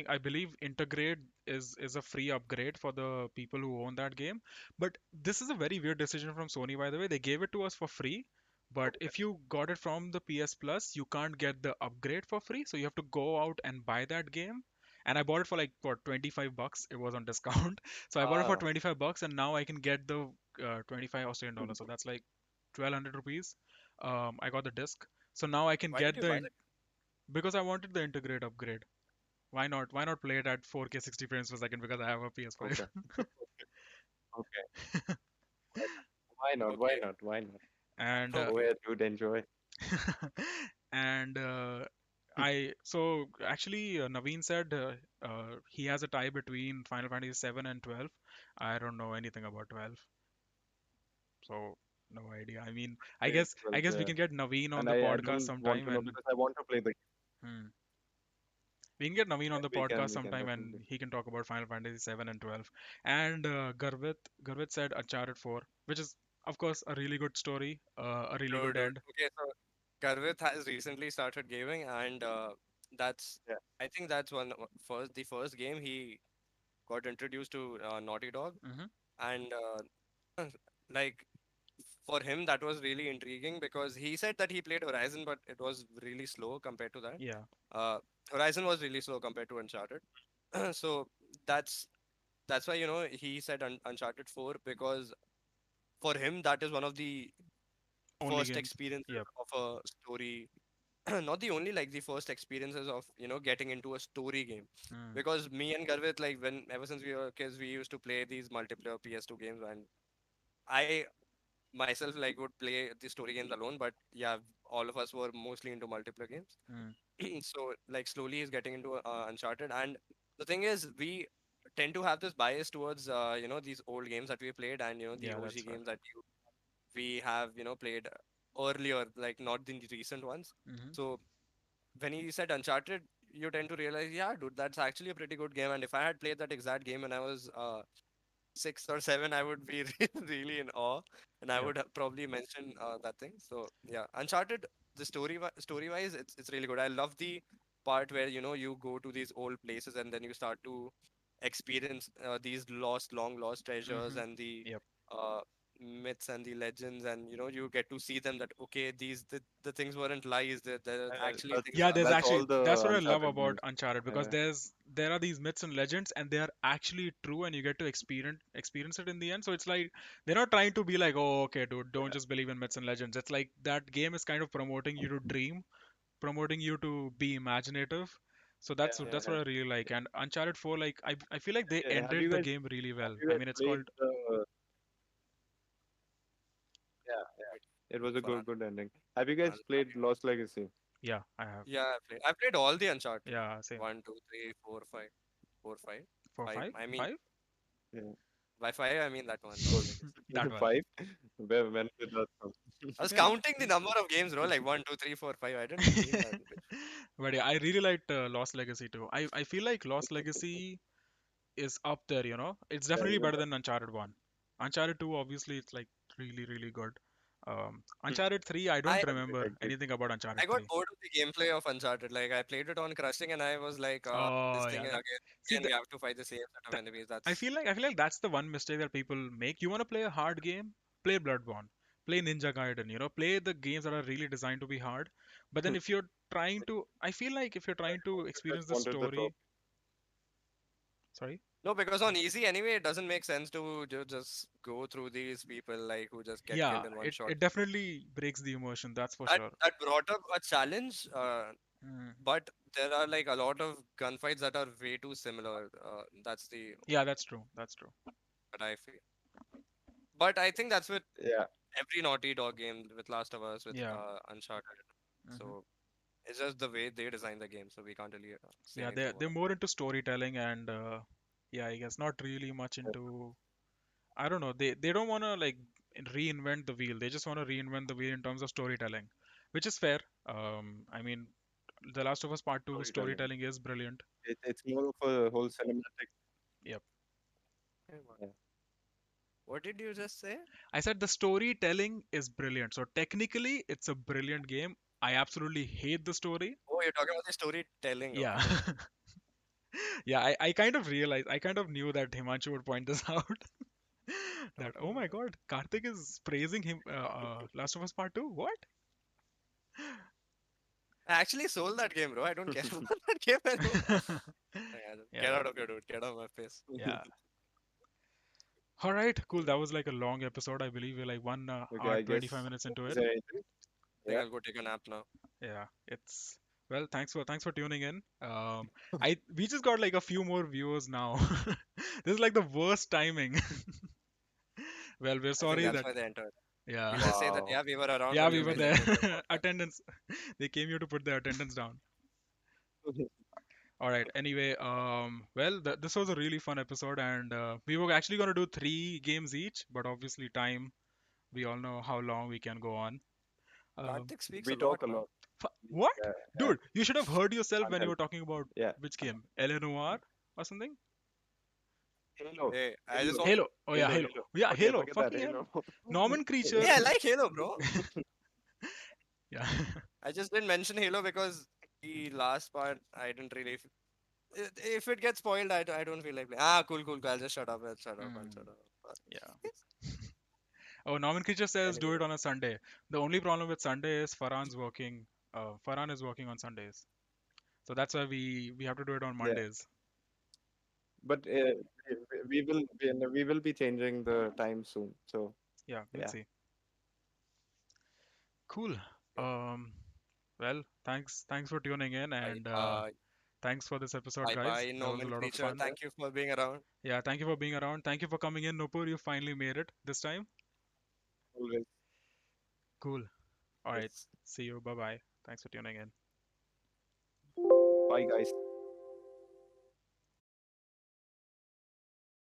Speaker 2: I believe Intergrade is a free upgrade for the people who own that game. But this is a very weird decision from Sony, by the way. They gave it to us for free, but
Speaker 3: Okay.
Speaker 2: if you got it from the PS Plus, you can't get the upgrade for free, so you have to go out and buy that game. And I bought it for like what, 25 bucks. It was on discount. So I bought it for
Speaker 3: Ah.
Speaker 2: 25 bucks, and now I can get the 25 Australian dollars. So that's like 1200 rupees. I got the disc. So now I can
Speaker 1: Why did
Speaker 2: get
Speaker 1: you buy
Speaker 2: because I wanted the integrate upgrade. Why not? Why not play it at 4K 60 frames per second because I have a PS5?
Speaker 3: Okay. Okay. Why
Speaker 1: that?
Speaker 3: not? Why
Speaker 1: Okay.
Speaker 3: not? Why not?
Speaker 2: And
Speaker 3: Go
Speaker 1: Okay.
Speaker 3: ahead, dude. Enjoy.
Speaker 2: and I so actually Naveen said he has a tie between Final Fantasy 7 and 12. I don't know anything about 12, so no idea. I mean,
Speaker 3: Okay.
Speaker 2: I
Speaker 3: Well,
Speaker 2: guess we
Speaker 3: yeah.
Speaker 2: can get Naveen on
Speaker 3: And
Speaker 2: the
Speaker 3: I
Speaker 2: podcast
Speaker 3: don't want
Speaker 2: sometime,
Speaker 3: to know
Speaker 2: and
Speaker 3: because I want to play the.
Speaker 2: hmm, we can get Naveen on
Speaker 3: Yeah,
Speaker 2: the
Speaker 3: we can.
Speaker 2: podcast
Speaker 3: We can
Speaker 2: sometime, and
Speaker 3: definitely.
Speaker 2: he can talk about Final Fantasy 7 and 12. And Garvit said Uncharted 4, which is of course a really good story, a really
Speaker 1: True,
Speaker 2: good
Speaker 1: dude.
Speaker 2: end.
Speaker 1: Okay, so Garvit has recently started gaming, and that's
Speaker 3: Yeah.
Speaker 1: I think that's the first game he got introduced to Naughty Dog,
Speaker 2: Hmm.
Speaker 1: and like for him that was really intriguing because he said that he played Horizon, but it was really slow compared to that.
Speaker 2: Yeah.
Speaker 1: Uh, Horizon was really slow compared to Uncharted, so that's that's why he said Uncharted 4 because for him that is one of the
Speaker 2: Only
Speaker 1: first
Speaker 2: game.
Speaker 1: experiences
Speaker 2: Yep.
Speaker 1: of a story, not the only, like the first experiences of getting into a story game,
Speaker 2: Mm.
Speaker 1: because me and Garvit, like when ever since we were kids we used to play these multiplayer PS2 games, and I myself like would play the story games alone, but yeah, all of us were mostly into multiplayer games.
Speaker 2: Mm.
Speaker 1: So like slowly he's getting into Uncharted, and the thing is we tend to have this bias towards these old games that we played, and the
Speaker 2: Yeah,
Speaker 1: OG
Speaker 2: that's right.
Speaker 1: games that we have played earlier, like not the recent ones.
Speaker 2: Hmm.
Speaker 1: So when he said Uncharted, you tend to realize, yeah, dude, that's actually a pretty good game. And if I had played that exact game when I was 6 or 7, I would be really in awe, and I
Speaker 2: Yep.
Speaker 1: would have probably mention that thing. So yeah, Uncharted, the story wise, it's really good. I love the part where you go to these old places and then you start to experience these long lost treasures
Speaker 2: Hmm.
Speaker 1: and the
Speaker 2: Yep.
Speaker 1: uh, myths and the legends, and you get to see them that okay, the things weren't lies. They're actually
Speaker 3: That's
Speaker 1: things
Speaker 2: Yeah,
Speaker 1: that
Speaker 2: there's
Speaker 3: that's
Speaker 2: actually
Speaker 3: all
Speaker 2: that's
Speaker 3: the
Speaker 2: what I love
Speaker 3: Uncharted
Speaker 2: about
Speaker 3: games.
Speaker 2: Uncharted because
Speaker 3: Yeah.
Speaker 2: there are these myths and legends and they are actually true and you get to experience it in the end. So it's like they're not trying to be like, oh, okay, dude, don't
Speaker 3: Yeah.
Speaker 2: just believe in myths and legends. It's like that game is kind of promoting you to dream, promoting you to be imaginative. So
Speaker 3: Yeah. Yeah.
Speaker 2: that's
Speaker 3: Yeah.
Speaker 2: what I really like. And Uncharted 4, like I feel like they
Speaker 3: Yeah.
Speaker 2: ended the game really well.
Speaker 3: Have you
Speaker 2: I
Speaker 3: guys
Speaker 2: mean, it's
Speaker 3: played
Speaker 2: called
Speaker 3: the? Yeah.
Speaker 1: wait,
Speaker 3: It was a
Speaker 1: Farhan.
Speaker 3: good ending. Have you guys played Lost Legacy?
Speaker 2: yeah, I have.
Speaker 1: Yeah, I played all the Uncharted.
Speaker 2: Yeah, same.
Speaker 1: One, two, three, four, five, four, five,
Speaker 2: For
Speaker 1: five.
Speaker 2: five,
Speaker 1: I mean,
Speaker 2: five,
Speaker 3: Yeah.
Speaker 1: by five, I mean that one, Lost Legacy.
Speaker 2: that one.
Speaker 3: Five. Where when did that come?
Speaker 1: I was
Speaker 2: Yeah.
Speaker 1: counting the number of games, bro. Like one, two, three, four, five. I didn't mean that.
Speaker 2: But yeah, I really liked Lost Legacy too. I feel like Lost Legacy is up there, you know. It's
Speaker 3: Yeah,
Speaker 2: definitely
Speaker 3: even
Speaker 2: better than Uncharted 1. Uncharted 2, obviously, it's like really, really good. Uncharted 3, I
Speaker 1: I
Speaker 2: don't remember
Speaker 3: agreed.
Speaker 2: anything about
Speaker 1: I
Speaker 2: Uncharted
Speaker 1: got
Speaker 2: 3.
Speaker 1: bored of the gameplay of Uncharted. Like I played it on crushing, and I was like, this
Speaker 2: Oh
Speaker 1: thing
Speaker 2: yeah,
Speaker 1: is
Speaker 2: that see
Speaker 1: again. We have to fight the same set of enemies.
Speaker 2: I
Speaker 1: That's
Speaker 2: feel like that's the one mistake that people make. You want to play a hard game, play Bloodborne. play Ninja Gaiden, play the games that are really designed to be hard. But then if you're trying to, I feel like if you're trying to
Speaker 3: Just
Speaker 2: experience the
Speaker 3: wanted the trophy.
Speaker 2: story, sorry.
Speaker 1: No, because on easy anyway, it doesn't make sense to just go through these people like who just get
Speaker 2: Yeah,
Speaker 1: killed in one
Speaker 2: it,
Speaker 1: shot.
Speaker 2: it definitely breaks the immersion, that's for
Speaker 1: That
Speaker 2: sure.
Speaker 1: that brought up a challenge,
Speaker 2: Mm.
Speaker 1: but there are like a lot of gunfights that are way too similar. That's the
Speaker 2: Yeah, that's true. That's true.
Speaker 1: what I feel. But I think that's with
Speaker 3: Yeah.
Speaker 1: every Naughty Dog game, with Last of Us, with
Speaker 2: Yeah.
Speaker 1: Uncharted.
Speaker 2: Hmm.
Speaker 1: So it's just the way they design the game, so we can't really say
Speaker 2: Yeah,
Speaker 1: anything
Speaker 2: they're
Speaker 1: about
Speaker 2: they're more into storytelling and yeah, I guess not really much into. I don't know. They don't want to like reinvent the wheel. They just want to reinvent the wheel in terms of storytelling, which is fair. I mean, The Last of Us Part 2
Speaker 3: Storytelling.
Speaker 2: storytelling is brilliant.
Speaker 3: It's more of a whole cinematic.
Speaker 2: Yep.
Speaker 1: it.
Speaker 3: Yeah.
Speaker 1: What did you just say?
Speaker 2: I said the storytelling is brilliant. So technically, it's a brilliant game. I absolutely hate the story.
Speaker 1: Oh, you're talking about the storytelling.
Speaker 2: Yeah.
Speaker 1: Okay.
Speaker 2: Yeah, I kind of realized, I kind of knew that Himanshu would point this out. That,
Speaker 1: Talking
Speaker 2: oh
Speaker 1: about
Speaker 2: my
Speaker 1: it.
Speaker 2: God, Karthik is praising him, Last of Us Part 2? What?
Speaker 1: I actually sold that game, bro. I don't care about that game anymore. Yeah,
Speaker 2: Yeah,
Speaker 1: get out of here, dude. Get out of my face.
Speaker 2: yeah. All right, cool. That was like a long episode. I believe we're like one
Speaker 3: Okay,
Speaker 2: hour,
Speaker 3: I
Speaker 2: 25
Speaker 3: guess.
Speaker 2: minutes into
Speaker 3: Is
Speaker 2: it.
Speaker 3: there anything?
Speaker 1: I think
Speaker 3: Yeah.
Speaker 1: I'll go take a nap now.
Speaker 2: Yeah, it's well, thanks for tuning in. I we just got like a few more viewers now. This is like the worst timing. Well, we're
Speaker 1: I think
Speaker 2: sorry
Speaker 1: that's
Speaker 2: that
Speaker 1: why they entered.
Speaker 2: yeah.
Speaker 1: We'll just say that,
Speaker 3: Wow.
Speaker 1: yeah, we were around
Speaker 2: Yeah,
Speaker 1: when
Speaker 2: we
Speaker 1: you
Speaker 2: were
Speaker 1: guys
Speaker 2: there.
Speaker 1: entered the podcast.
Speaker 2: Attendance. They came here to put their attendance down. All right. Anyway, well, this was a really fun episode, and we were actually gonna do 3 games each, but obviously time. We all know how long we can go on. Um,
Speaker 1: Karthik speaks a
Speaker 3: We
Speaker 1: lot,
Speaker 3: talk a
Speaker 1: man.
Speaker 3: lot.
Speaker 2: what?
Speaker 3: Yeah, yeah.
Speaker 2: Dude, you should have heard yourself
Speaker 3: Can't
Speaker 2: when you
Speaker 3: help.
Speaker 2: were talking about
Speaker 3: Yeah.
Speaker 2: which game? Eleanor or something?
Speaker 3: Halo.
Speaker 1: Hey, I just
Speaker 3: Halo.
Speaker 1: want to.
Speaker 2: Halo. Oh yeah,
Speaker 3: Halo.
Speaker 2: Halo.
Speaker 3: Halo.
Speaker 2: Yeah,
Speaker 3: Forget
Speaker 2: Halo.
Speaker 3: forget that
Speaker 2: Fucking hell.
Speaker 3: Halo.
Speaker 2: Norman Creature.
Speaker 1: Hey, I like Halo, bro.
Speaker 2: Yeah.
Speaker 1: I just didn't mention Halo because the last part I didn't really. If it gets spoiled, I don't feel like playing. Ah, cool, cool, cool. I'll just shut up. I'll shut up. I'll
Speaker 2: Mm,
Speaker 1: shut up.
Speaker 2: yeah. Oh, Norman Creature says do
Speaker 1: Anyway,
Speaker 2: it on a Sunday. The only problem with Sunday is Farhan's working. Farhan is working on Sundays, so that's why we have to do it on
Speaker 3: Yeah.
Speaker 2: Mondays.
Speaker 3: But we will be changing the time soon. So
Speaker 2: Yeah, we'll
Speaker 3: yeah.
Speaker 2: see. Cool.
Speaker 1: yeah.
Speaker 2: Um, well, thanks for tuning in,
Speaker 1: Bye,
Speaker 2: and
Speaker 1: bye,
Speaker 2: thanks for this episode,
Speaker 1: bye,
Speaker 2: guys.
Speaker 1: bye,
Speaker 2: That was a
Speaker 1: Norman
Speaker 2: lot of
Speaker 1: Creature.
Speaker 2: fun.
Speaker 1: Thank you for being around.
Speaker 2: Yeah, thank you for being around. Thank you for coming in, Nupur. You finally made it this time.
Speaker 3: Always.
Speaker 2: Cool. All right.
Speaker 3: Yes.
Speaker 2: See you. Bye bye. Thanks for tuning in.
Speaker 3: Bye guys.